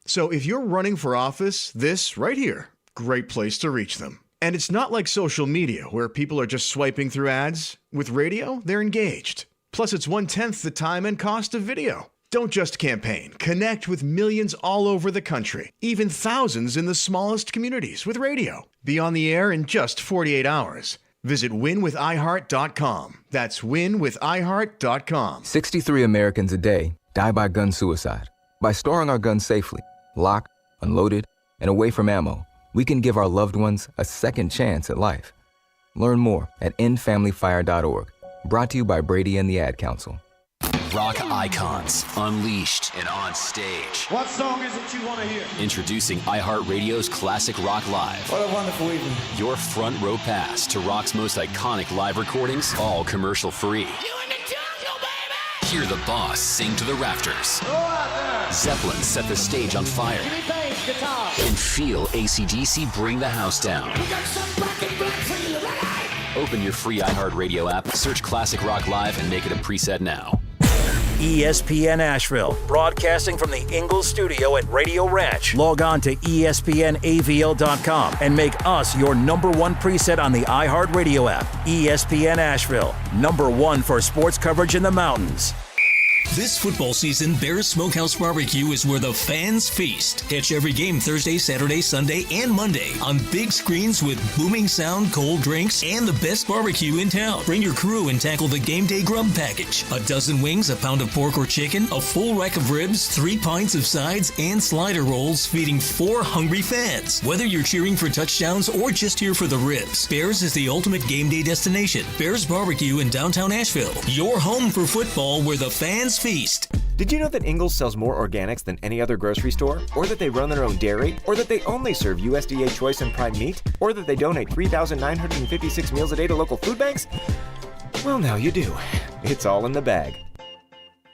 So if you're running for office, this right here, great place to reach them. And it's not like social media where people are just swiping through ads. With radio, they're engaged. Plus, it's 1/10 the time and cost of video. Don't just campaign. Connect with millions all over the country, even thousands in the smallest communities with radio. Be on the air in just 48 hours. Visit winwithiheart.com. That's winwithiheart.com. 63 Americans a day die by gun suicide. By storing our guns safely, locked, unloaded, and away from ammo, we can give our loved ones a second chance at life. Learn more at endfamilyfire.org. Brought to you by Brady and the Ad Council. Rock icons, unleashed and on stage. What song is it you want to hear? Introducing iHeartRadio's Classic Rock Live. What a wonderful evening. Your front row pass to rock's most iconic live recordings, all commercial free. You in the jungle, baby! Hear the boss sing to the rafters. Go out there! Zeppelin set the stage on fire. Jimmy Page, guitar. And feel AC/DC bring the house down. We got some black and black for you, ready? Open your free iHeartRadio app, search Classic Rock Live, and make it a preset now. ESPN Asheville, broadcasting from the Ingles studio at Radio Ranch. Log on to ESPNAVL.com and make us your #1 preset on the iHeartRadio app. ESPN Asheville, #1 for sports coverage in the mountains. This football season, Bears Smokehouse Barbecue is where the fans feast. Catch every game Thursday, Saturday, Sunday, and Monday on big screens with booming sound, cold drinks, and the best barbecue in town. Bring your crew and tackle the game day grub package. A dozen wings, a pound of pork or chicken, a full rack of ribs, 3 pints of sides, and slider rolls, feeding 4 hungry fans. Whether you're cheering for touchdowns or just here for the ribs, Bears is the ultimate game day destination. Bears Barbecue in downtown Asheville. Your home for football where the fans feast. Did you know that Ingles sells more organics than any other grocery store? Or that they run their own dairy? Or that they only serve USDA Choice and Prime meat? Or that they donate 3,956 meals a day to local food banks? Well, now you do. It's all in the bag.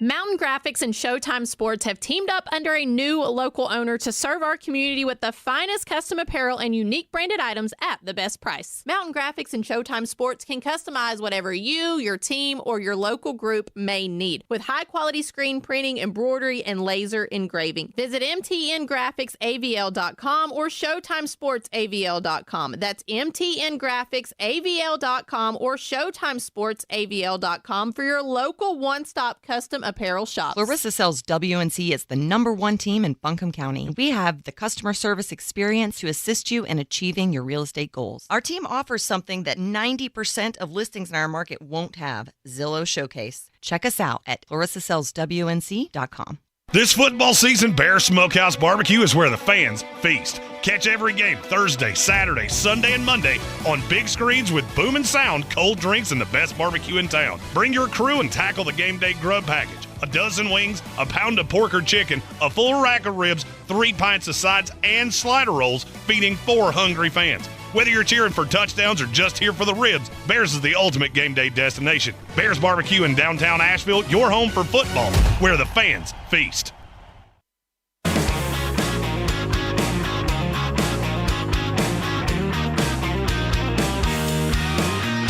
Mountain Graphics and Showtime Sports have teamed up under a new local owner to serve our community with the finest custom apparel and unique branded items at the best price. Mountain Graphics and Showtime Sports can customize whatever you, your team, or your local group may need with high-quality screen printing, embroidery, and laser engraving. Visit mtngraphicsavl.com or showtimesportsavl.com. That's mtngraphicsavl.com or showtimesportsavl.com for your local one-stop custom apparel shops. Clarissa sells WNC as the #1 team in Buncombe County. We have the customer service experience to assist you in achieving your real estate goals. Our team offers something that 90% of listings in our market won't have: Zillow Showcase. Check us out at clarissasellswnc.com. This football season, Bear Smokehouse Barbecue is where the fans feast. Catch every game Thursday, Saturday, Sunday, and Monday on big screens with booming sound, cold drinks, and the best barbecue in town. Bring your crew and tackle the game day grub package. A dozen wings, a pound of pork or chicken, a full rack of ribs, 3 pints of sides, and slider rolls, feeding 4 hungry fans. Whether you're cheering for touchdowns or just here for the ribs, Bears is the ultimate game day destination. Bears Barbecue in downtown Asheville, your home for football, where the fans feast.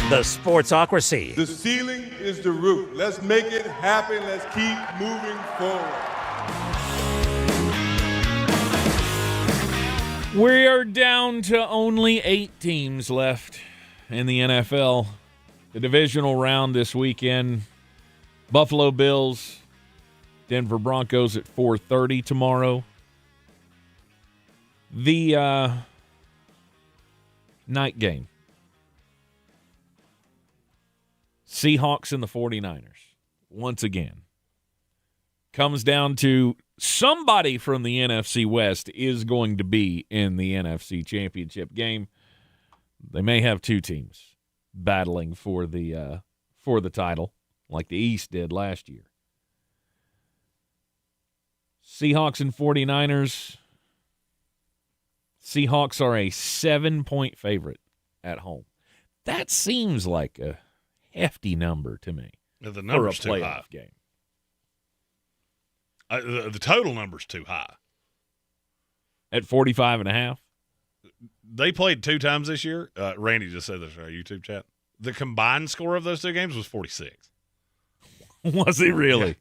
The Sportsocracy. The ceiling is the roof. Let's make it happen. Let's keep moving forward. We are down to only 8 teams left in the NFL. The divisional round this weekend. Buffalo Bills, Denver Broncos at 4:30 tomorrow. The night game. Seahawks and the 49ers, once again. Comes down to somebody from the NFC West is going to be in the NFC Championship game. They may have two teams battling for the title, like the East did last year. Seahawks and 49ers. Seahawks are a 7-point favorite at home. That seems like a hefty number to me. The number's for a too playoff high. game. The total number's too high. At 45.5? They played 2 times this year. Randy just said this in our YouTube chat. The combined score of those 2 games was 46. Was it really? Yeah.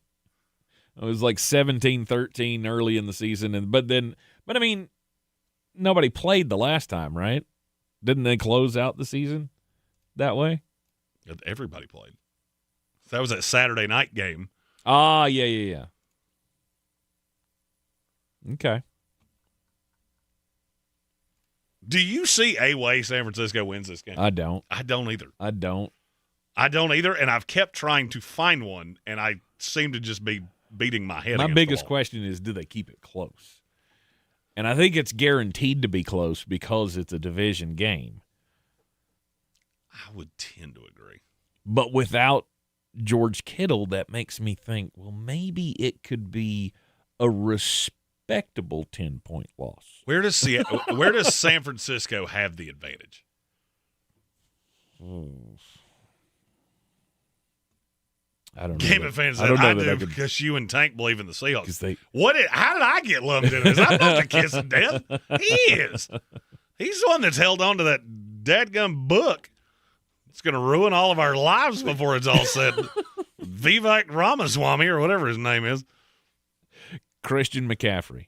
It was like 17-13 early in the season, but I mean, nobody played the last time, right? Didn't they close out the season that way? Everybody played. That was that Saturday night game. Ah, yeah. Okay. Do you see a way San Francisco wins this game? I don't. I don't either. I don't either, and I've kept trying to find one, and I seem to just be beating my head. My against biggest the wall. question is, do they keep it close? And I think it's guaranteed to be close because it's a division game. I would tend to agree. But without George Kittle, that makes me think, well, maybe it could be a respectable 10-point loss. Where does San Francisco have the advantage? I don't know. Game of fans, I do because you and Tank believe in the Seahawks. How did I get lumped into this? I'm not the kiss of death. He is. He's the one that's held on to that dadgum book. It's going to ruin all of our lives before it's all said. Vivek Ramaswamy or whatever his name is. Christian McCaffrey.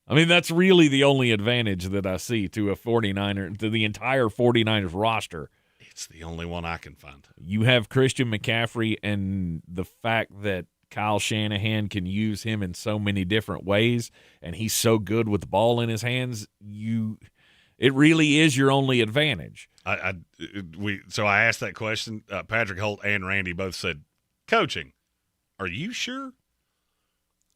I mean, that's really the only advantage that I see to a 49er, to the entire 49ers roster. It's the only one I can find. You have Christian McCaffrey, and the fact that Kyle Shanahan can use him in so many different ways, and he's so good with the ball in his hands, it really is your only advantage. So I asked that question. Patrick Holt and Randy both said, coaching, are you sure?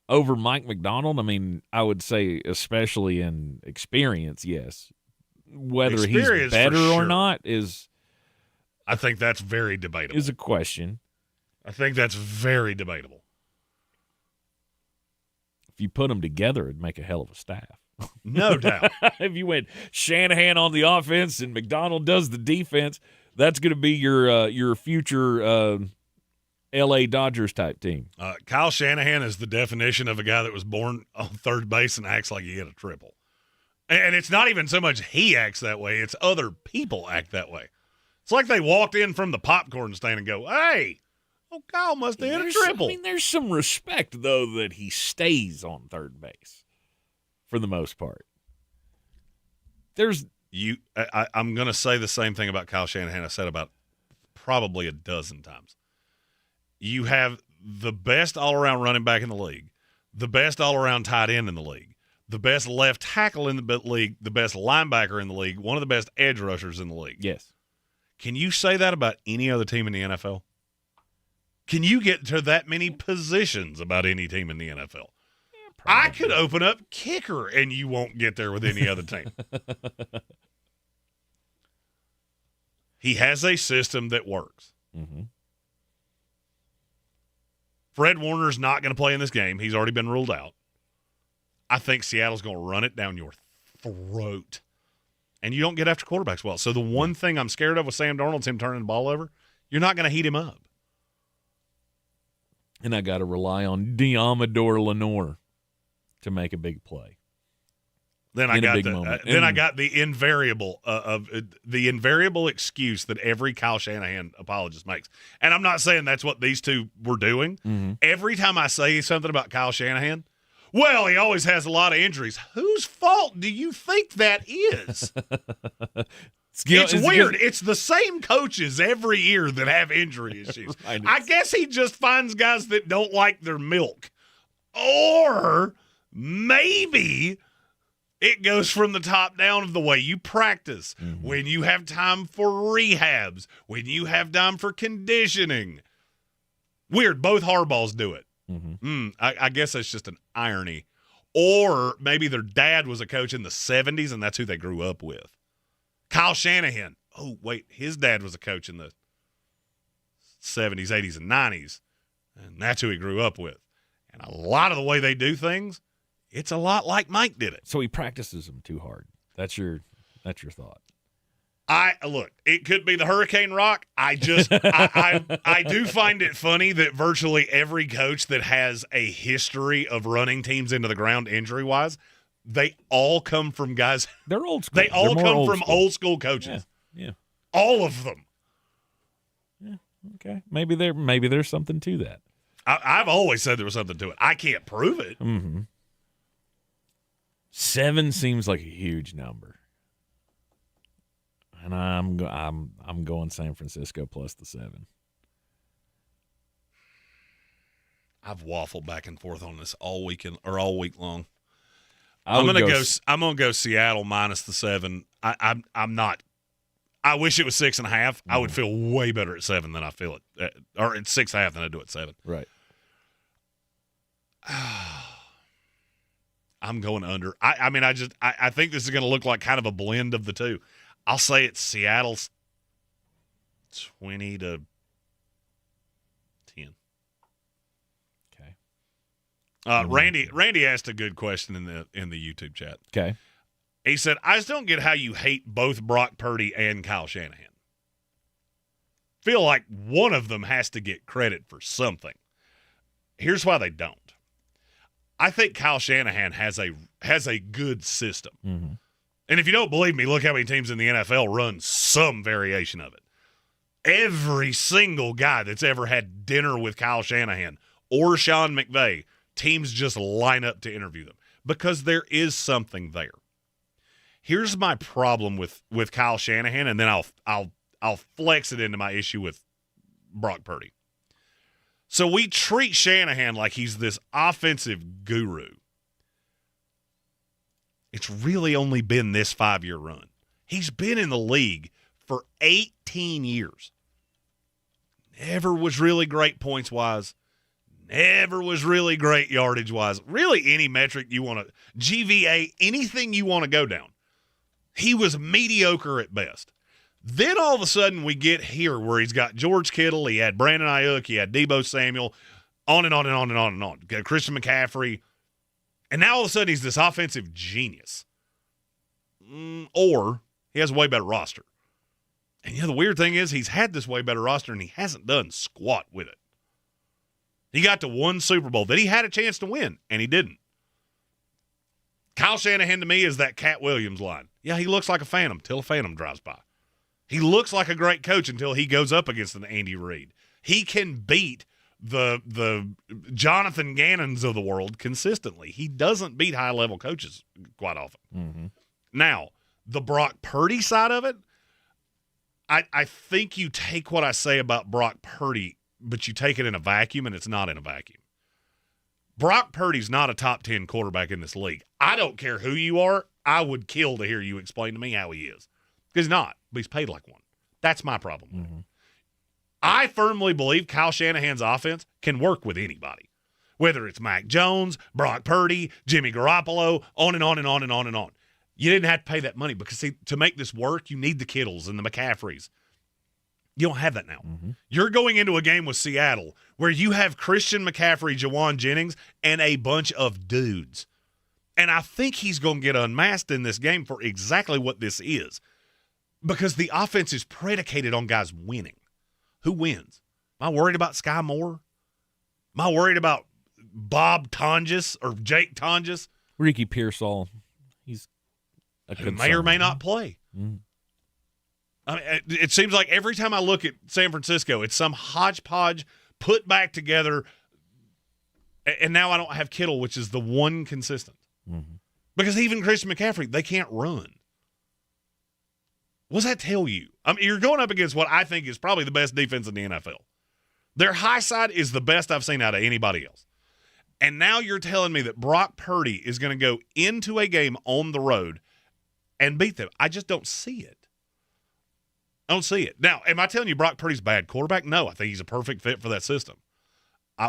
Over Mike McDonald, I mean, I would say especially in experience, yes. Whether he's better or not is... I think that's very debatable. Is a question. I think that's very debatable. If you put them together, it'd make a hell of a staff. No doubt. If you went Shanahan on the offense and McDonald does the defense, that's going to be your future L.A. Dodgers type team. Kyle Shanahan is the definition of a guy that was born on third base and acts like he hit a triple. And it's not even so much he acts that way, it's other people act that way. It's like they walked in from the popcorn stand and go, hey, Kyle must have hit a triple. I mean, there's some respect, though, that he stays on third base for the most part. I'm going to say the same thing about Kyle Shanahan I said about probably a dozen times. You have the best all-around running back in the league, the best all-around tight end in the league, the best left tackle in the league, the best linebacker in the league, one of the best edge rushers in the league. Yes. Can you say that about any other team in the NFL? Can you get to that many positions about any team in the NFL? Yeah, I could open up kicker, and you won't get there with any other team. He has a system that works. Mm-hmm. Fred Warner's not going to play in this game. He's already been ruled out. I think Seattle's going to run it down your throat. And you don't get after quarterbacks well. So the one thing I'm scared of with Sam Darnold is him turning the ball over. You're not going to heat him up. And I got to rely on Diamador Lenore to make a big play. Then I got the invariable excuse that every Kyle Shanahan apologist makes. And I'm not saying that's what these two were doing. Mm-hmm. Every time I say something about Kyle Shanahan, well, he always has a lot of injuries. Whose fault do you think that is? It's weird. It's the same coaches every year that have injury issues. Right. I guess he just finds guys that don't like their milk. Or maybe it goes from the top down of the way you practice, when you have time for rehabs, when you have time for conditioning. Weird. Both Harbaughs do it. Mm-hmm. I guess that's just an irony. Or maybe their dad was a coach in the 70s, and that's who they grew up with. Kyle Shanahan, oh, wait, his dad was a coach in the 70s, 80s, and 90s, and that's who he grew up with. And a lot of the way they do things, it's a lot like Mike did it. So he practices them too hard. That's your thought. Look, it could be the Hurricane Rock. I do find it funny that virtually every coach that has a history of running teams into the ground injury-wise, they all come from guys. They're old school. They all come from old school coaches. Yeah. All of them. Yeah. Okay. Maybe there's something to that. I've always said there was something to it. I can't prove it. Mm-hmm. 7 seems like a huge number. And I'm going San Francisco plus the 7. I've waffled back and forth on this all week long. I'm gonna go Seattle minus the 7. I'm not. I wish it was 6.5. I would feel way better at 7 than I feel it, or at 6.5 than I do at 7. Right. I'm going under. I think this is going to look like kind of a blend of the two. I'll say it's Seattle's 20-10. Okay. Randy asked a good question in the YouTube chat. Okay. He said, I just don't get how you hate both Brock Purdy and Kyle Shanahan. Feel like one of them has to get credit for something. Here's why they don't. I think Kyle Shanahan has a good system. Mm-hmm. And if you don't believe me, look how many teams in the NFL run some variation of it. Every single guy that's ever had dinner with Kyle Shanahan or Sean McVay, teams just line up to interview them because there is something there. Here's my problem with Kyle Shanahan, and then I'll flex it into my issue with Brock Purdy. So we treat Shanahan like he's this offensive guru. It's really only been this 5-year run. He's been in the league for 18 years. Never was really great points-wise. Never was really great yardage-wise. Really any metric you want to – GVA, anything you want to go down. He was mediocre at best. Then all of a sudden we get here where he's got George Kittle, he had Brandon Ayuk, he had Deebo Samuel, on and on and on and on and on. Got Christian McCaffrey. And now all of a sudden he's this offensive genius. Or he has a way better roster. And the weird thing is he's had this way better roster and he hasn't done squat with it. He got to one Super Bowl that he had a chance to win, and he didn't. Kyle Shanahan to me is that Cat Williams line. Yeah, he looks like a phantom till a phantom drives by. He looks like a great coach until he goes up against an Andy Reid. He can beat the Jonathan Gannons of the world consistently. He doesn't beat high-level coaches quite often. Mm-hmm. Now, the Brock Purdy side of it, I think you take what I say about Brock Purdy, but you take it in a vacuum, and it's not in a vacuum. Brock Purdy's not a top 10 quarterback in this league. I don't care who you are. I would kill to hear you explain to me how he is. Because he's not, but he's paid like one. That's my problem. Mm-hmm. I firmly believe Kyle Shanahan's offense can work with anybody, whether it's Mac Jones, Brock Purdy, Jimmy Garoppolo, on and on and on and on and on. You didn't have to pay that money because, see, to make this work, you need the Kittles and the McCaffreys. You don't have that now. Mm-hmm. You're going into a game with Seattle where you have Christian McCaffrey, Jawan Jennings, and a bunch of dudes. And I think he's going to get unmasked in this game for exactly what this is. Because the offense is predicated on guys winning. Who wins? Am I worried about Sky Moore? Am I worried about Bob Tonjes or Jake Tonjes? Ricky Pearsall. He's a who may or may not play. Mm. I mean, it seems like every time I look at San Francisco, it's some hodgepodge put back together. And now I don't have Kittle, which is the one consistent. Mm-hmm. Because even Christian McCaffrey, they can't run. What does that tell you? I mean, you're going up against what I think is probably the best defense in the NFL. Their high side is the best I've seen out of anybody else. And now you're telling me that Brock Purdy is going to go into a game on the road and beat them. I just don't see it. I don't see it. Now, am I telling you Brock Purdy's a bad quarterback? No, I think he's a perfect fit for that system.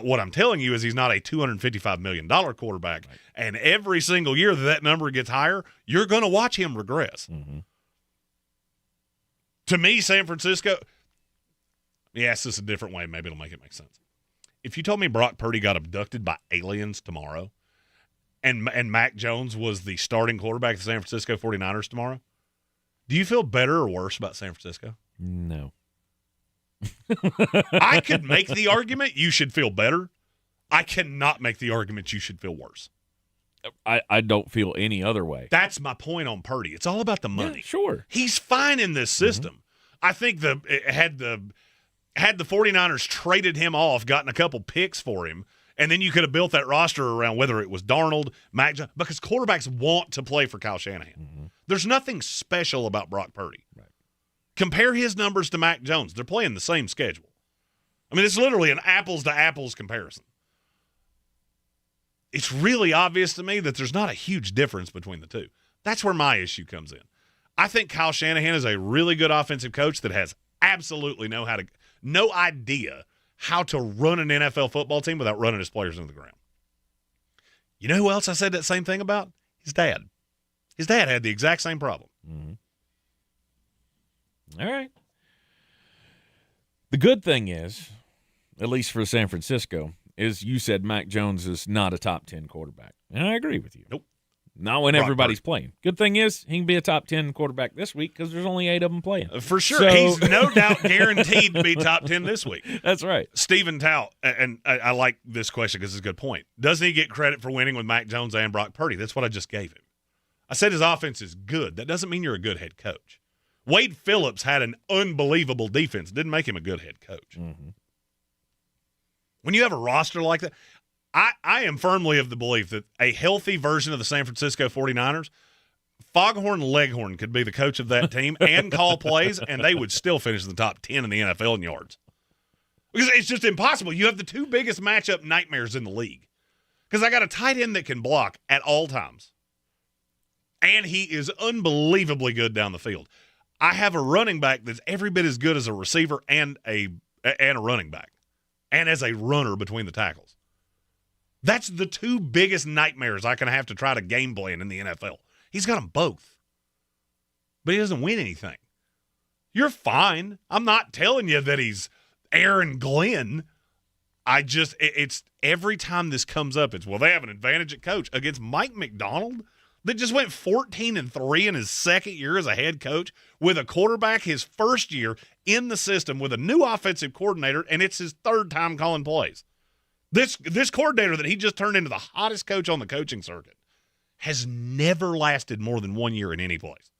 What I'm telling you is he's not a $255 million quarterback. Right. And every single year that number gets higher, you're going to watch him regress. Mm-hmm. To me, San Francisco, let me ask this a different way. Maybe it'll make it make sense. If you told me Brock Purdy got abducted by aliens tomorrow and Mac Jones was the starting quarterback of the San Francisco 49ers tomorrow, do you feel better or worse about San Francisco? No. I could make the argument you should feel better. I cannot make the argument you should feel worse. I don't feel any other way. That's my point on Purdy. It's all about the money. Yeah, sure. He's fine in this system. I think had the 49ers traded him off, gotten a couple picks for him, and then you could have built that roster around whether it was Darnold, Mac Jones, because quarterbacks want to play for Kyle Shanahan. Mm-hmm. There's nothing special about Brock Purdy. Right. Compare his numbers to Mac Jones. They're playing the same schedule. I mean, it's literally an apples-to-apples comparison. It's really obvious to me that there's not a huge difference between the two. That's where my issue comes in. I think Kyle Shanahan is a really good offensive coach that has absolutely no idea how to run an NFL football team without running his players into the ground. You know who else I said that same thing about? His dad. His dad had the exact same problem. Mm-hmm. All right. The good thing is, at least for San Francisco, is you said Mac Jones is not a top 10 quarterback. And I agree with you. Nope. Not when everybody's playing. Good thing is he can be a top 10 quarterback this week because there's only 8 of them playing. For sure. So, he's no doubt guaranteed to be top 10 this week. That's right. Stephen Tout, and I like this question because it's a good point. Doesn't he get credit for winning with Mac Jones and Brock Purdy? That's what I just gave him. I said his offense is good. That doesn't mean you're a good head coach. Wade Phillips had an unbelievable defense. Didn't make him a good head coach. Mm-hmm. When you have a roster like that, I am firmly of the belief that a healthy version of the San Francisco 49ers, Foghorn Leghorn could be the coach of that team and call plays, and they would still finish in the top 10 in the NFL in yards. Because it's just impossible. You have the two biggest matchup nightmares in the league. Because I got a tight end that can block at all times. And he is unbelievably good down the field. I have a running back that's every bit as good as a receiver and a running back. And as a runner between the tackles. That's the two biggest nightmares I can have to try to game plan in the NFL. He's got them both. But he doesn't win anything. You're fine. I'm not telling you that he's Aaron Glenn. It's every time this comes up, it's, well, they have an advantage at coach against Mike McDonald that just went 14-3 in his second year as a head coach with a quarterback his first year in the system with a new offensive coordinator, and it's his third time calling plays. This coordinator that he just turned into the hottest coach on the coaching circuit has never lasted more than 1 year in any place.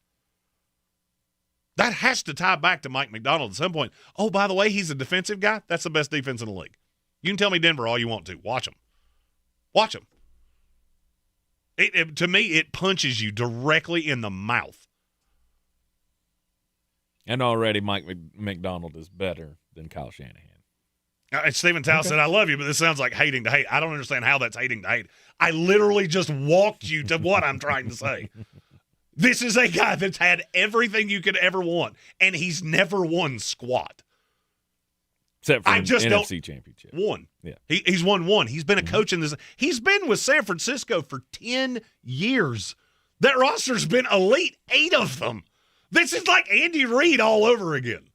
That has to tie back to Mike McDonald at some point. Oh, by the way, he's a defensive guy. That's the best defense in the league. You can tell me Denver all you want to. Watch them. Watch them. To me, it punches you directly in the mouth. And already Mike McDonald is better than Kyle Shanahan. Stephen Tout said, I love you, but this sounds like hating to hate. I don't understand how that's hating to hate. I literally just walked you to what I'm trying to say. This is a guy that's had everything you could ever want, and he's never won squat. Except for an NFC championship. One. Yeah. He's won one. He's been a coach in this. He's been with San Francisco for 10 years. That roster's been elite, 8 of them. This is like Andy Reid all over again.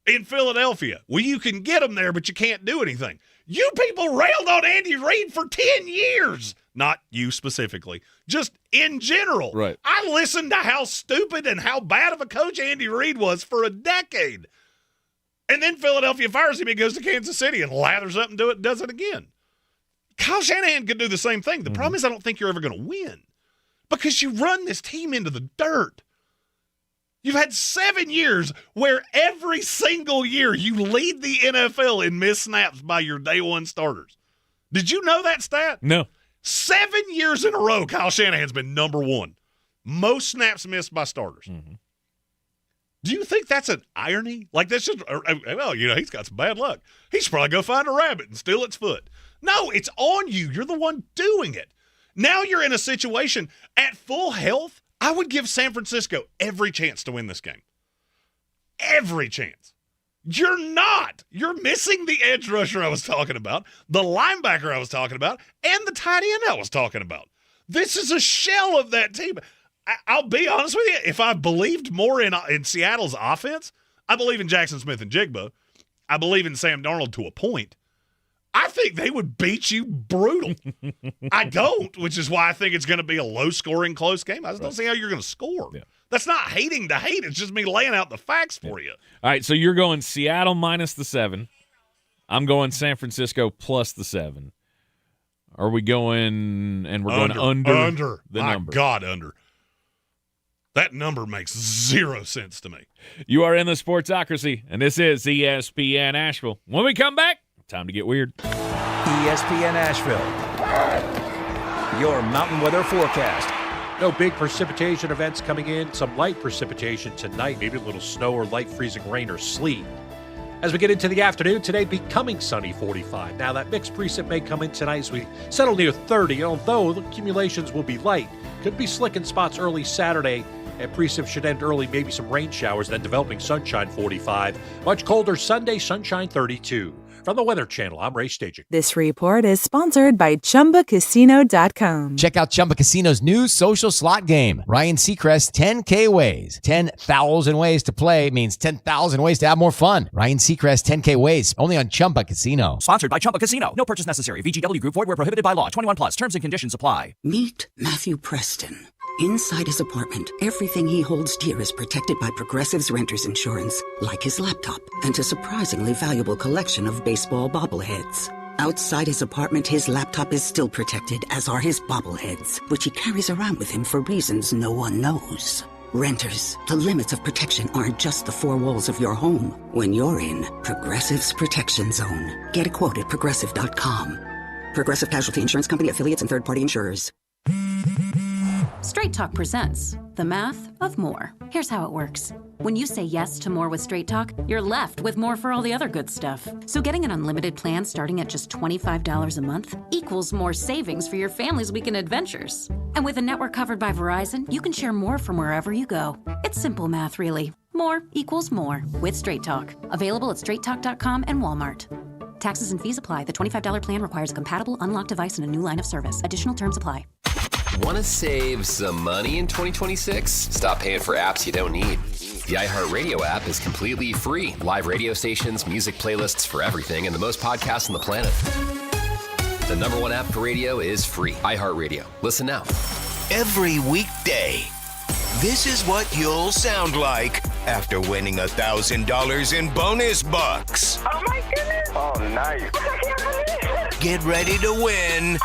In Philadelphia, well, you can get them there, but you can't do anything. You people railed on Andy Reid for 10 years. Not you specifically, just in general. Right. I listened to how stupid and how bad of a coach Andy Reid was for a decade. And then Philadelphia fires him. He goes to Kansas City and lathers up and does it again. Kyle Shanahan could do the same thing. The problem is I don't think you're ever going to win because you run this team into the dirt. You've had 7 years where every single year you lead the NFL in missed snaps by your day one starters. Did you know that stat? No. 7 years in a row, Kyle Shanahan's been number one. Most snaps missed by starters. Mm-hmm. Do you think that's an irony? Like, that's just, well, he's got some bad luck. He should probably go find a rabbit and steal its foot. No, it's on you. You're the one doing it. Now you're in a situation at full health. I would give San Francisco every chance to win this game. Every chance. You're not. You're missing the edge rusher I was talking about, the linebacker I was talking about, and the tight end I was talking about. This is a shell of that team. I'll be honest with you. If I believed more in Seattle's offense, I believe in Jackson Smith and Jigba. I believe in Sam Darnold to a point. I think they would beat you brutal. I don't, which is why I think it's going to be a low-scoring, close game. I just don't see how you're going to score. Yeah. That's not hating to hate. It's just me laying out the facts for you. All right, so you're going Seattle minus the 7. I'm going San Francisco plus the 7. Are we going, and we're going under the number? My God, under. That number makes 0 sense to me. You are in the Sportsocracy, and this is ESPN Asheville. When we come back, time to get weird. ESPN Asheville, your mountain weather forecast. No big precipitation events coming in. Some light precipitation tonight, maybe a little snow or light freezing rain or sleet. As we get into the afternoon, today becoming sunny, 45. Now that mixed precip may come in tonight as we settle near 30, although the accumulations will be light. Could be slick in spots early Saturday, and precip should end early, maybe some rain showers, then developing sunshine, 45. Much colder Sunday, sunshine, 32. From the Weather Channel, I'm Ray Stagik. This report is sponsored by ChumbaCasino.com. Check out Chumba Casino's new social slot game. Ryan Seacrest 10K Ways. 10,000 ways to play means 10,000 ways to have more fun. Ryan Seacrest 10K Ways, only on Chumba Casino. Sponsored by Chumba Casino. No purchase necessary. VGW Group. Void where prohibited by law. 21 plus. Terms and conditions apply. Meet Matthew Preston. Inside his apartment, everything he holds dear is protected by Progressive's Renter's Insurance, like his laptop and a surprisingly valuable collection of baseball bobbleheads. Outside his apartment, his laptop is still protected, as are his bobbleheads, which he carries around with him for reasons no one knows. Renters, the limits of protection aren't just the four walls of your home. When you're in Progressive's Protection Zone, get a quote at Progressive.com. Progressive Casualty Insurance Company, affiliates, and third-party insurers. Straight Talk presents The Math of More. Here's how it works. When you say yes to more with Straight Talk, you're left with more for all the other good stuff. So getting an unlimited plan starting at just $25 a month equals more savings for your family's weekend adventures. And with a network covered by Verizon, you can share more from wherever you go. It's simple math, really. More equals more with Straight Talk. Available at straighttalk.com and Walmart. Taxes and fees apply. The $25 plan requires a compatible unlocked device and a new line of service. Additional terms apply. Want to save some money in 2026? Stop paying for apps you don't need. The iHeartRadio app is completely free. Live radio stations, music playlists for everything, and the most podcasts on the planet. The #1 app for radio is free. iHeartRadio. Listen now. Every weekday, this is what you'll sound like after winning $1,000 in bonus bucks. Oh my goodness! Oh, nice. Get ready to win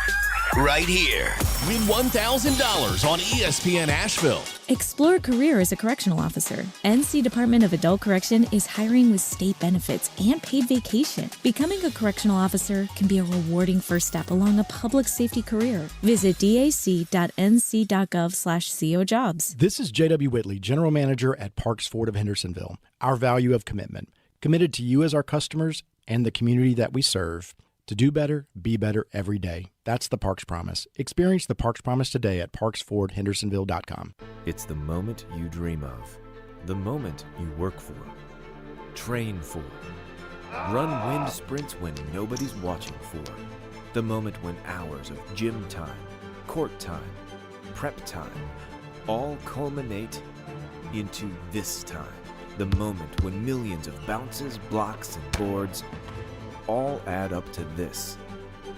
right here. Win $1,000 on ESPN Asheville. Explore a career as a correctional officer. NC Department of Adult Correction is hiring with state benefits and paid vacation. Becoming a correctional officer can be a rewarding first step along a public safety career. Visit dac.nc.gov/cojobs. This is J.W. Whitley, General Manager at Parks Ford of Hendersonville. Our value of commitment. Committed to you as our customers and the community that we serve. To do better, be better every day. That's the Parks Promise. Experience the Parks Promise today at parksfordhendersonville.com. It's the moment you dream of. The moment you work for. Train for. Run wind sprints when nobody's watching for. The moment when hours of gym time, court time, prep time, all culminate into this time. The moment when millions of bounces, blocks, and boards all add up to this,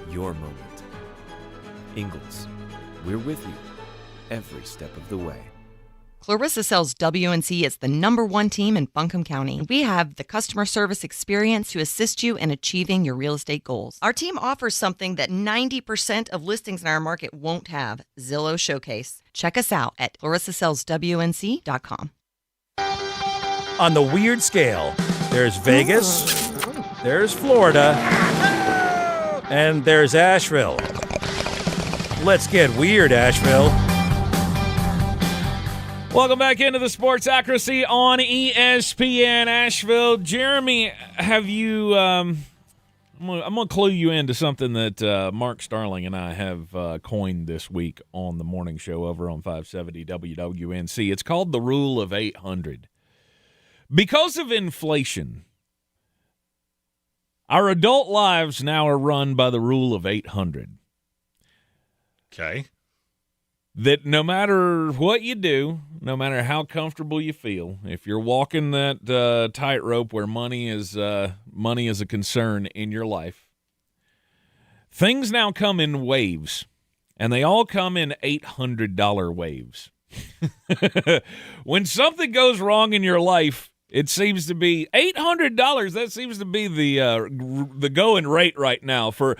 your moment. Ingalls, we're with you every step of the way. Clarissa sells WNC as the #1 team in Buncombe County. We have the customer service experience to assist you in achieving your real estate goals. Our team offers something that 90% of listings in our market won't have, Zillow Showcase. Check us out at clarissasellswnc.com. On the weird scale, there's Vegas, there's Florida, and there's Asheville. Let's get weird, Asheville. Welcome back into the Sportsocracy on ESPN Asheville. Jeremy, have you I'm going to clue you into something that Mark Starling and I have coined this week on the morning show over on 570 WWNC. It's called the Rule of 800. Because of inflation, our adult lives now are run by the Rule of 800. Okay. That no matter what you do, no matter how comfortable you feel, if you're walking that tightrope where money is a concern in your life, things now come in waves, and they all come in $800 waves. When something goes wrong in your life, it seems to be $800. That seems to be the going rate right now for,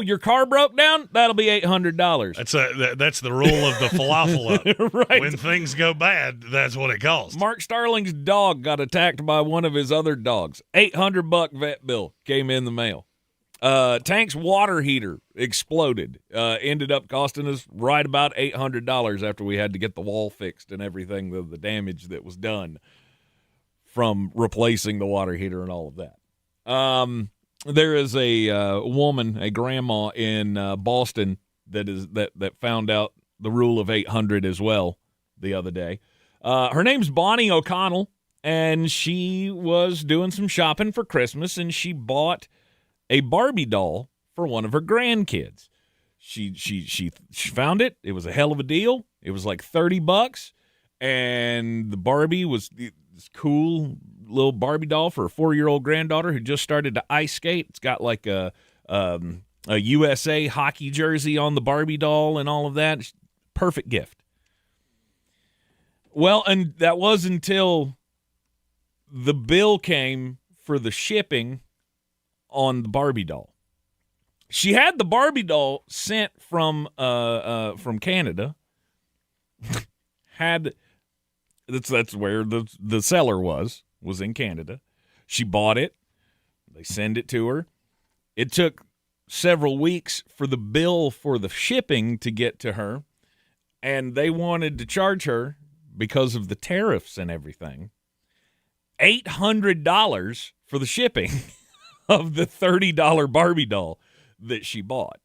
your car broke down? That'll be $800. That's the rule of the falafel. Right. When things go bad, that's what it costs. Mark Starling's dog got attacked by one of his other dogs. $800 vet bill came in the mail. Tank's water heater exploded. Ended up costing us right about $800 after we had to get the wall fixed and everything, the damage that was done from replacing the water heater and all of that. There is a woman, a grandma in Boston that found out the rule of 800 as well the other day. Her name's Bonnie O'Connell, and she was doing some shopping for Christmas, and she bought a Barbie doll for one of her grandkids. She found it. It was a hell of a deal. It was like $30, and the Barbie was this cool little Barbie doll for a 4-year-old granddaughter who just started to ice skate. It's got like a USA hockey jersey on the Barbie doll and all of that. Perfect gift. Well, and that was until the bill came for the shipping on the Barbie doll. She had the Barbie doll sent from Canada. That's where the seller was in Canada. She bought it. They send it to her. It took several weeks for the bill for the shipping to get to her, and they wanted to charge her, because of the tariffs and everything, $800 for the shipping of the $30 Barbie doll that she bought.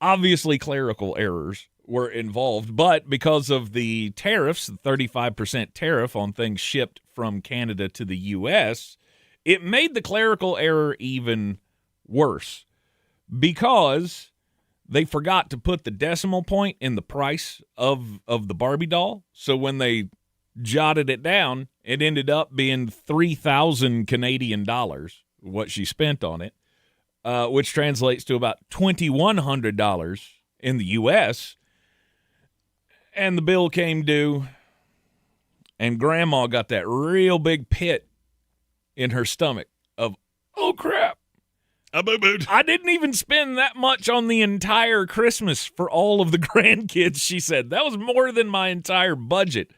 Obviously, clerical errors were involved, but because of the tariffs, the 35% tariff on things shipped from Canada to the U.S., it made the clerical error even worse because they forgot to put the decimal point in the price of the Barbie doll. So when they jotted it down, it ended up being 3,000 Canadian dollars, what she spent on it, which translates to about $2,100 in the U.S., and the bill came due, and Grandma got that real big pit in her stomach of, oh, crap. I didn't even spend that much on the entire Christmas for all of the grandkids, she said. That was more than my entire budget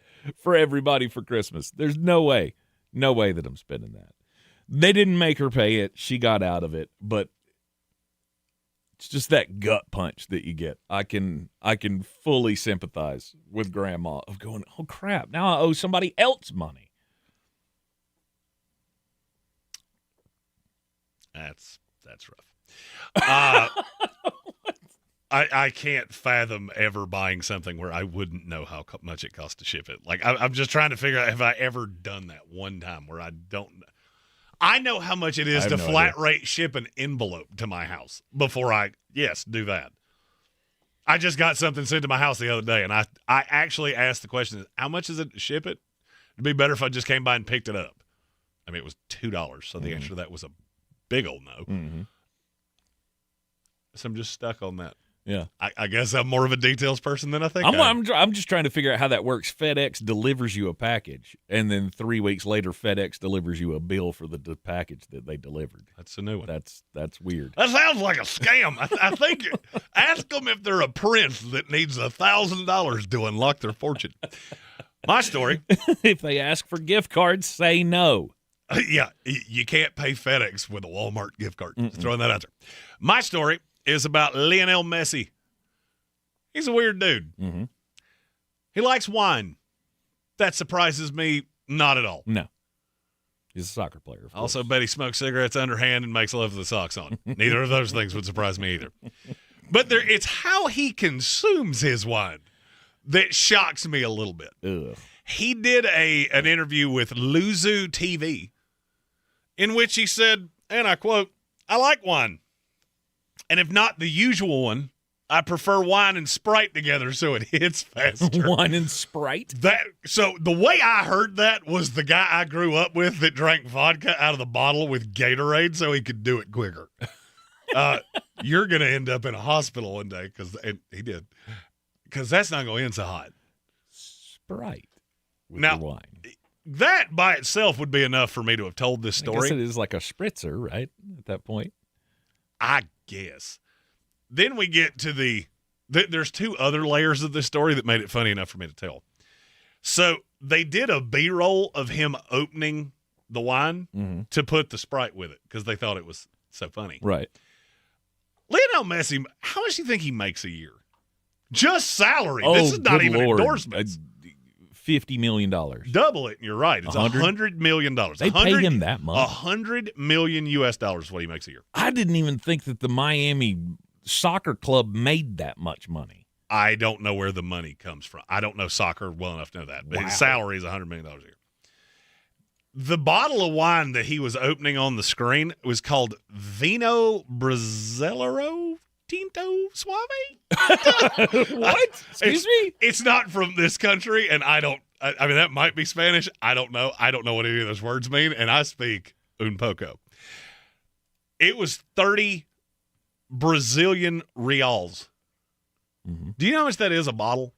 for everybody for Christmas. There's no way that I'm spending that. They didn't make her pay it. She got out of it, but it's just that gut punch that you get. I can fully sympathize with Grandma of going, oh, crap, now I owe somebody else money. That's rough. I can't fathom ever buying something where I wouldn't know how much it costs to ship it. Like, I'm just trying to figure out, have I ever done that one time where I don't know? I know how much it is to flat rate ship an envelope to my house before do that. I just got something sent to my house the other day, and I actually asked the question, how much is it to ship it? It'd be better if I just came by and picked it up. I mean, it was $2, so the answer to that was a big old no. Mm-hmm. So I'm just stuck on that. Yeah. I guess I'm more of a details person than I think I'm just trying to figure out how that works. FedEx delivers you a package, and then 3 weeks later, FedEx delivers you a bill for the package that they delivered. That's a new one. That's weird. That sounds like a scam. I think ask them if they're a prince that needs $1,000 to unlock their fortune. My story. If they ask for gift cards, say no. Yeah, you can't pay FedEx with a Walmart gift card. Just throwing that out there. My story is about Lionel Messi. He's a weird dude. Mm-hmm. He likes wine. That surprises me not at all. No. He's a soccer player, of course. Also, bet he smokes cigarettes underhand and makes love with the socks on. Neither of those things would surprise me either. But it's how he consumes his wine that shocks me a little bit. Ugh. He did an interview with Luzu TV in which he said, and I quote, "I like wine. And if not the usual one, I prefer wine and Sprite together so it hits faster. Wine and Sprite? So the way I heard that was the guy I grew up with that drank vodka out of the bottle with Gatorade so he could do it quicker. You're going to end up in a hospital one day, and he did, because that's not going to end so hot. Sprite with now, the wine. That by itself would be enough for me to have told this story. I guess it is like a spritzer, right, at that point? I guess. Then we get to there's two other layers of this story that made it funny enough for me to tell. So they did a B-roll of him opening the wine to put the Sprite with it because they thought it was so funny. Right. Lionel Messi, how much do you think he makes a year? Just salary. Oh, this is not even Lord. endorsements. $50 million. Double it, and you're right. It's $100 million. They pay him that much. $100 million US is what he makes a year. I didn't even think that the Miami soccer club made that much money. I don't know where the money comes from. I don't know soccer well enough to know that. But his salary is $100 million a year. The bottle of wine that he was opening on the screen was called Vino Brasileiro Tinto Suave. What? Excuse me? It's not from this country, and I mean, that might be Spanish. I don't know. I don't know what any of those words mean, and I speak un poco. It was 30 Brazilian reals. Mm-hmm. Do you know how much that is a bottle?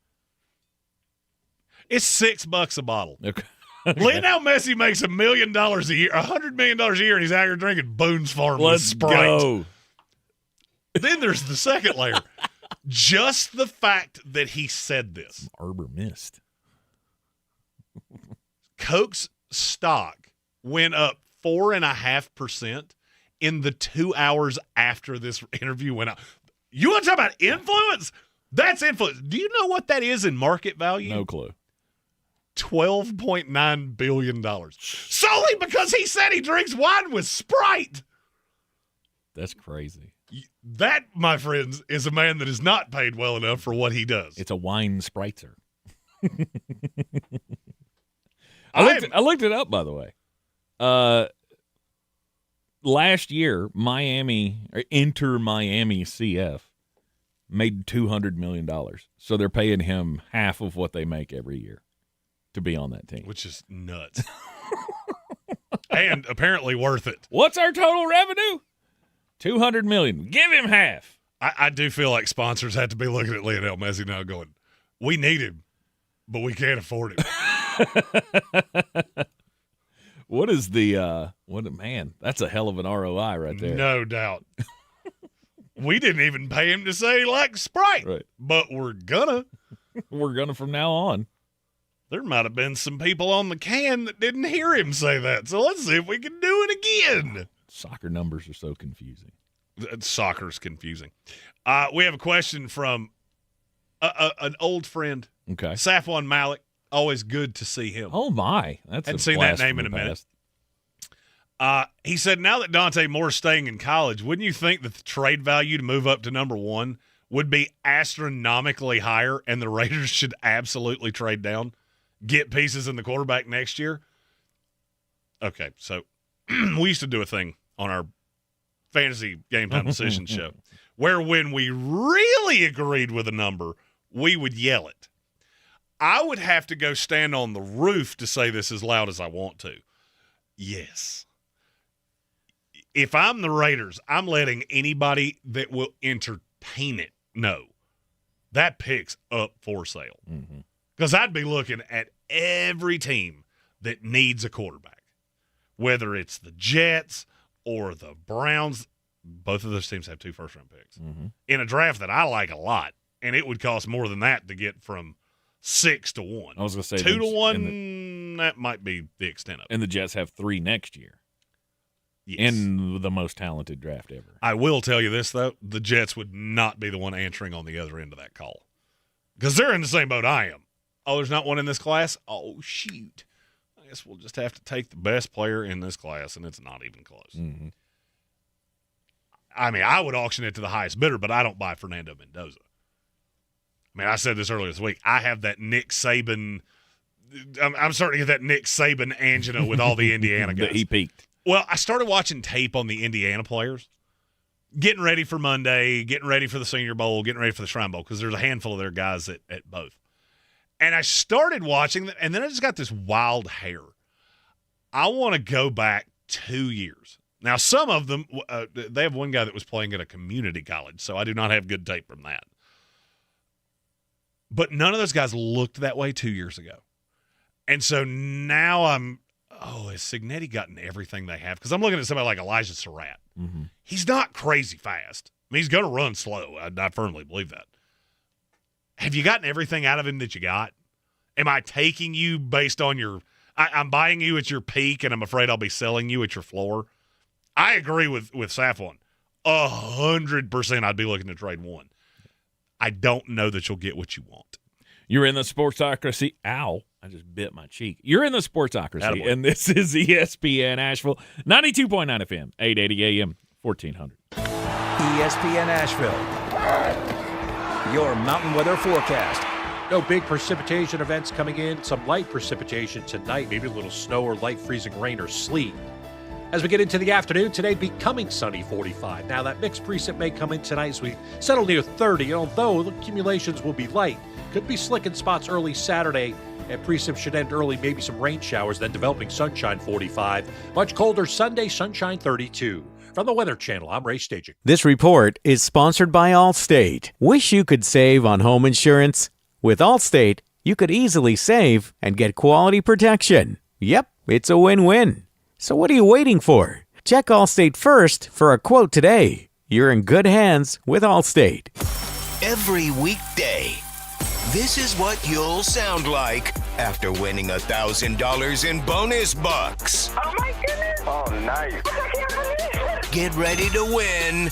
It's $6 a bottle. Okay. Lionel Messi makes $1 million a year, $100 million a year, and he's out here drinking Boone's Farm with Sprite. Go. Then there's the second layer. Just the fact that he said this. Arbor Mist. Coke's stock went up 4.5% in the 2 hours after this interview went out. You want to talk about influence? That's influence. Do you know what that is in market value? No clue. $12.9 billion. Solely because he said he drinks wine with Sprite. That's crazy. That, my friends, is a man that is not paid well enough for what he does. It's a wine spritzer. I looked it up, by the way. Last year, Inter Miami CF made $200 million. So they're paying him half of what they make every year to be on that team. Which is nuts. And apparently worth it. What's our total revenue? $200 million. Give him half. I do feel like sponsors have to be looking at Lionel Messi now going, we need him, but we can't afford him. What is man, that's a hell of an ROI right there. No doubt. We didn't even pay him to say he likes Sprite, right. But we're gonna. We're gonna from now on. There might have been some people on the can that didn't hear him say that, so let's see if we can do it again. Soccer numbers are so confusing. Soccer's confusing. We have a question from an old friend. Okay. Safwan Malik. Always good to see him. Oh, my. Hadn't seen that name in a minute. He said, now that Dante Moore's staying in college, wouldn't you think that the trade value to move up to number one would be astronomically higher and the Raiders should absolutely trade down, get pieces in the quarterback next year? Okay, so we used to do a thing on our fantasy game time decision show where when we really agreed with a number, we would yell it. I would have to go stand on the roof to say this as loud as I want to. Yes. If I'm the Raiders, I'm letting anybody that will entertain it know that pick's up for sale. Because I'd be looking at every team that needs a quarterback, whether it's the Jets or the Browns. Both of those teams have 2 first-round picks in a draft that I like a lot, and it would cost more than that to get from 6 to 1. I was going to say 2 to 1. That might be the extent of it. And the Jets have 3 next year. Yes. In the most talented draft ever. I will tell you this, though. The Jets would not be the one answering on the other end of that call. Because they're in the same boat I am. Oh, there's not one in this class? Oh, shoot. I guess we'll just have to take the best player in this class, and it's not even close. I mean, I would auction it to the highest bidder, but I don't buy Fernando Mendoza. I mean, I said this earlier this week. I have that Nick Saban – I'm starting to get that Nick Saban angina with all the Indiana guys. He peaked. Well, I started watching tape on the Indiana players, getting ready for Monday, getting ready for the Senior Bowl, getting ready for the Shrine Bowl, because there's a handful of their guys at both. And I started watching them, and then I just got this wild hair. I want to go back 2 years. Now, some of them, they have one guy that was playing at a community college, so I do not have good tape from that. But none of those guys looked that way 2 years ago. And so now has Cignetti gotten everything they have? Because I'm looking at somebody like Elijah Surratt. Mm-hmm. He's not crazy fast. I mean, he's going to run slow. I firmly believe that. Have you gotten everything out of him that you got? Am I taking you based on your I'm buying you at your peak, and I'm afraid I'll be selling you at your floor? I agree with Safwan. 100% I'd be looking to trade one. I don't know that you'll get what you want. You're in the Sportsocracy. Ow. I just bit my cheek. You're in the Sportsocracy, Attaboy. and this is ESPN Asheville, 92.9 FM, 880 AM, 1400. ESPN Asheville. Your mountain weather forecast. No big precipitation events coming in. Some light precipitation tonight, maybe a little snow or light freezing rain or sleet. As we get into the afternoon, today becoming sunny, 45. Now that mixed precip may come in tonight as we settle near 30, although the accumulations will be light. Could be slick in spots early Saturday, and precip should end early, maybe some rain showers, then developing sunshine, 45. Much colder Sunday, sunshine, 32. From the Weather Channel, I'm Ray Staging. This report is sponsored by Allstate. Wish you could save on home insurance? With Allstate, you could easily save and get quality protection. Yep, it's a win-win. So what are you waiting for? Check Allstate first for a quote today. You're in good hands with Allstate. Every weekday, this is what you'll sound like after winning $1,000 in bonus bucks. Oh my goodness! Oh, nice. I can't believe it! Get ready to win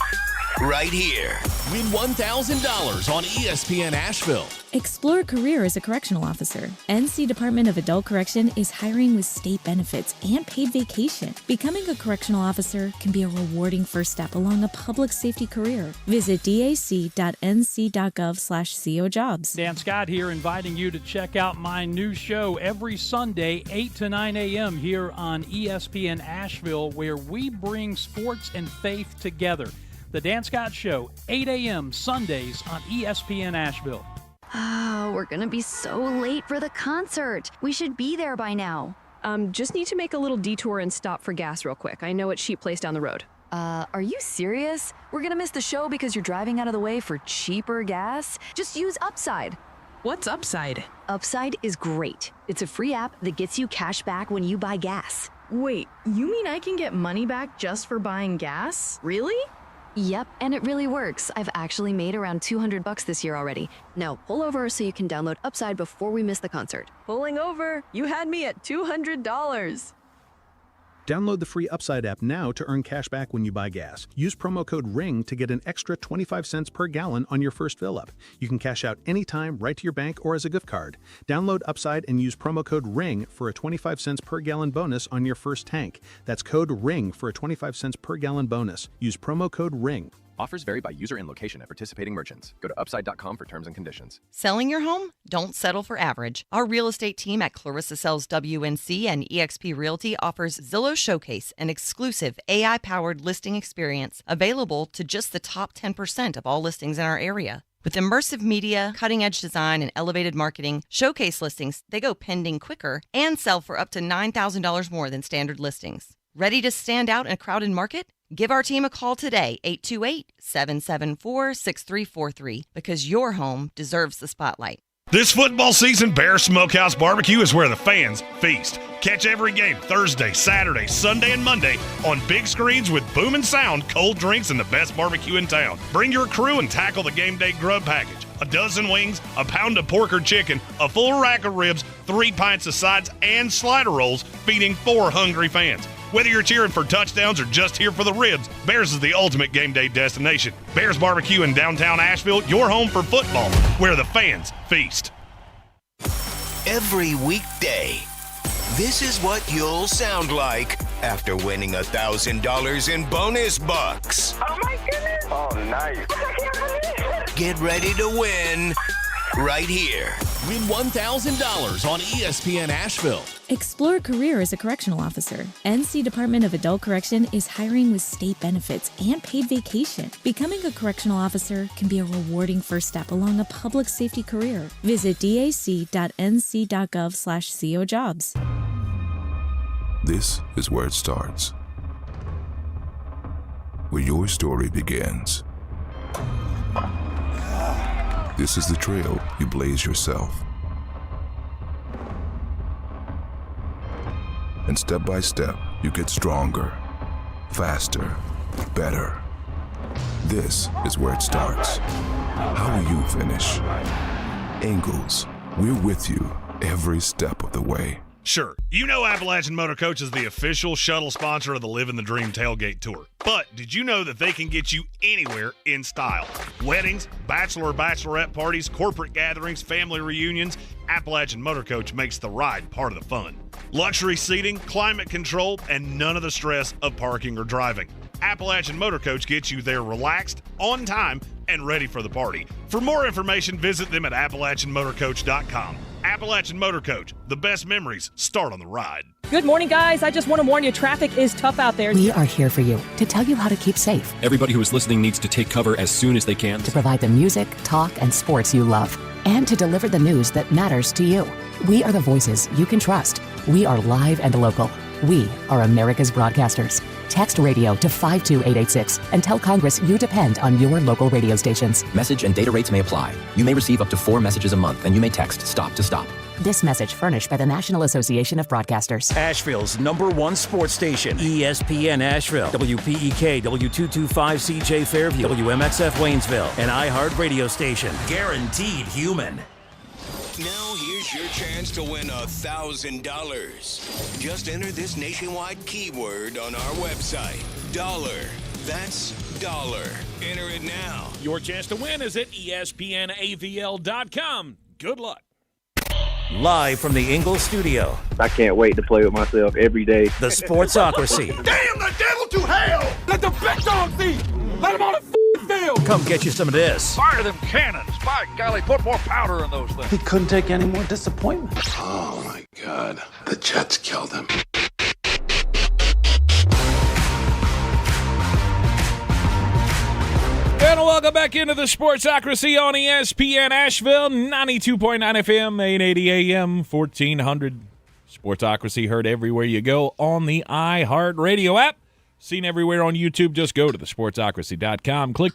right here. Win $1,000 on ESPN Asheville. Explore a career as a correctional officer. NC Department of Adult Correction is hiring with state benefits and paid vacation. Becoming a correctional officer can be a rewarding first step along a public safety career. Visit dac.nc.gov/cojobs. Dan Scott here, inviting you to check out my new show every Sunday, 8 to 9 a.m. here on ESPN Asheville, where we bring sports and faith together. The Dan Scott Show, 8 a.m. Sundays on ESPN Asheville. Oh, we're going to be so late for the concert. We should be there by now. Just need to make a little detour and stop for gas real quick. I know a cheap place down the road. Are you serious? We're going to miss the show because you're driving out of the way for cheaper gas? Just use Upside. What's Upside? Upside is great. It's a free app that gets you cash back when you buy gas. Wait, you mean I can get money back just for buying gas? Really? Yep, and it really works. I've actually made around $200 this year already. Now, pull over so you can download Upside before we miss the concert. Pulling over. You had me at $200. Download the free Upside app now to earn cash back when you buy gas. Use promo code RING to get an extra 25 cents per gallon on your first fill-up. You can cash out anytime right to your bank or as a gift card. Download Upside and use promo code RING for a 25 cents per gallon bonus on your first tank. That's code RING for a 25 cents per gallon bonus. Use promo code RING. Offers vary by user and location at participating merchants. Go to upside.com for terms and conditions. Selling your home? Don't settle for average. Our real estate team at Clarissa Sells WNC and eXp Realty offers Zillow Showcase, an exclusive AI-powered listing experience available to just the top 10% of all listings in our area. With immersive media, cutting-edge design, and elevated marketing, Showcase listings, they go pending quicker and sell for up to $9,000 more than standard listings. Ready to stand out in a crowded market? Give our team a call today, 828-774-6343, because your home deserves the spotlight. This football season, Bear Smokehouse Barbecue is where the fans feast. Catch every game Thursday, Saturday, Sunday, and Monday on big screens with booming sound, cold drinks, and the best barbecue in town. Bring your crew and tackle the game day grub package. A dozen wings, a pound of pork or chicken, a full rack of ribs, 3 pints of sides, and slider rolls, feeding 4 hungry fans. Whether you're cheering for touchdowns or just here for the ribs, Bears is the ultimate game day destination. Bears Barbecue in downtown Asheville, your home for football, where the fans feast. Every weekday, this is what you'll sound like after winning $1,000 in bonus bucks. Oh my goodness! Oh, nice. I can't believe it! Get ready to win right here. Win $1,000 on ESPN Asheville. Explore a career as a correctional officer. NC Department of Adult Correction is hiring with state benefits and paid vacation. Becoming a correctional officer can be a rewarding first step along a public safety career. Visit dac.nc.gov/cojobs. This is where it starts. Where your story begins. This is the trail you blaze yourself. And step by step, you get stronger, faster, better. This is where it starts. How will you finish? Ingalls, we're with you every step of the way. Sure, you know Appalachian Motor Coach is the official shuttle sponsor of the Living the Dream Tailgate Tour. But did you know that they can get you anywhere in style? Weddings, bachelor or bachelorette parties, corporate gatherings, family reunions, Appalachian Motor Coach makes the ride part of the fun. Luxury seating, climate control, and none of the stress of parking or driving. Appalachian Motor Coach gets you there relaxed, on time, and ready for the party. For more information, visit them at AppalachianMotorCoach.com. Appalachian Motor Coach, the best memories start on the ride. Good morning, guys. I just want to warn you, traffic is tough out there. We are here for you to tell you how to keep safe. Everybody who is listening needs to take cover as soon as they can. To provide the music, talk, and sports you love. And to deliver the news that matters to you. We are the voices you can trust. We are live and local. We are America's broadcasters. Text radio to 52886 and tell Congress you depend on your local radio stations. Message and data rates may apply. You may receive up to 4 messages a month, and you may text STOP to stop. This message furnished by the National Association of Broadcasters. Asheville's #1 sports station, ESPN Asheville, WPEK, W225CJ Fairview, WMXF Waynesville, an iHeart radio station. Guaranteed human. Now here's your chance to win $1,000. Just enter this nationwide keyword on our website. Dollar. That's dollar. Enter it now. Your chance to win is at ESPNAVL.com. Good luck. Live from the Ingalls studio. I can't wait to play with myself every day. The Sportsocracy. Damn the devil to hell! Let the big dogs eat! Let them on the field! Come get you some of this. Fire them cannons! By golly, put more powder in those things. He couldn't take any more disappointment. Oh my God. The Jets killed him. And welcome back into the Sportsocracy on ESPN Asheville, 92.9 FM, 880 AM, 1400. Sportsocracy heard everywhere you go on the iHeart Radio app. Seen everywhere on YouTube. Just go to thesportsocracy.com. Click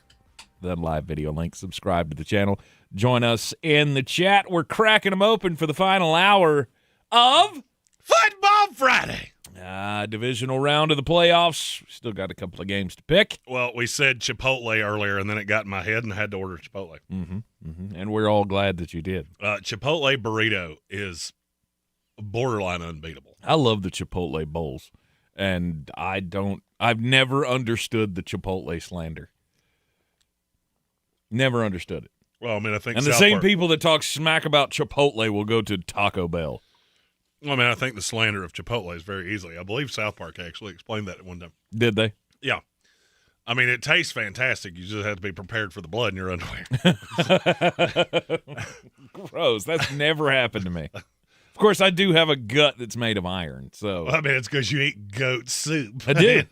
the live video link. Subscribe to the channel. Join us in the chat. We're cracking them open for the final hour of Football Friday. Divisional round of the playoffs. Still got a couple of games to pick. Well, we said Chipotle earlier, and then it got in my head, and I had to order Chipotle. And we're all glad that you did. Chipotle burrito is borderline unbeatable. I love the Chipotle bowls, and I've never understood the Chipotle slander. Never understood it. Well, I mean, I think and the same people that talk smack about Chipotle will go to Taco Bell. I mean, I think the slander of Chipotle is very easily. I believe South Park actually explained that at one time. Did they? Yeah. I mean, it tastes fantastic. You just have to be prepared for the blood in your underwear. Gross. That's never happened to me. Of course, I do have a gut that's made of iron. So I mean, it's because you eat goat soup. I do.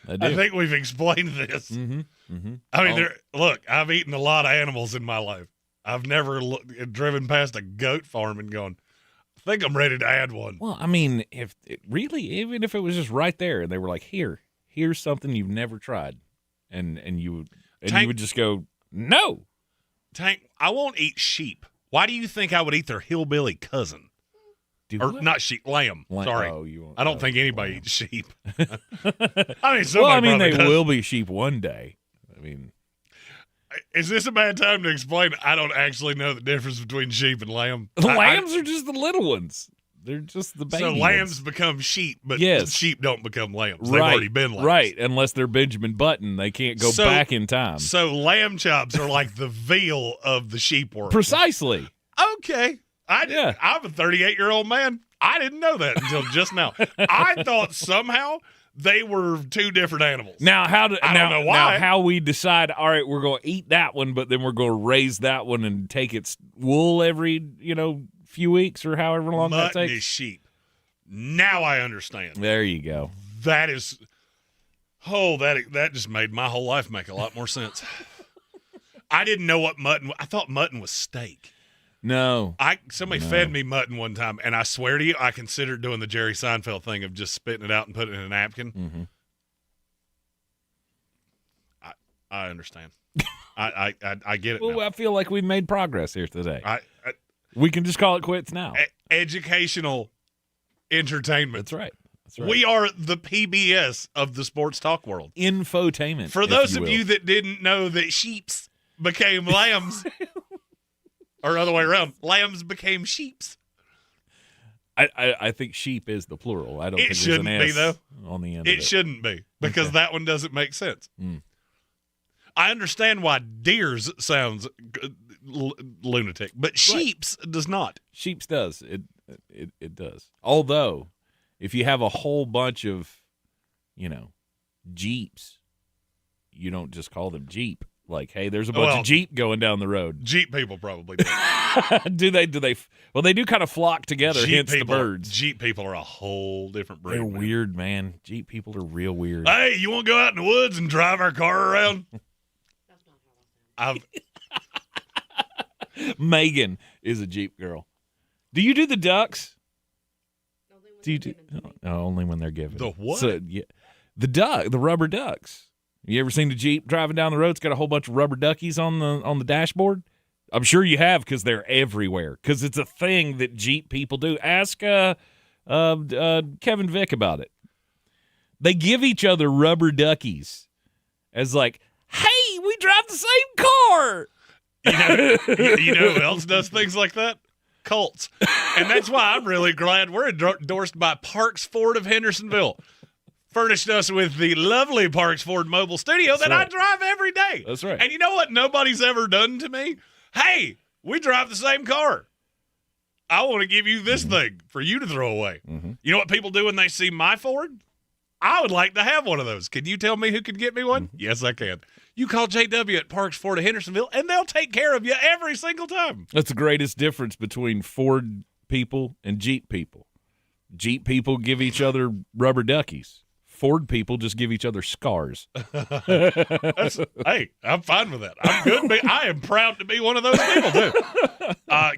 I think we've explained this. I mean, look, I've eaten a lot of animals in my life. I've never driven past a goat farm and gone, I think I'm ready to add one. Well, I mean, even if it was just right there, and they were like, here's something you've never tried, and you would just go, no. Tank, I won't eat sheep. Why do you think I would eat their hillbilly cousin? Not sheep, lamb. Sorry. Oh, you won't, I don't think anybody eats sheep. I mean, they will be sheep one day. I mean, is this a bad time to explain? I don't actually know the difference between sheep and lamb. Lambs are just the little ones. They're just the baby So lambs ones. become sheep, but yes. sheep don't become lambs. They've already been lambs. Right, unless they're Benjamin Button. They can't go back in time. So lamb chops are like the veal of the sheep world. Precisely. Okay. I'm a 38-year-old man. I didn't know that until just now. I thought somehow they were two different animals. Now, I don't know why. Now, how we decide, all right, we're going to eat that one, but then we're going to raise that one and take its wool every, few weeks or however long that Mutton takes? is sheep. Now I understand. There you go. That is – that just made my whole life make a lot more sense. I didn't know what mutton – I thought mutton was steak. No. Somebody fed me mutton one time, and I swear to you, I considered doing the Jerry Seinfeld thing of just spitting it out and putting it in a napkin. Mm-hmm. I understand. I get it. Well, now. I feel like we've made progress here today. We can just call it quits now. Educational entertainment. That's right. We are the PBS of the sports talk world. Infotainment. For those of you that didn't know that sheeps became lambs, or other way around, lambs became sheeps. I think sheep is the plural. I don't think there's an S though. On the end. It shouldn't be because that one doesn't make sense. Mm. I understand why deers sounds lunatic, but sheeps does not. Sheeps does. It does. Although, if you have a whole bunch of, Jeeps, you don't just call them Jeep. Like, hey, there's a bunch of Jeep going down the road. Jeep people probably do. Do they? Well, they do kind of flock together, hence the birds. Jeep people are a whole different breed. They're weird, man. Jeep people are real weird. Hey, you want to go out in the woods and drive our car around? Megan is a Jeep girl. Do you do the ducks? Only when they're given. The what? So, yeah, the rubber ducks. You ever seen the Jeep driving down the road? It's got a whole bunch of rubber duckies on the dashboard. I'm sure you have because they're everywhere. Because it's a thing that Jeep people do. Ask Kevin Vick about it. They give each other rubber duckies as like, hey, we drive the same car. You know who else does things like that? Colts. And that's why I'm really glad we're endorsed by Parks Ford of Hendersonville. Furnished us with the lovely Parks Ford mobile studio that I drive every day. That's right. And you know what nobody's ever done to me? Hey, we drive the same car. I want to give you this thing for you to throw away. Mm-hmm. You know what people do when they see my Ford? I would like to have one of those. Can you tell me who can get me one? Mm-hmm. Yes, I can. You call JW at Parks Ford of Hendersonville, and they'll take care of you every single time. That's the greatest difference between Ford people and Jeep people. Jeep people give each other rubber duckies. Ford people just give each other scars. Hey, I'm fine with that. I'm good. I am proud to be one of those people, too.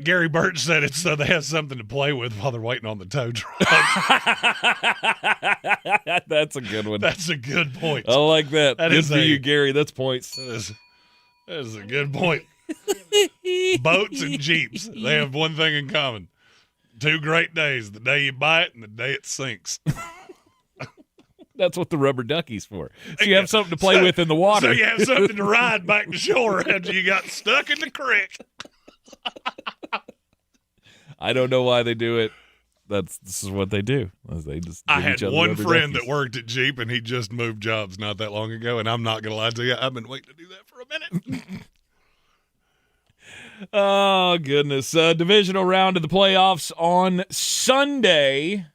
Gary Birch said it's so they have something to play with while they're waiting on the tow truck. That's a good one. That's a good point. I like that. That Good is for you, Gary. That's points. That is a good point. Boats and Jeeps, they have one thing in common. 2 great days, the day you buy it and the day it sinks. That's what the rubber ducky's for. So you have something to play with in the water. So you have something to ride back to shore after you got stuck in the creek. I don't know why they do it. This is what they do. They just I had one friend duckies. that worked at Jeep, and he just moved jobs not that long ago, and I'm not going to lie to you, I've been waiting to do that for a minute. Oh, goodness. Divisional round of the playoffs on Sunday.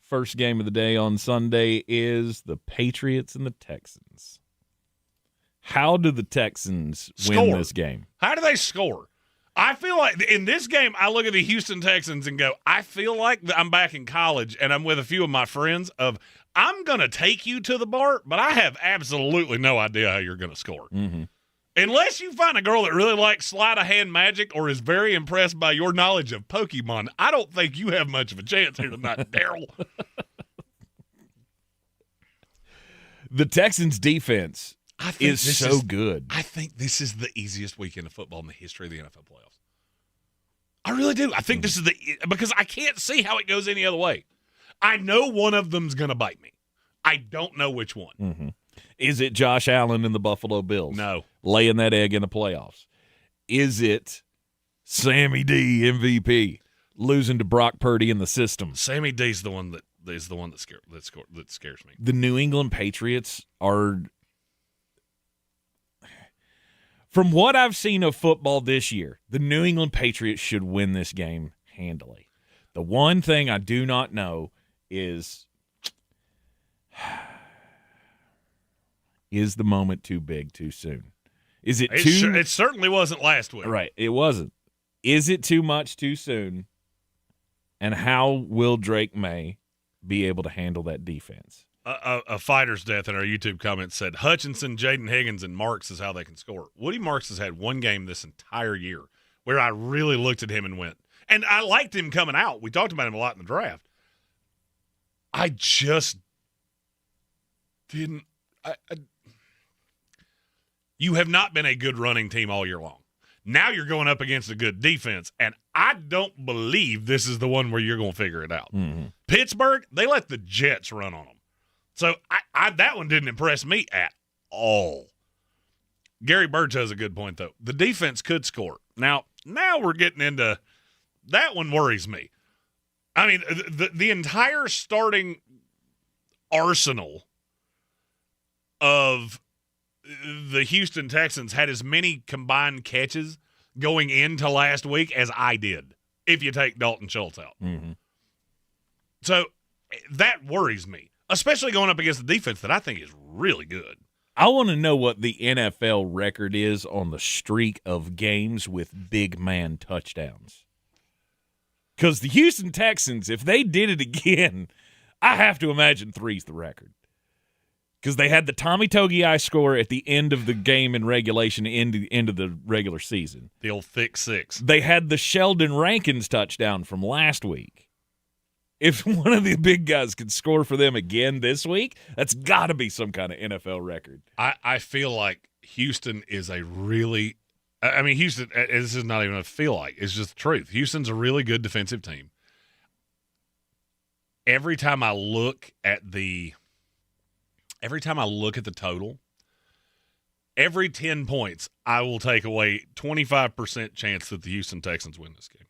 First game of the day on Sunday is the Patriots and the Texans. How do the Texans win this game? How do they score? I feel like in this game, I look at the Houston Texans and go, I feel like I'm back in college and I'm with a few of my friends I'm going to take you to the bar, but I have absolutely no idea how you're going to score. Mm-hmm. Unless you find a girl that really likes sleight-of-hand magic or is very impressed by your knowledge of Pokemon, I don't think you have much of a chance here tonight, Daryl. The Texans' defense is so good. I think this is the easiest weekend of football in the history of the NFL playoffs. I really do. I think this is because I can't see how it goes any other way. I know one of them's going to bite me. I don't know which one. Mm-hmm. Is it Josh Allen and the Buffalo Bills? No. Laying that egg in the playoffs. Is it Sammy D, MVP, losing to Brock Purdy in the system? Sammy D's the one that scares me. The New England Patriots are, from what I've seen of football this year, the New England Patriots should win this game handily. The one thing I do not know is Is the moment too big too soon? Is it too? It certainly wasn't last week. Right, it wasn't. Is it too much too soon? And how will Drake May be able to handle that defense? A fighter's death in our YouTube comments said Hutchinson, Jaden Higgins, and Marks is how they can score. Woody Marks has had one game this entire year where I really looked at him and went, and I liked him coming out. We talked about him a lot in the draft. I just didn't. You have not been a good running team all year long. Now you're going up against a good defense, and I don't believe this is the one where you're going to figure it out. Mm-hmm. Pittsburgh, they let the Jets run on them. So that one didn't impress me at all. Gary Birch has a good point, though. The defense could score. Now we're getting into – that one worries me. I mean, the entire starting arsenal of the Houston Texans had as many combined catches going into last week as I did, if you take Dalton Schultz out. Mm-hmm. So that worries me, especially going up against the defense that I think is really good. I want to know what the NFL record is on the streak of games with big man touchdowns. Because the Houston Texans, if they did it again, I have to imagine 3's the record. Because they had the Tommy Togiai score at the end of the game in regulation, end of the regular season. The old thick 6. They had the Sheldon Rankins touchdown from last week. If one of the big guys could score for them again this week, that's got to be some kind of NFL record. I feel like Houston is a really – I mean, Houston – this is not even a feel like. It's just the truth. Houston's a really good defensive team. Every time I look at the total, every 10 points, I will take away 25% chance that the Houston Texans win this game.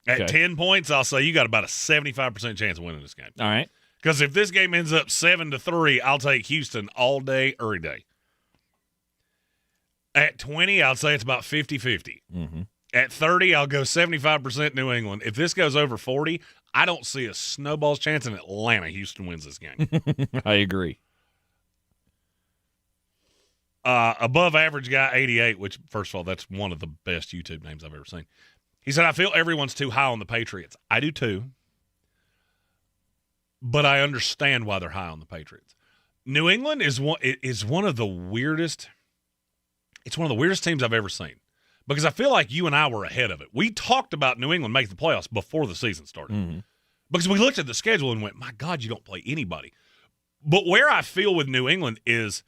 At 10 points, I'll say you got about a 75% chance of winning this game. All right. Because if this game ends up 7-3, I'll take Houston all day, every day. At 20, I'll say it's about 50-50. Mm-hmm. At 30, I'll go 75% New England. If this goes over 40, I don't see a snowball's chance in Atlanta Houston wins this game. I agree. Above average guy, 88, which, first of all, that's one of the best YouTube names I've ever seen. He said, I feel everyone's too high on the Patriots. I do too. But I understand why they're high on the Patriots. New England is one of the weirdest – it's one of the weirdest teams I've ever seen. Because I feel like you and I were ahead of it. We talked about New England making the playoffs before the season started. Mm-hmm. Because we looked at the schedule and went, my God, you don't play anybody. But where I feel with New England is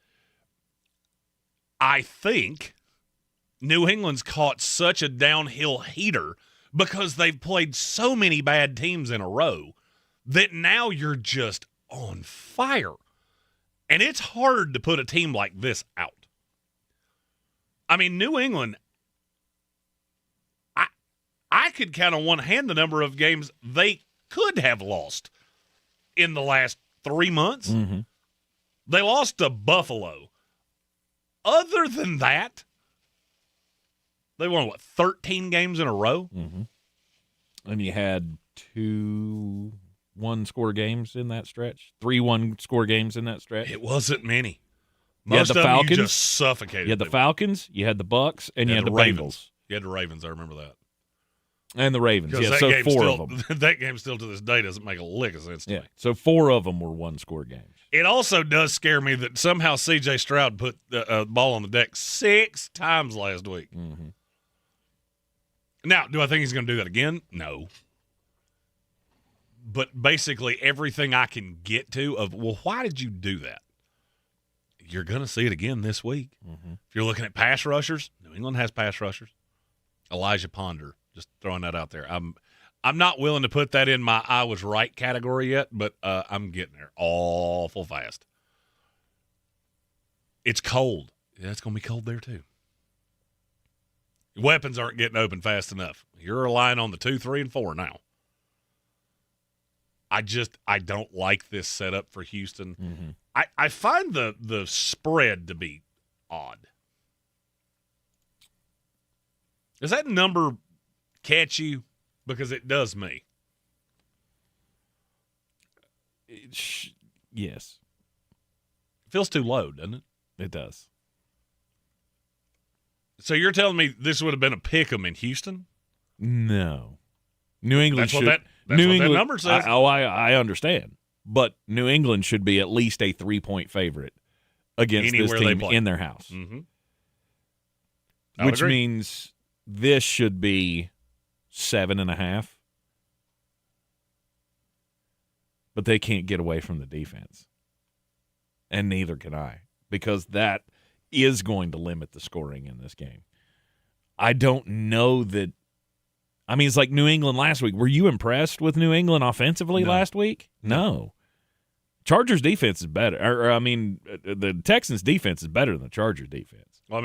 I think New England's caught such a downhill heater because they've played so many bad teams in a row that now you're just on fire. And it's hard to put a team like this out. I mean, New England, I could count on one hand the number of games they could have lost in the last 3 months. Mm-hmm. They lost to Buffalo. Other than that, they won, 13 games in a row? Mm-hmm. And you had 2 one-score games in that stretch? 3 one-score games in that stretch? It wasn't many. Most of the Falcons, them you just suffocated. You had the Falcons, you had the Bucks, and you had the Bengals. You had the Ravens, I remember that. And the Ravens, yeah, so 4 of them. That game still to this day doesn't make a lick of sense to me. So 4 of them were one-score games. It also does scare me that somehow C.J. Stroud put the ball on the deck 6 times last week. Mm-hmm. Now, do I think he's going to do that again? No. But basically everything I can get to of, well, why did you do that? You're going to see it again this week. Mm-hmm. If you're looking at pass rushers, New England has pass rushers. Elijah Ponder, just throwing that out there. I'm not willing to put that in my I was right category yet, but I'm getting there awful fast. It's cold. Yeah, it's going to be cold there too. Weapons aren't getting open fast enough. You're relying on the 2, 3, and 4 now. I don't like this setup for Houston. Mm-hmm. I find the spread to be odd. Does that number catch you? Because it does me. Yes. Feels too low, doesn't it? It does. So you're telling me this would have been a pick 'em in Houston? No. New England That's what that number says. I understand. But New England should be at least a 3-point favorite against Anywhere this team in their house. Mm-hmm. Which means this should be 7.5. But they can't get away from the defense. And neither can I. Because that is going to limit the scoring in this game. I don't know that. I mean, it's like New England last week. Were you impressed with New England offensively last week? No. Chargers defense is better. The Texans defense is better than the Chargers defense. Well,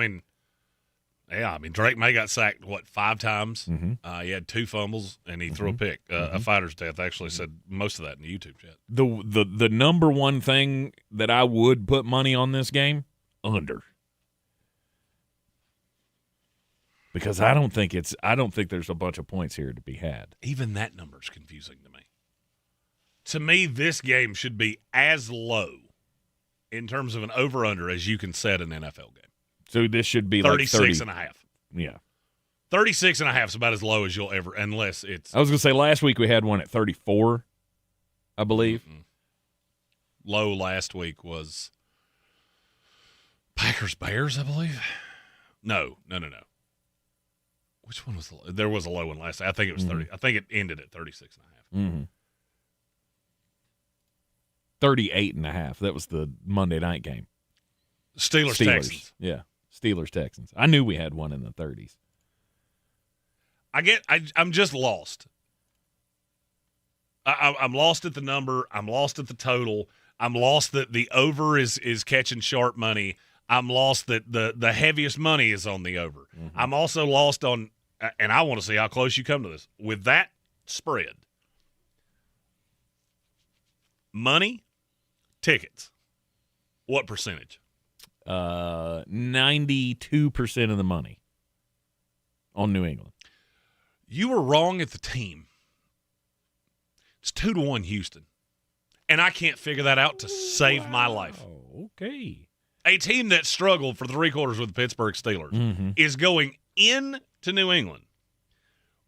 Drake May got sacked, 5 times? Mm-hmm. He had 2 fumbles, and he threw a pick. A fighter's death actually said most of that in the YouTube chat. The number one thing that I would put money on this game, under. Because I don't think there's a bunch of points here to be had. Even that number's confusing to me. To me, this game should be as low in terms of an over-under as you can set an NFL game. So this should be 36 like 36.5. Yeah. 36.5 is about as low as you'll ever, unless it's. I was going to say last week we had one at 34, I believe. Mm-hmm. Low last week was Packers-Bears, I believe. No. Which one was there was a low one last? I think it was 30. I think it ended at 36.5. Mm-hmm. 38.5. That was the Monday night game. Steelers. Texans. Yeah, Steelers-Texans. I knew we had one in the 30s. I'm just lost. I'm lost at the number. I'm lost at the total. I'm lost that the over is catching sharp money. I'm lost that the heaviest money is on the over. Mm-hmm. I'm also lost on, and I want to see how close you come to this. With that spread, money, tickets, what percentage? 92% of the money on New England. You were wrong at the team. It's 2-1 Houston. And I can't figure that out to save my life. Okay. A team that struggled for 3 quarters with the Pittsburgh Steelers is going into New England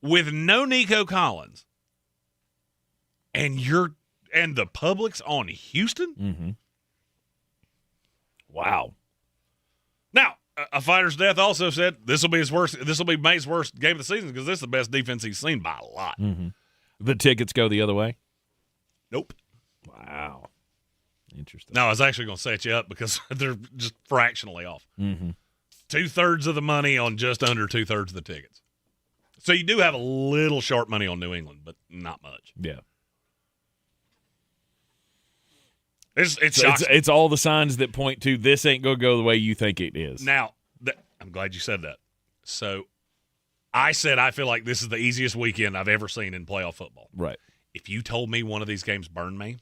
with no Nico Collins, and the public's on Houston? Mm-hmm. Wow. Now, a fighter's death also said this will be May's worst game of the season because this is the best defense he's seen by a lot. Mm-hmm. The tickets go the other way? Nope. Wow. Interesting. No, I was actually going to set you up because they're just fractionally off. Mm-hmm. 2/3 of the money on just under 2/3 of the tickets. So you do have a little sharp money on New England, but not much. Yeah. It's all the signs that point to this ain't going to go the way you think it is. Now, I'm glad you said that. So I said I feel like this is the easiest weekend I've ever seen in playoff football. Right. If you told me one of these games burned me,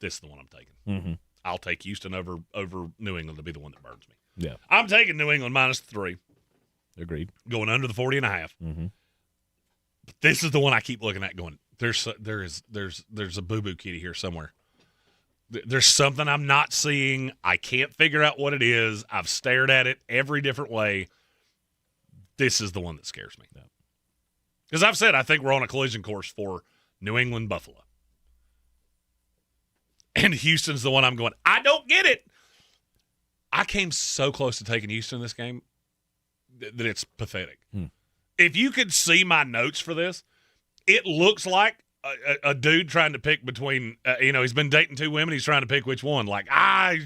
this is the one I'm taking. Mm-hmm. I'll take Houston over New England to be the one that burns me. Yeah. I'm taking New England -3. Agreed. Going under the 40.5. Mm-hmm. But this is the one I keep looking at going, there's a boo-boo kitty here somewhere. There's something I'm not seeing. I can't figure out what it is. I've stared at it every different way. This is the one that scares me. Because I've said I think we're on a collision course for New England, Buffalo. And Houston's the one I'm going, I don't get it. I came so close to taking Houston in this game that it's pathetic. If you could see my notes for this, it looks like a dude trying to pick between, he's been dating 2 women. He's trying to pick which one. Like,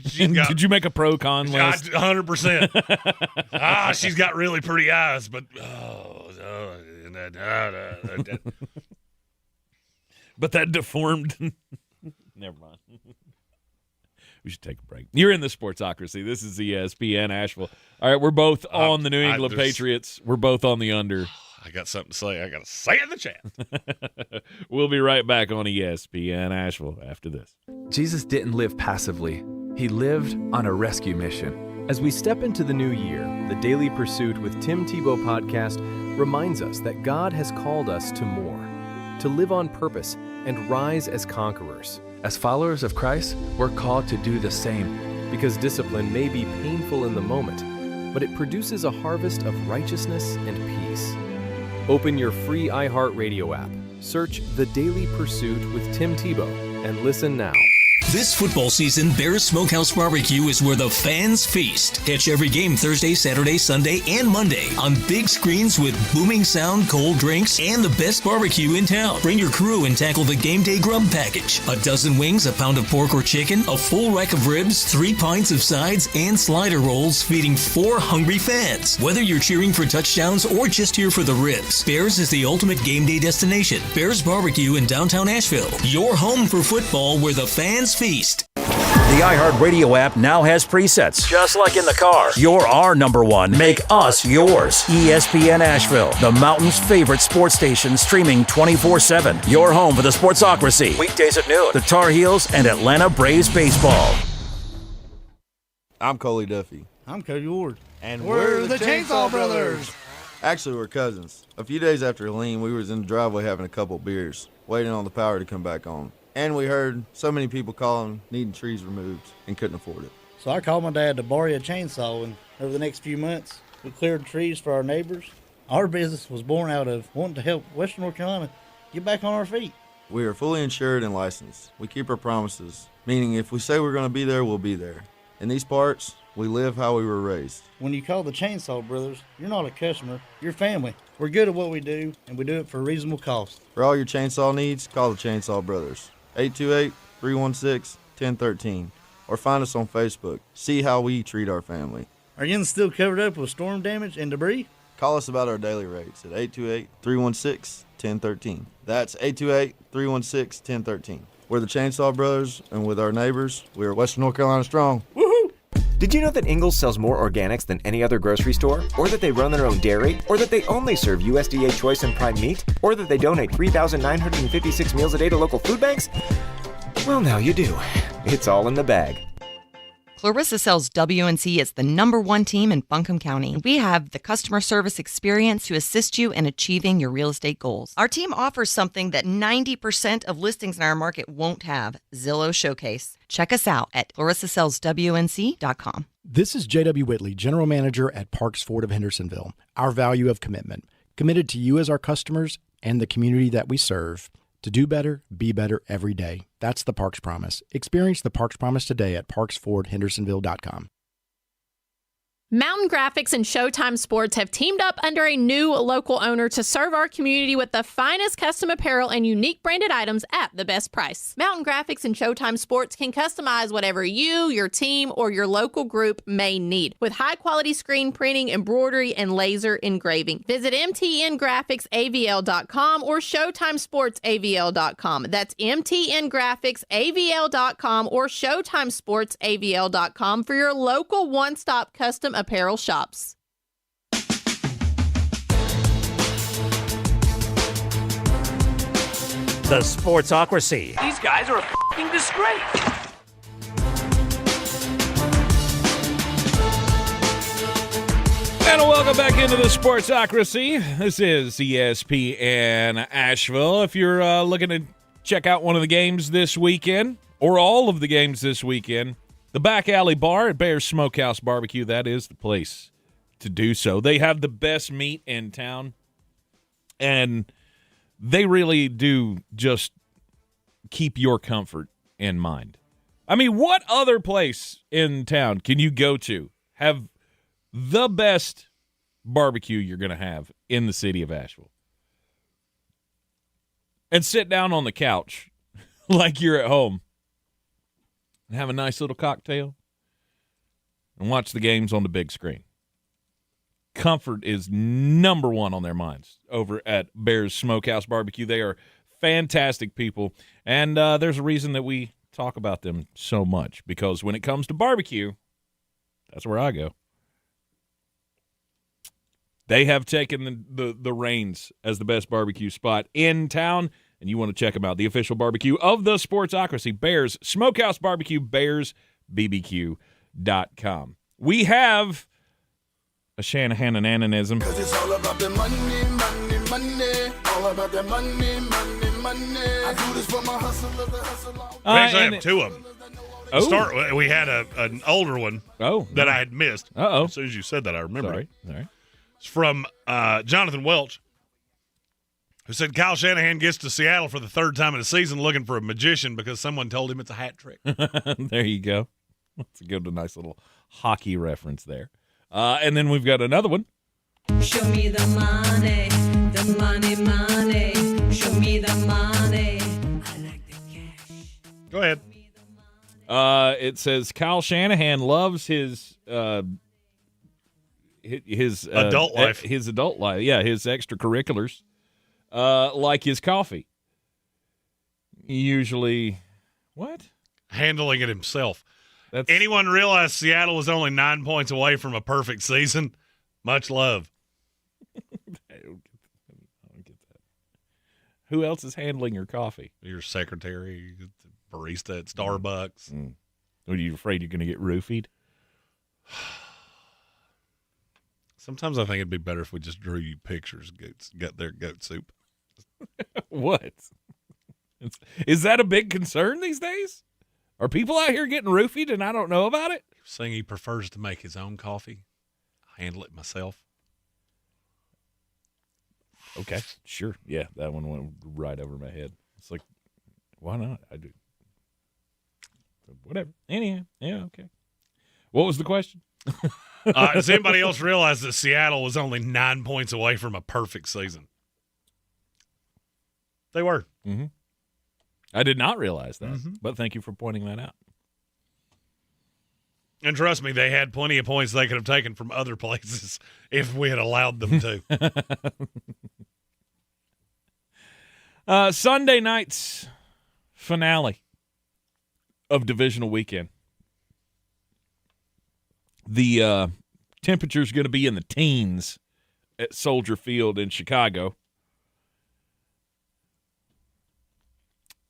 she's got. Did you make a pro-con list? 100%. She's got really pretty eyes, but but that deformed. Never mind. We should take a break. You're in the Sportsocracy. This is ESPN Asheville. All right, we're both on the New England Patriots. We're both on the under. I got something to say. I got to say it in the chat. We'll be right back on ESPN Asheville after this. Jesus didn't live passively. He lived on a rescue mission. As we step into the new year, the Daily Pursuit with Tim Tebow podcast reminds us that God has called us to more, to live on purpose and rise as conquerors. As followers of Christ, we're called to do the same, because discipline may be painful in the moment, but it produces a harvest of righteousness and peace. Open your free iHeartRadio app, search The Daily Pursuit with Tim Tebow, and listen now. This football season, Bears Smokehouse Barbecue is where the fans feast. Catch every game Thursday, Saturday, Sunday, and Monday on big screens with booming sound, cold drinks, and the best barbecue in town. Bring your crew and tackle the game day grub package. A dozen wings, a pound of pork or chicken, a full rack of ribs, 3 pints of sides, and slider rolls, feeding 4 hungry fans. Whether you're cheering for touchdowns or just here for the ribs, Bears is the ultimate game day destination. Bears Barbecue in downtown Asheville. Your home for football where the fans feast. The iHeartRadio app now has presets, just like in the car. You're our number one. Make us yours. ESPN Asheville, the mountain's favorite sports station, streaming 24/7. Your home for the Sportsocracy. Weekdays at noon. The Tar Heels and Atlanta Braves baseball. I'm Coley Duffy. I'm Cody Ward. And we're the Chainsaw Brothers. Actually, we're cousins. A few days after Helene, we was in the driveway having a couple beers, waiting on the power to come back on. And we heard so many people calling, needing trees removed, and couldn't afford it. So I called my dad to borrow a chainsaw, and over the next few months, we cleared trees for our neighbors. Our business was born out of wanting to help Western North Carolina get back on our feet. We are fully insured and licensed. We keep our promises, meaning if we say we're going to be there, we'll be there. In these parts, we live how we were raised. When you call the Chainsaw Brothers, you're not a customer, you're family. We're good at what we do, and we do it for a reasonable cost. For all your chainsaw needs, call the Chainsaw Brothers. 828-316-1013. Or find us on Facebook. See how we treat our family. Are you still covered up with storm damage and debris? Call us about our daily rates at 828-316-1013. That's 828-316-1013. We're the Chainsaw Brothers, and with our neighbors, we're Western North Carolina strong. Woohoo! Did you know that Ingalls sells more organics than any other grocery store? Or that they run their own dairy? Or that they only serve USDA Choice and Prime meat? Or that they donate 3,956 meals a day to local food banks? Well, now you do. It's all in the bag. Clarissa sells WNC as the #1 team in Buncombe County. We have the customer service experience to assist you in achieving your real estate goals. Our team offers something that 90% of listings in our market won't have, Zillow Showcase. Check us out at clarissasellswnc.com. This is J.W. Whitley, General Manager at Parks Ford of Hendersonville. Our value of commitment. Committed to you as our customers and the community that we serve. To do better, be better every day. That's the Parks Promise. Experience the Parks Promise today at parksfordhendersonville.com. Mountain Graphics and Showtime Sports have teamed up under a new local owner to serve our community with the finest custom apparel and unique branded items at the best price. Mountain Graphics and Showtime Sports can customize whatever you, your team, or your local group may need with high-quality screen printing, embroidery, and laser engraving. Visit mtngraphicsavl.com or showtimesportsavl.com. That's mtngraphicsavl.com or showtimesportsavl.com for your local one-stop custom apparel shops. The Sportsocracy. These guys are a f***ing disgrace. And welcome back into the Sportsocracy. This is ESPN Asheville. If you're looking to check out one of the games this weekend, or all of the games this weekend, the Back Alley Bar at Bears Smokehouse Barbecue, that is the place to do so. They have the best meat in town, and they really do just keep your comfort in mind. I mean, what other place in town can you go to have the best barbecue you're going to have in the city of Asheville? And sit down on the couch like you're at home and have a nice little cocktail and watch the games on the big screen. Comfort is #1 on their minds over at Bears Smokehouse Barbecue. They are fantastic people, and there's a reason that we talk about them so much, because when it comes to barbecue, that's where I go. They have taken the reins as the best barbecue spot in town, and you want to check them out. The official barbecue of the Sportsocracy, Bears Smokehouse Barbecue, BearsBBQ.com. We have a Shanahan and Ananism. 'Cause it's all about the money, money, money. All about the money, money, money. We actually have two of them. We had an older one that I had missed. As soon as you said that, I remembered it. Sorry. It's from Jonathan Welch, who said Kyle Shanahan gets to Seattle for the third time in the season looking for a magician because someone told him it's a hat trick. There you go. That's a nice little hockey reference there. And then we've got another one. Show me the money, money. Show me the money. I like the cash. Go ahead. It says Kyle Shanahan loves his adult life. His adult life. Yeah, his extracurriculars. Like his coffee. Usually, what? Handling it himself. Anyone realize Seattle was only 9 points away from a perfect season? Much love. I don't get that. Who else is handling your coffee? Your secretary, barista at Starbucks. Are you afraid you're going to get roofied? Sometimes I think it'd be better if we just drew you pictures, got their goat soup. What? Is that a big concern these days? Are people out here getting roofied and I don't know about it? Saying he prefers to make his own coffee. I handle it myself. Okay, sure. Yeah, that one went right over my head. It's like, why not? I do. Whatever. Anyhow, yeah, okay. What was the question? Does anybody else realize that Seattle was only 9 points away from a perfect season? They were. Mm-hmm. I did not realize that, but thank you for pointing that out. And trust me, they had plenty of points they could have taken from other places if we had allowed them to. Sunday night's finale of divisional weekend. The temperature's going to be in the teens at Soldier Field in Chicago.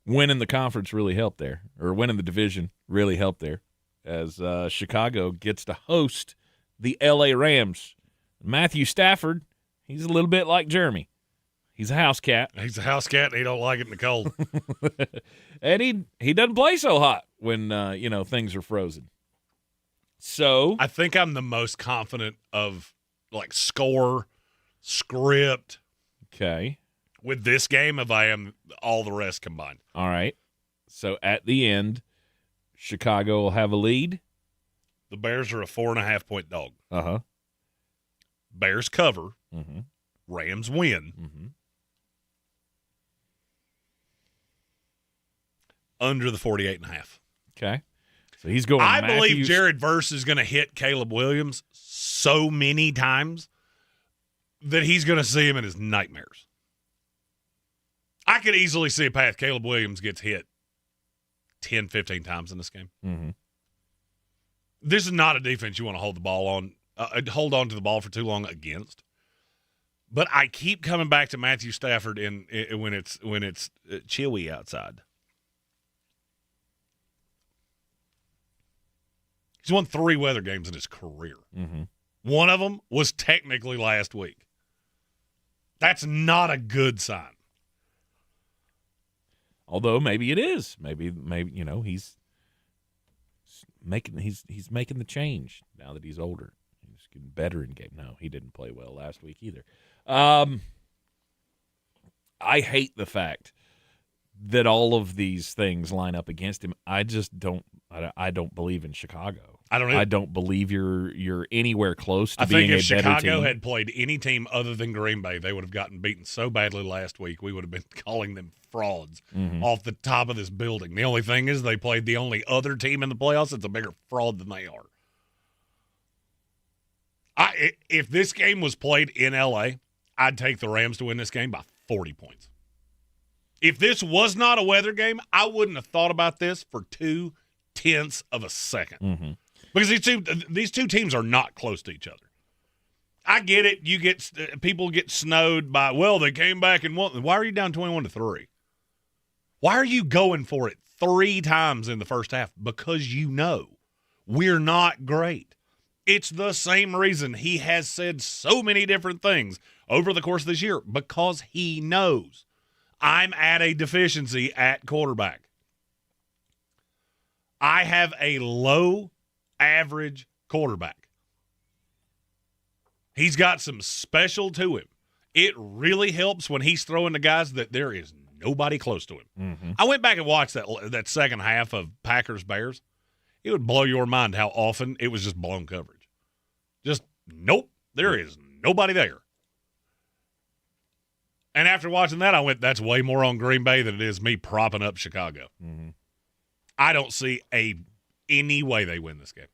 Winning the conference really helped there, or winning the division really helped there, as Chicago gets to host the L.A. Rams. Matthew Stafford, he's a little bit like Jeremy. He's a house cat. He's a house cat, and he don't like it in the cold. And he doesn't play so hot when, things are frozen. So I think I'm the most confident of, like, score, script. Okay. With this game, if I am all the rest combined. All right. So at the end, Chicago will have a lead. The Bears are a 4.5-point dog. Uh-huh. Bears cover. Mm-hmm. Rams win. Mm-hmm. Under the 48.5. Okay. So he's going I believe Jared Verse is going to hit Caleb Williams so many times that he's going to see him in his nightmares. I could easily see a path Caleb Williams gets hit 10, 15 times in this game. Mm-hmm. This is not a defense you want to hold on to the ball for too long against. But I keep coming back to Matthew Stafford when it's chilly outside. He's won 3 weather games in his career. Mm-hmm. One of them was technically last week. That's not a good sign. Although maybe it is. Maybe he's making the change now that he's older. He's getting better in game. No, he didn't play well last week either. I hate the fact that all of these things line up against him. I just don't. I don't believe in Chicago. I don't believe you're anywhere close to being a better team. I think if Chicago had played any team other than Green Bay, they would have gotten beaten so badly last week, we would have been calling them frauds off the top of this building. The only thing is they played the only other team in the playoffs that's a bigger fraud than they are. If this game was played in L.A., I'd take the Rams to win this game by 40 points. If this was not a weather game, I wouldn't have thought about this for 0.2 of a second. Mm-hmm. Because these two teams are not close to each other. I get it. People get snowed by, they came back and won. Why are you down 21-3? Why are you going for it 3 times in the first half? Because we're not great. It's the same reason he has said so many different things over the course of this year, because he knows. I'm at a deficiency at quarterback. I have a low average quarterback. He's got some special to him. It really helps when he's throwing to guys that there is nobody close to him. Mm-hmm. I went back and watched that second half of Packers-Bears. It would blow your mind how often it was just blown coverage. Just, nope, there is nobody there. And after watching that, I went, that's way more on Green Bay than it is me propping up Chicago. Mm-hmm. I don't see any way they win this game.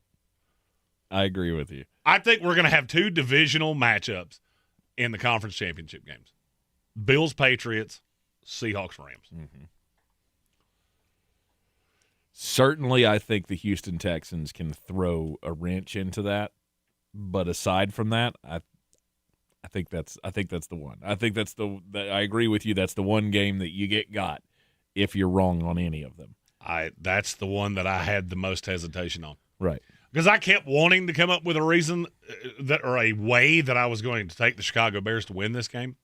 I agree with you. I think we're going to have two divisional matchups in the conference championship games. Bills-Patriots, Seahawks-Rams. Mm-hmm. Certainly, I think the Houston Texans can throw a wrench into that. But aside from that, I think that's the one. I think I agree with you. That's the one game that you got if you're wrong on any of them. That's the one that I had the most hesitation on. Right. Because I kept wanting to come up with a reason or a way that I was going to take the Chicago Bears to win this game.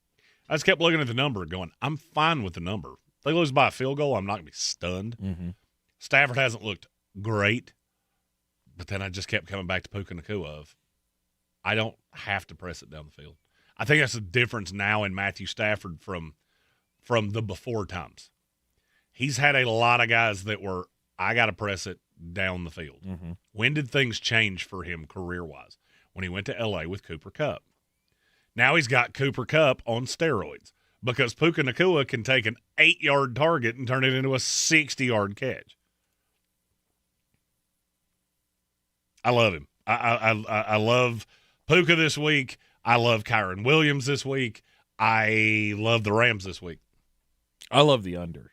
I just kept looking at the number going, I'm fine with the number. If they lose by a field goal, I'm not going to be stunned. Mm-hmm. Stafford hasn't looked great, but then I just kept coming back to Puka Nacua of I don't have to press it down the field. I think that's the difference now in Matthew Stafford from the before times. He's had a lot of guys that were, I got to press it down the field. Mm-hmm. When did things change for him career-wise? When he went to L.A. with Cooper Kupp. Now he's got Cooper Kupp on steroids because Puka Nacua can take an 8-yard target and turn it into a 60-yard catch. I love him. I love Puka this week. I love Kyron Williams this week. I love the Rams this week. I love the under.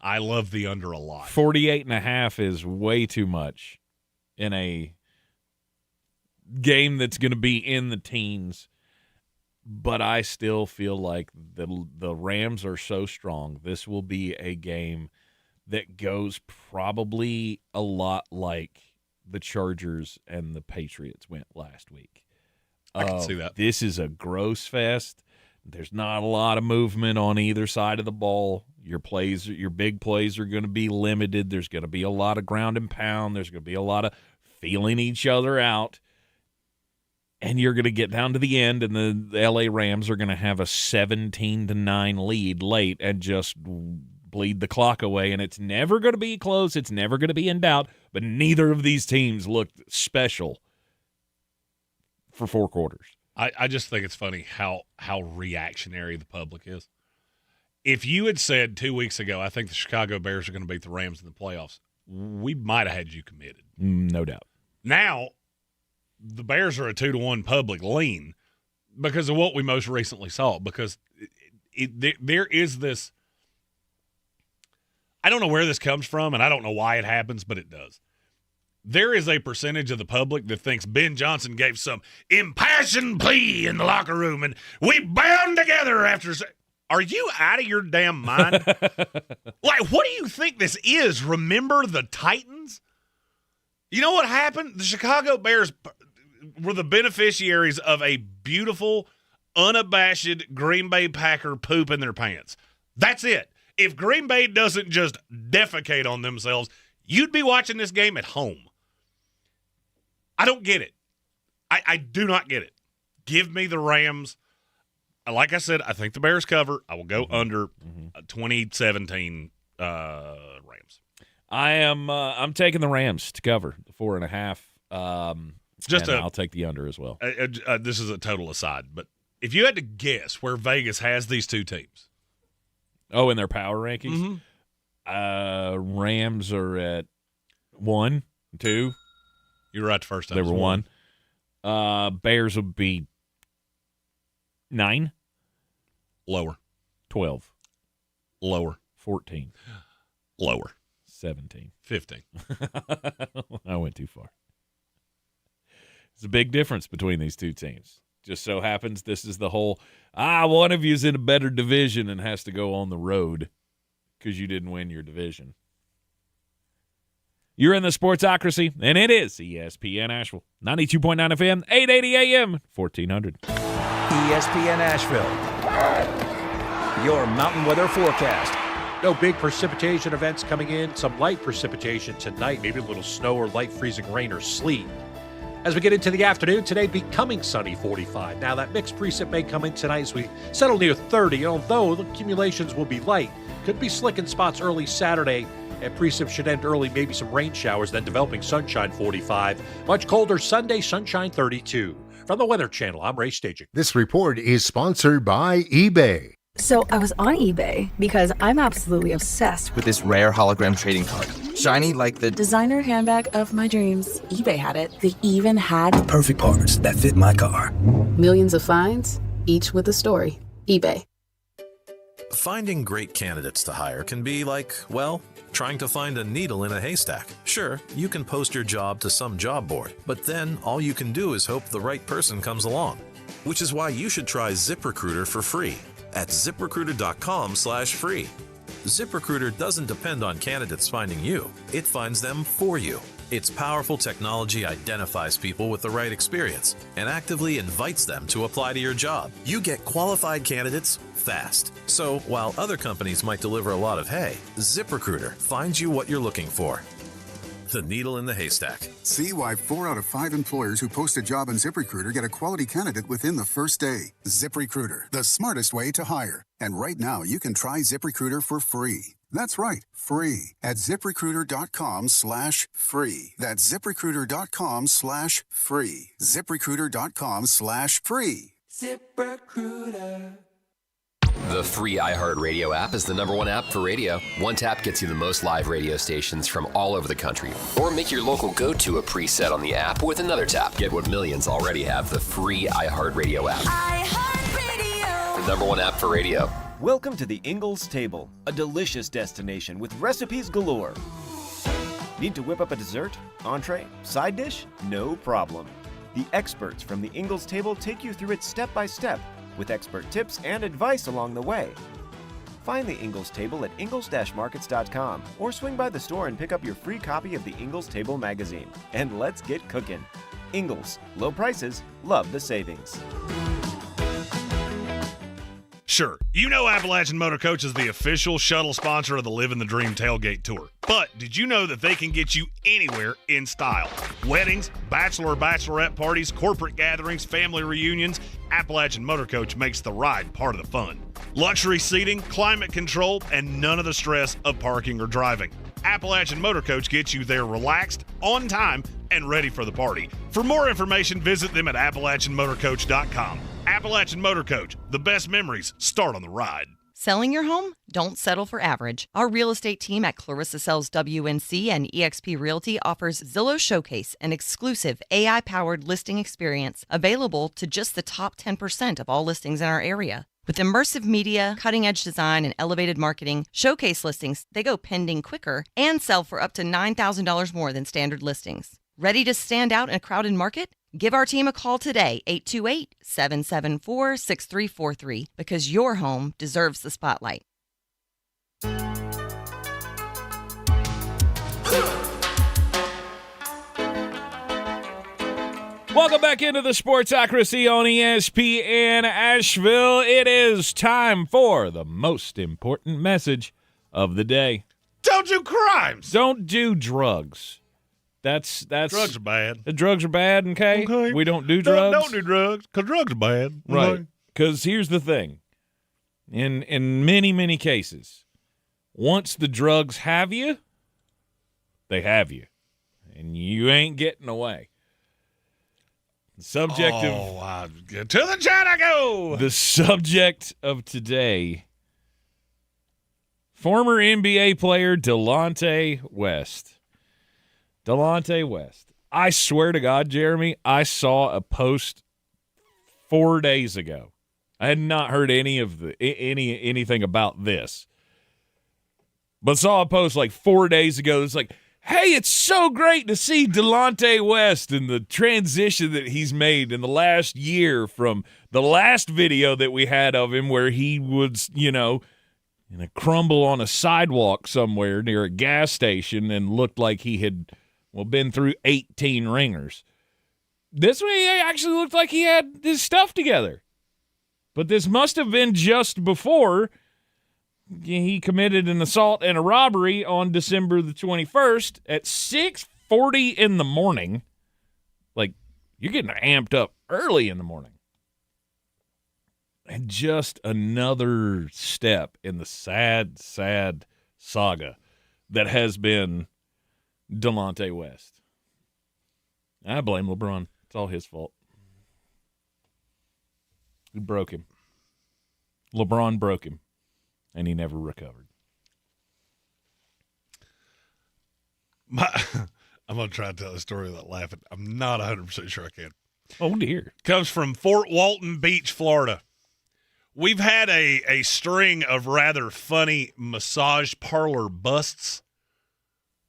I love the under a lot. 48.5 is way too much in a game that's going to be in the teens. But I still feel like the Rams are so strong. This will be a game that goes probably a lot like the Chargers and the Patriots went last week. I can see that. This is a gross fest. There's not a lot of movement on either side of the ball. Your big plays are going to be limited. There's going to be a lot of ground and pound. There's going to be a lot of feeling each other out. And you're going to get down to the end, and the L.A. Rams are going to have a 17-9 lead late and just bleed the clock away. And it's never going to be close. It's never going to be in doubt. But neither of these teams looked special for 4 quarters. I just think it's funny how reactionary the public is. If you had said 2 weeks ago, I think the Chicago Bears are going to beat the Rams in the playoffs, we might have had you committed. No doubt. Now, the Bears are a 2-1 public lean because of what we most recently saw. Because there is this – I don't know where this comes from, and I don't know why it happens, but it does. There is a percentage of the public that thinks Ben Johnson gave some impassioned plea in the locker room, and we bound together after – Are you out of your damn mind? Like, what do you think this is? Remember the Titans? You know what happened? The Chicago Bears were the beneficiaries of a beautiful, unabashed Green Bay Packer poop in their pants. That's it. If Green Bay doesn't just defecate on themselves, you'd be watching this game at home. I don't get it. I do not get it. Give me the Rams. Like I said, I think the Bears cover. I will go under 2017 Rams. I'm taking the Rams to cover the 4.5. I'll take the under as well. This is a total aside, but if you had to guess where Vegas has these two teams. Oh, in their power rankings? Mm-hmm. Rams are at 1, 2. You were right the first time. They were 1. Bears would be 9. Lower. 12. Lower. 14. Lower. 17. 15. I went too far. It's a big difference between these two teams. Just so happens this is the whole, one of you's in a better division and has to go on the road because you didn't win your division. You're in the Sportsocracy, and it is ESPN Asheville. 92.9 FM, 880 AM, 1400. ESPN Asheville. your mountain weather forecast. No big precipitation events coming in. Some light precipitation tonight, maybe a little snow or light freezing rain or sleet. As we get into the afternoon, today becoming sunny, 45. Now that mixed precip may come in tonight as we settle near 30, although the accumulations will be light. Could be slick in spots early Saturday, and precip should end early, maybe some rain showers, then developing sunshine, 45. Much colder Sunday, sunshine, 32. From the Weather Channel, I'm Ray Staging. This report is sponsored by eBay. So I was on eBay because I'm absolutely obsessed with this rare hologram trading card. Shiny like the designer handbag of my dreams. eBay had it. They even had the perfect parts that fit my car. Millions of finds, each with a story. eBay. Finding great candidates to hire can be like, well, trying to find a needle in a haystack. Sure, you can post your job to some job board, but then all you can do is hope the right person comes along. Which is why you should try ZipRecruiter for free at ZipRecruiter.com/free. ZipRecruiter doesn't depend on candidates finding you. It finds them for you. Its powerful technology identifies people with the right experience and actively invites them to apply to your job. You get qualified candidates fast. So while other companies might deliver a lot of hay, ZipRecruiter finds you what you're looking for. The needle in the haystack. See why 4 out of 5 employers who post a job on ZipRecruiter get a quality candidate within the first day. ZipRecruiter, the smartest way to hire. And right now, you can try ZipRecruiter for free. That's right, free at ZipRecruiter.com/free. That's ZipRecruiter.com/free. ZipRecruiter.com/free. ZipRecruiter. The free iHeartRadio app is the #1 app for radio. One tap gets you the most live radio stations from all over the country. Or make your local go-to a preset on the app with another tap. Get what millions already have, the free iHeartRadio app. iHeartRadio. The #1 app for radio. Welcome to the Ingalls Table, a delicious destination with recipes galore. Need to whip up a dessert, entree, side dish? No problem. The experts from the Ingalls Table take you through it step by step, with expert tips and advice along the way. Find the Ingalls Table at ingalls-markets.com or swing by the store and pick up your free copy of the Ingalls Table magazine. And let's get cooking. Ingalls, low prices, love the savings. Sure, you know Appalachian Motor Coach is the official shuttle sponsor of the Living the Dream Tailgate Tour. But did you know that they can get you anywhere in style? Weddings, bachelor or bachelorette parties, corporate gatherings, family reunions, Appalachian Motor Coach makes the ride part of the fun. Luxury seating, climate control, and none of the stress of parking or driving. Appalachian Motor Coach gets you there relaxed, on time, and ready for the party. For more information, visit them at AppalachianMotorCoach.com. Appalachian Motor Coach, the best memories start on the ride. Selling your home? Don't settle for average. Our real estate team at Clarissa Sells WNC and eXp Realty offers Zillow Showcase, an exclusive AI-powered listing experience available to just the top 10% of all listings in our area. With immersive media, cutting-edge design, and elevated marketing, Showcase listings, they go pending quicker and sell for up to $9,000 more than standard listings. Ready to stand out in a crowded market? Give our team a call today, 828-774-6343, because your home deserves the spotlight. Welcome back into the Sportsocracy on ESPN Asheville. It is time for the most important message of the day. Don't do crimes. Don't do drugs. That's drugs are bad. The drugs are bad, okay? We don't do drugs. Don't do drugs, because drugs are bad. Right. Because here's the thing. In many, many cases, once the drugs have you, they have you. And you ain't getting away. The subject to the chat I go. The subject of today, former NBA player Delonte West. Delonte West. I swear to God, Jeremy, I saw a post 4 days ago. I had not heard anything about this, but saw a post like 4 days ago. It's like, hey, it's so great to see Delonte West and the transition that he's made in the last year from the last video that we had of him where he was, in a crumble on a sidewalk somewhere near a gas station and looked like he had, been through 18 ringers. This way, he actually looked like he had his stuff together. But this must have been just before he committed an assault and a robbery on December the 21st at 6:40 in the morning. Like, you're getting amped up early in the morning. And just another step in the sad, sad saga that has been Delonte West. I blame LeBron. It's all his fault. He broke him. LeBron broke him, and he never recovered. I'm going to try to tell a story without laughing. I'm not 100% sure I can. Oh, dear. Comes from Fort Walton Beach, Florida. We've had a string of rather funny massage parlor busts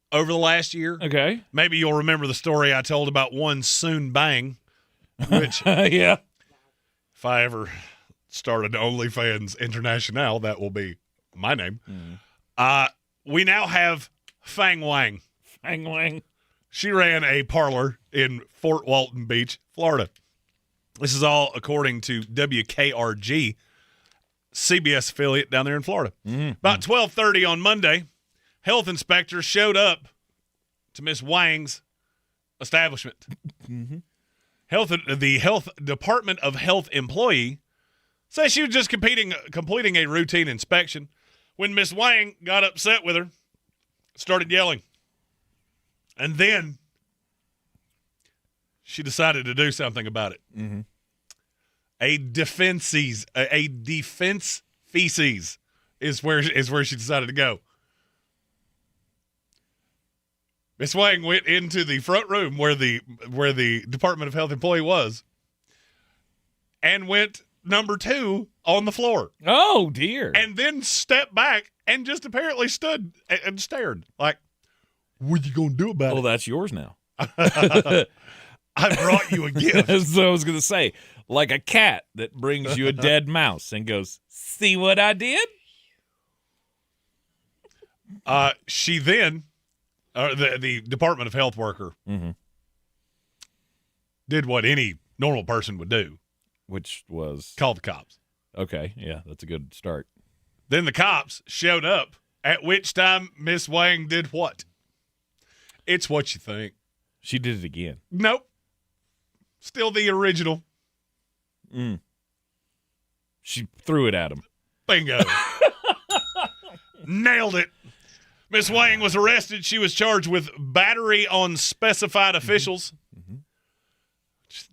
over the last year. Okay. Maybe you'll remember the story I told about one Soon Bang, which yeah. If I ever started OnlyFans International, that will be my name. We now have Fang Wang. Fang Wang. She ran a parlor in Fort Walton Beach, Florida. This is all according to WKRG, CBS affiliate down there in Florida. About 12:30 on Monday, health inspectors showed up to Miss Wang's establishment. The Health Department of Health employee says she was just completing a routine inspection when Miss Wang got upset with her, started yelling. And then she decided to do something about it. A defense feces is where she decided to go. Miss Wang went into the front room where the Department of Health employee was, and went number 2 on the floor. Oh dear! And then stepped back and just apparently stood and stared like, "What you gonna do about it?" Well, that's yours now. I brought you a gift. So I was going to say, like a cat that brings you a dead mouse and goes, "See what I did?" She then, the Department of Health worker, did what any normal person would do, which was call the cops. Okay, yeah, that's a good start. Then the cops showed up, at which time Miss Wang did what? It's what you think. She did it again. Nope. Still the original. She threw it at him. Bingo. Nailed it. Miss Wang was arrested. She was charged with battery on specified officials.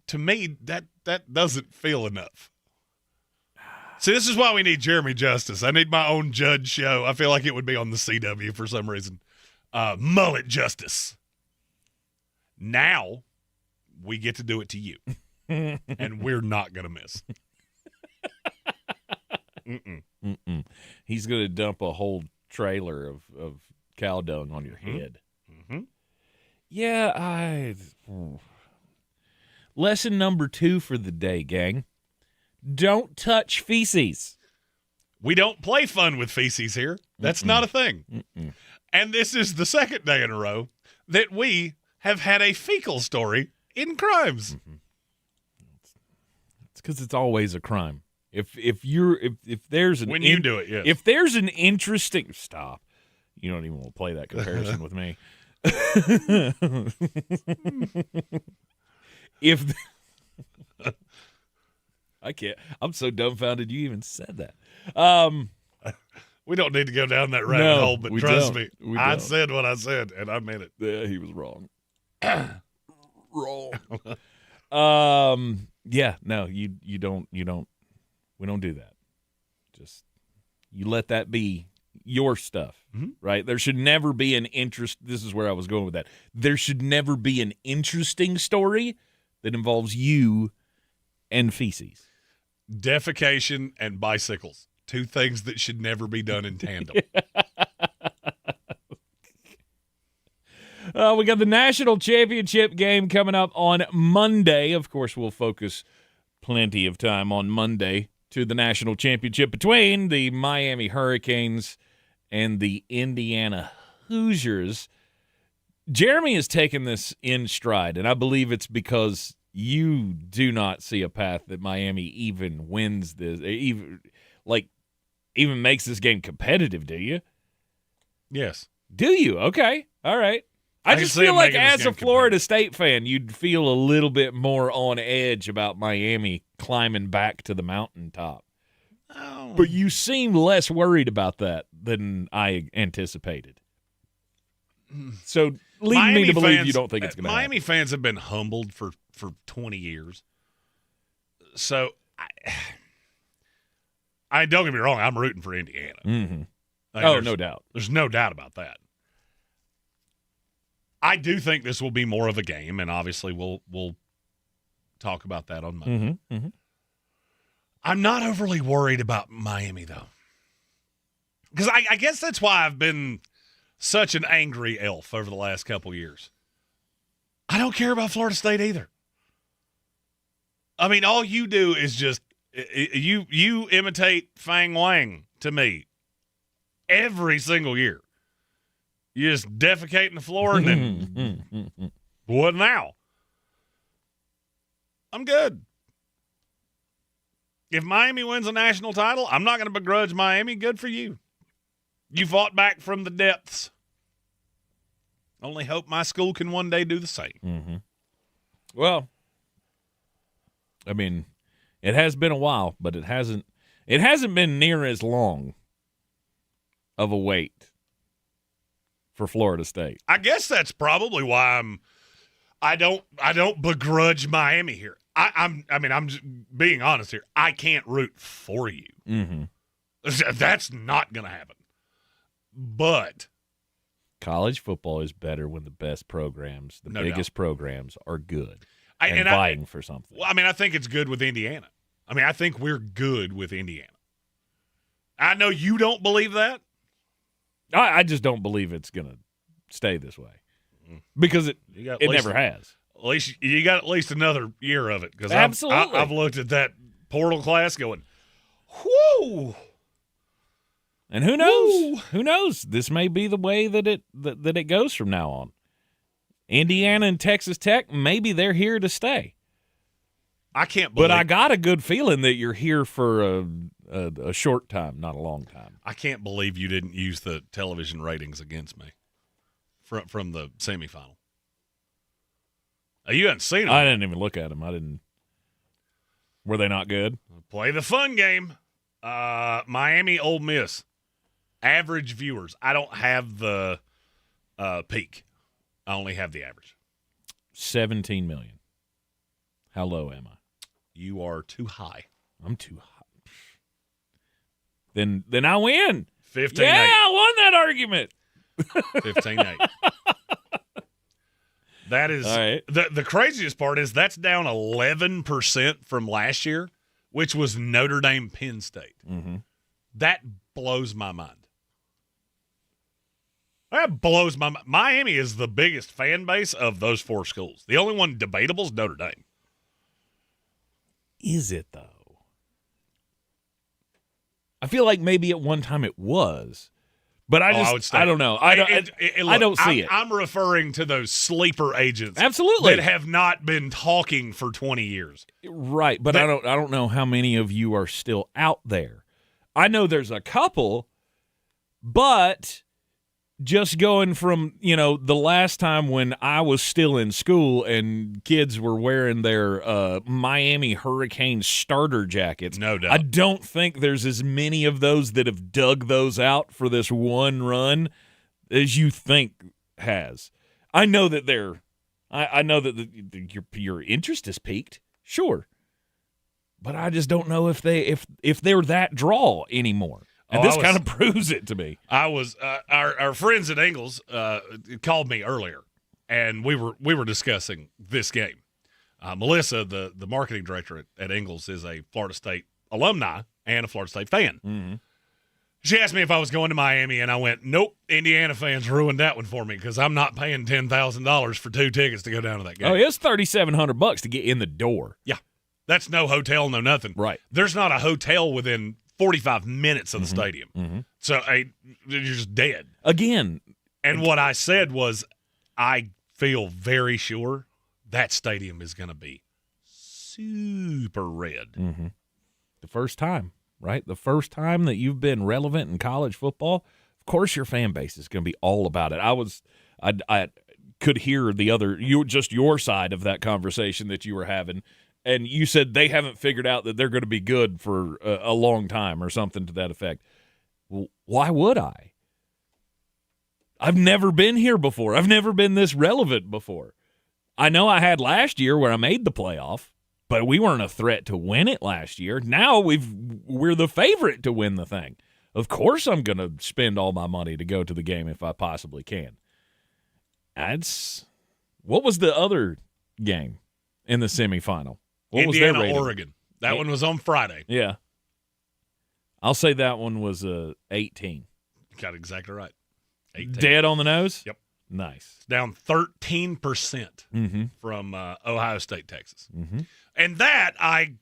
To me, that doesn't feel enough. See, this is why we need Jeremy Justice. I need my own judge show. I feel like it would be on the CW for some reason. Mullet Justice. Now we get to do it to you. And we're not going to miss. He's going to dump a whole trailer of cow dung on your head. Yeah, lesson number 2 for the day, gang. Don't touch feces. We don't play fun with feces here. That's not a thing. And this is the second day in a row that we have had a fecal story in crimes. It's because it's always a crime. If there's an when you do it, yes. If there's an interesting stop, you don't even want to play that comparison with me. I can't. I'm so dumbfounded you even said that. We don't need to go down that rabbit hole, but trust me, I don't. said what I said, and I meant it. Yeah, he was wrong. Wrong. Yeah, no, you don't. We don't do that. Just you let that be your stuff, right? There should never be an interest. This is where I was going with that. There should never be an interesting story that involves you and feces. Defecation and bicycles. 2 things that should never be done in tandem. We got the national championship game coming up on Monday. Of course, we'll focus plenty of time on Monday to the national championship between the Miami Hurricanes and the Indiana Hoosiers. Jeremy has taken this in stride, and I believe it's because you do not see a path that Miami even wins this. Even like even makes this game competitive, do you? Yes. Do you? Okay. All right. I just feel like as a Florida State fan, you'd feel a little bit more on edge about Miami climbing back to the mountaintop. Oh. But you seem less worried about that than I anticipated. So lead me to believe you don't think it's going to happen. Miami fans have been humbled for 20 years. So, I don't get me wrong, I'm rooting for Indiana. Mm-hmm. No doubt. There's no doubt about that. I do think this will be more of a game, and obviously we'll talk about that on Monday. Mm-hmm. Mm-hmm. I'm not overly worried about Miami, though. Because I guess that's why I've been such an angry elf over the last couple years. I don't care about Florida State either. I mean, all you do is just you imitate Fang Wang to me every single year. You just defecate in the floor and then what now? I'm good. If Miami wins a national title, I'm not going to begrudge Miami. Good for you. You fought back from the depths. Only hope my school can one day do the same. Mm-hmm. Well, I mean, it has been a while, but it hasn't been near as long of a wait for Florida State. I guess that's probably why I don't begrudge Miami here. I'm just being honest here. I can't root for you. Mm-hmm. That's not going to happen. But college football is better when the best programs, the biggest programs, are good and vying for something. Well, I mean, I think it's good with Indiana. I mean, I think we're good with Indiana. I know you don't believe that. I just don't believe it's going to stay this way because it never has. At least you got at least another year of it. Because absolutely, I've looked at that portal class going, whoo. And who knows? Woo. Who knows? This may be the way that it goes from now on. Indiana and Texas Tech, maybe they're here to stay. I can't believe. But I got a good feeling that you're here for a short time, not a long time. I can't believe you didn't use the television ratings against me from the semifinal. You hadn't seen them. I didn't even look at them. I didn't. Were they not good? Play the fun game. Miami, Ole Miss. Average viewers. I don't have the peak. I only have the average. 17 million. How low am I? You are too high. I'm too high. Then I win. 15-8. Yeah, I won that argument. 15-8. That is right. The craziest part is that's down 11% from last year, which was Notre Dame Penn State. Mm-hmm. That blows my mind. That blows my mind. Miami is the biggest fan base of those four schools. The only one debatable is Notre Dame. Is it, though? I feel like maybe at one time it was. But I don't know. I don't see it. I'm referring to those sleeper agents. Absolutely. That have not been talking for 20 years. Right, but I don't know how many of you are still out there. I know there's a couple, but just going from, the last time when I was still in school and kids were wearing their Miami Hurricane starter jackets. No doubt. I don't think there's as many of those that have dug those out for this one run as you think has. I know that I know that your interest has peaked. Sure. But I just don't know if they're that draw anymore. And this kind of proves it to me. I was our friends at Ingles called me earlier, and we were discussing this game. Melissa, the marketing director at Ingles, is a Florida State alumni and a Florida State fan. Mm-hmm. She asked me if I was going to Miami, and I went, nope, Indiana fans ruined that one for me because I'm not paying $10,000 for 2 tickets to go down to that game. Oh, it's $3,700 to get in the door. Yeah. That's no hotel, no nothing. Right. There's not a hotel within 45 minutes of the stadium. Mm-hmm. So you're just dead. Again. And what I said was, I feel very sure that stadium is going to be super red. Mm-hmm. The first time. right? The first time that you've been relevant in college football, of course your fan base is going to be all about it. I could hear your side of that conversation that you were having, and you said they haven't figured out that they're going to be good for a long time or something to that effect. Well, why would I? I've never been here before. I've never been this relevant before. I know I had last year where I made the playoff, but we weren't a threat to win it last year. Now we're the favorite to win the thing. Of course I'm going to spend all my money to go to the game if I possibly can. What was the other game in the semifinal? What was their rating? Oregon. That one was on Friday. Yeah. I'll say that one was 18. Got it exactly right. 18. Dead on the nose? Yep. Nice. It's down 13% from Ohio State, Texas. Mm-hmm. And that I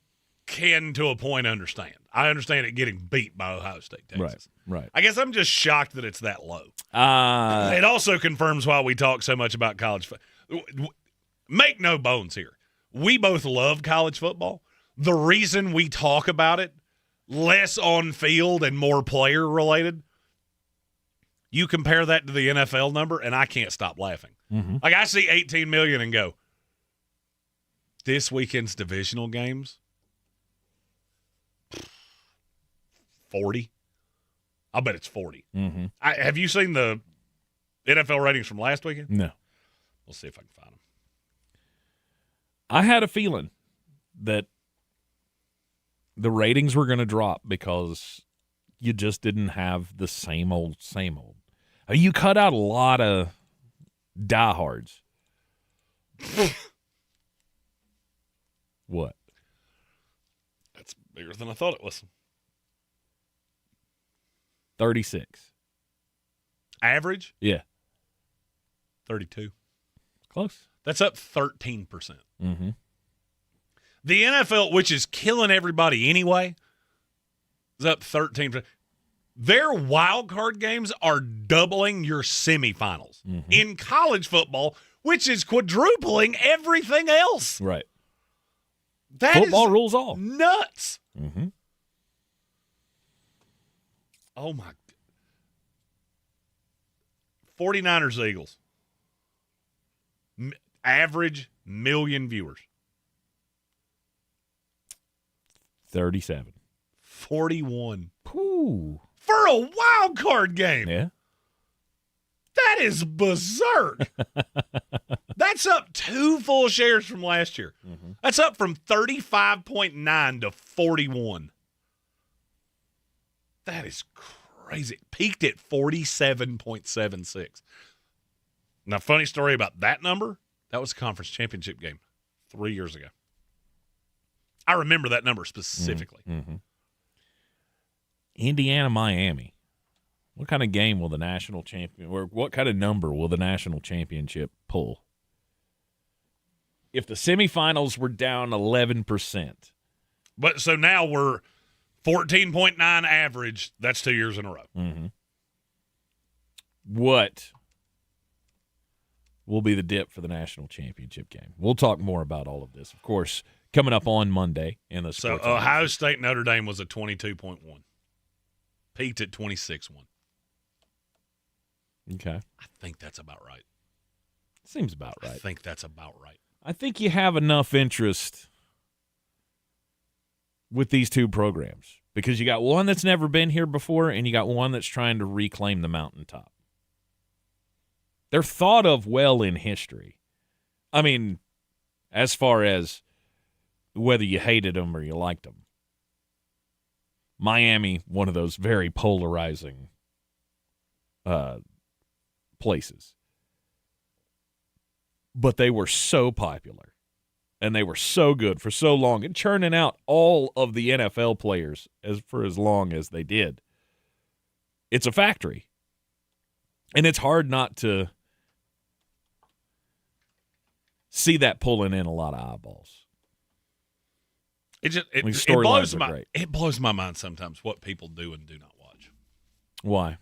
can, to a point, understand. I understand it getting beat by Ohio State, Texas. Right. I guess I'm just shocked that it's that low. It also confirms why we talk so much about college football. Make no bones here. We both love college football. The reason we talk about it, less on field and more player related, you compare that to the NFL number, and I can't stop laughing. Mm-hmm. Like, I see 18 million and go, this weekend's divisional games, 40. I'll bet it's 40. Mm-hmm. Have you seen the NFL ratings from last weekend? No. We'll see if I can find them. I had a feeling that the ratings were going to drop because you just didn't have the same old. You cut out a lot of diehards. What? That's bigger than I thought it was. 36. Average? Yeah. 32. Close. That's up 13%. Mm-hmm. The NFL, which is killing everybody anyway, is up 13%. Their wild card games are doubling your semifinals. Mm-hmm. In college football, which is quadrupling everything else. Right. Football rules all. Nuts. Mm-hmm. Oh, my. 49ers-Eagles. Average million viewers. 37. 41. Ooh. For a wild card game. Yeah. That is berserk. That's up 2 full shares from last year. Mm-hmm. That's up from 35.9 to 41. That is crazy. It peaked at 47.76. Now, funny story about that number, that was a conference championship game 3 years ago. I remember that number specifically. Mm-hmm. Indiana, Miami. What kind of game will the national champion, or what kind of number will the national championship pull? If the semifinals were down 11%. But so now we're 14.9 average. That's 2 years in a row. Mm-hmm. What will be the dip for the national championship game? We'll talk more about all of this, of course, coming up on Monday in the So Sportsocracy. Ohio State Notre Dame was a 22.1. Peaked at 26.1. Okay. I think that's about right. Seems about right. I think that's about right. I think you have enough interest with these two programs because you got one that's never been here before and you got one that's trying to reclaim the mountaintop. They're thought of well in history. I mean, as far as whether you hated them or you liked them. Miami, one of those very polarizing places. But they were so popular, and they were so good for so long, and churning out all of the NFL players for as long as they did. It's a factory, and it's hard not to see that pulling in a lot of eyeballs. It it blows my mind sometimes what people do and do not watch. Why?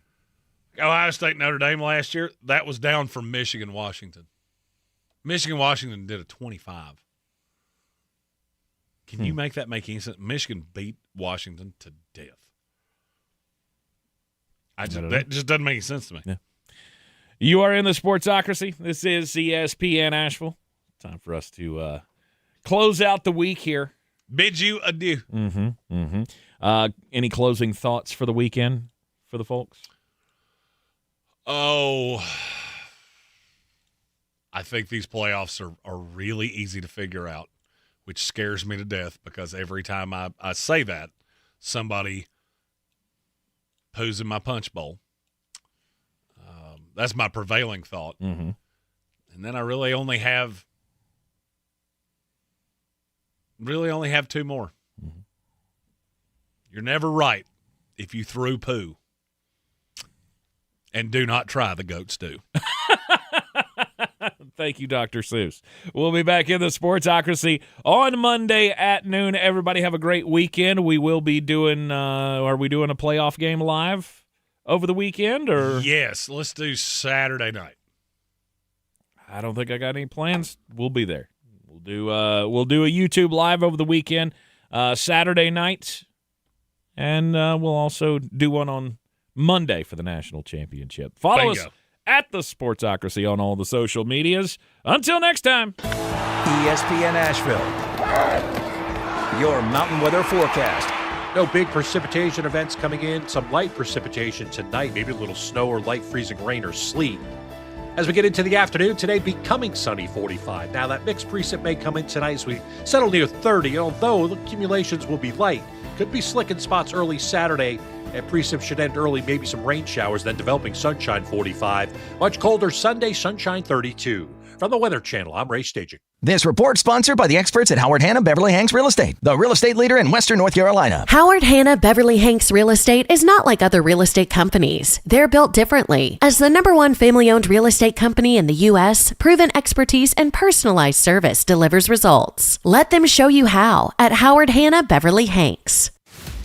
Ohio State Notre Dame last year, that was down from Michigan Washington. Michigan Washington did a 25. Can you make that make any sense? Michigan beat Washington to death. That just doesn't make any sense to me. Yeah. You are in the Sportsocracy. This is ESPN Asheville. Time for us to close out the week here. Bid you adieu. Any closing thoughts for the weekend for the folks? Oh, I think these playoffs are really easy to figure out, which scares me to death because every time I say that, somebody poos in my punch bowl. That's my prevailing thought. And then I really only have two more. You're never right if you threw poo. And do not try the goat stew. Thank you, Dr. Seuss. We'll be back in the Sportsocracy on Monday at noon. Everybody have a great weekend. We will be doing, are we doing a playoff game live over the weekend? Or yes, let's do Saturday night. I don't think I got any plans. We'll be there. We'll do a YouTube live over the weekend, Saturday night, and we'll also do one on Monday for the national championship. Follow us at the Sportsocracy on all the social medias. Until next time. ESPN Asheville, your mountain weather forecast. No big precipitation events coming in. Some light precipitation tonight, maybe a little snow or light freezing rain or sleet. As we get into the afternoon, today becoming sunny, 45. Now that mixed precip may come in tonight as we settle near 30, although the accumulations will be light. Could be slick in spots early Saturday, and precip should end early, maybe some rain showers, then developing sunshine, 45. Much colder Sunday, sunshine, 32. From the Weather Channel, I'm Ray Staging. This report sponsored by the experts at Howard Hanna Beverly Hanks Real Estate, the real estate leader in Western North Carolina. Howard Hanna Beverly Hanks Real Estate is not like other real estate companies. They're built differently. As the #1 family-owned real estate company in the U.S., proven expertise and personalized service delivers results. Let them show you how at Howard Hanna Beverly Hanks.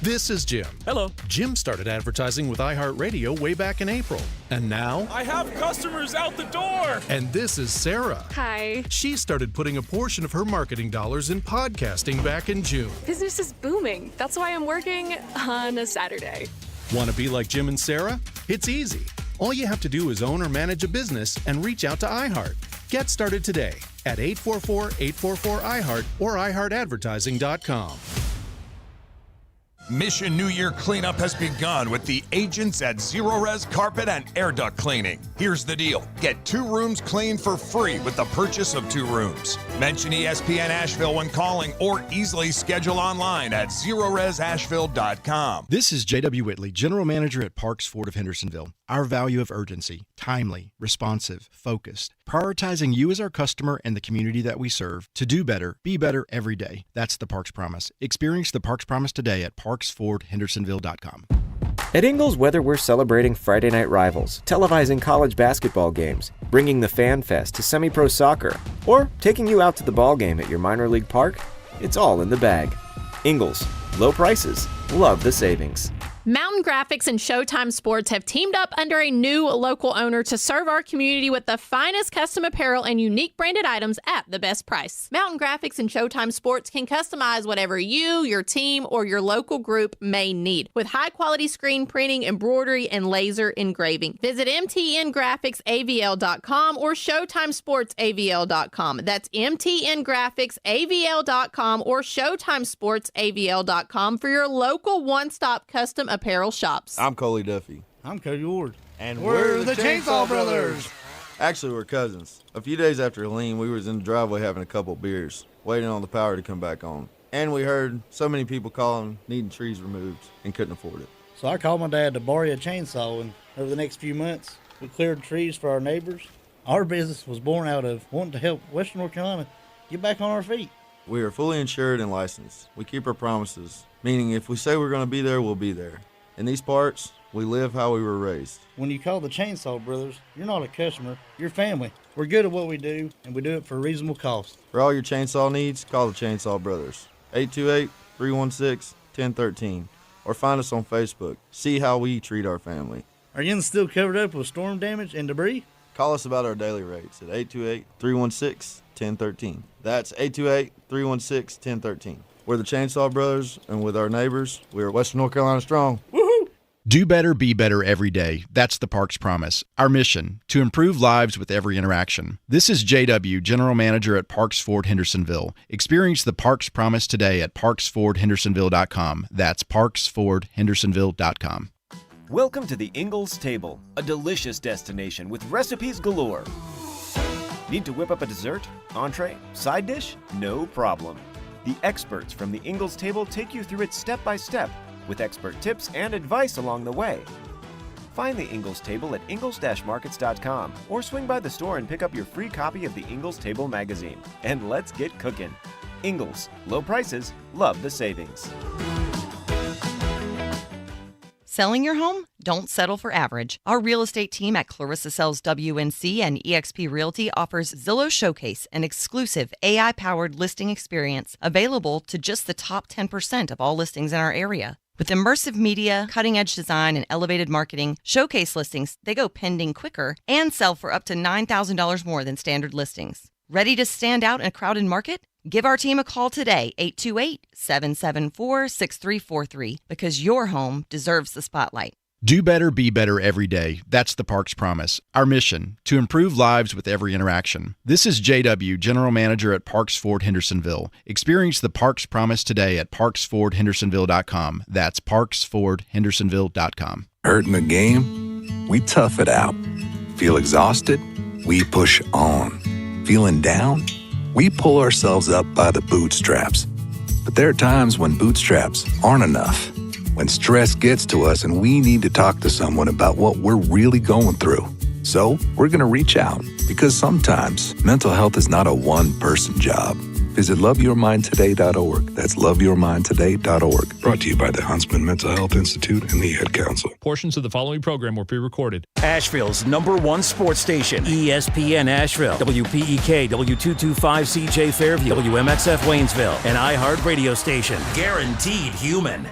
This is Jim. Hello. Jim started advertising with iHeartRadio way back in April. And now... I have customers out the door! And this is Sarah. Hi. She started putting a portion of her marketing dollars in podcasting back in June. Business is booming. That's why I'm working on a Saturday. Want to be like Jim and Sarah? It's easy. All you have to do is own or manage a business and reach out to iHeart. Get started today at 844-844-iHeart or iHeartAdvertising.com. Mission New Year cleanup has begun with the agents at Zero Res Carpet and Air Duct Cleaning. Here's the deal. Get 2 rooms cleaned for free with the purchase of 2 rooms. Mention ESPN Asheville when calling or easily schedule online at ZeroResAsheville.com. This is J.W. Whitley, General Manager at Parks Ford of Hendersonville. Our value of urgency, timely, responsive, focused, prioritizing you as our customer and the community that we serve to do better, be better every day. That's the Parks Promise. Experience the Parks Promise today at ParksFordHendersonville.com. At Ingles Weather, we're celebrating Friday night rivals, televising college basketball games, bringing the Fan Fest to semi-pro soccer, or taking you out to the ball game at your minor league park. It's all in the bag. Ingles, low prices, love the savings. Mountain Graphics and Showtime Sports have teamed up under a new local owner to serve our community with the finest custom apparel and unique branded items at the best price. Mountain Graphics and Showtime Sports can customize whatever you, your team, or your local group may need with high-quality screen printing, embroidery, and laser engraving. Visit mtngraphicsavl.com or showtimesportsavl.com. That's mtngraphicsavl.com or showtimesportsavl.com for your local one-stop custom apparel shops. I'm Coley Duffy. I'm Cody Ward. And we're the Chainsaw Brothers. Actually, we're cousins. A few days after Helene, we was in the driveway having a couple beers, waiting on the power to come back on. And we heard so many people calling, needing trees removed, and couldn't afford it. So I called my dad to borrow a chainsaw, and over the next few months, we cleared trees for our neighbors. Our business was born out of wanting to help Western North Carolina get back on our feet. We are fully insured and licensed. We keep our promises, meaning if we say we're going to be there, we'll be there. In these parts, we live how we were raised. When you call the Chainsaw Brothers, you're not a customer, you're family. We're good at what we do, and we do it for a reasonable cost. For all your chainsaw needs, call the Chainsaw Brothers. 828-316-1013. Or find us on Facebook. See how we treat our family. Are you still covered up with storm damage and debris? Call us about our daily rates at 828-316-1013. That's 828-316-1013. We're the Chainsaw Brothers, and with our neighbors, we're Western North Carolina strong. Do better, be better every day. That's the Parks Promise. Our mission, to improve lives with every interaction. This is JW, General Manager at Parks Ford Hendersonville. Experience the Parks Promise today at parksfordhendersonville.com. That's parksfordhendersonville.com. Welcome to the Ingalls Table, a delicious destination with recipes galore. Need to whip up a dessert, entree, side dish? No problem. The experts from the Ingalls Table take you through it step by step, with expert tips and advice along the way. Find the Ingalls Table at ingalls-markets.com or swing by the store and pick up your free copy of the Ingalls Table magazine. And let's get cooking. Ingalls, low prices, love the savings. Selling your home? Don't settle for average. Our real estate team at Clarissa Sells WNC and eXp Realty offers Zillow Showcase, an exclusive AI-powered listing experience available to just the top 10% of all listings in our area. With immersive media, cutting-edge design, and elevated marketing, Showcase listings, they go pending quicker and sell for up to $9,000 more than standard listings. Ready to stand out in a crowded market? Give our team a call today, 828-774-6343, because your home deserves the spotlight. Do better, be better every day. That's the Parks Promise. Our mission, to improve lives with every interaction. This is JW, General Manager at Parks Ford Hendersonville. Experience the Parks Promise today at parksfordhendersonville.com. That's parksfordhendersonville.com. Hurt in the game? We tough it out. Feel exhausted? We push on. Feeling down? We pull ourselves up by the bootstraps. But there are times when bootstraps aren't enough. When stress gets to us and we need to talk to someone about what we're really going through. So we're going to reach out, because sometimes mental health is not a one-person job. Visit loveyourmindtoday.org. That's loveyourmindtoday.org. Brought to you by the Huntsman Mental Health Institute and the Ad Council. Portions of the following program were pre-recorded. Asheville's #1 sports station, ESPN Asheville, WPEK, W225CJ Fairview, WMXF Waynesville, an iHeart radio station, guaranteed human.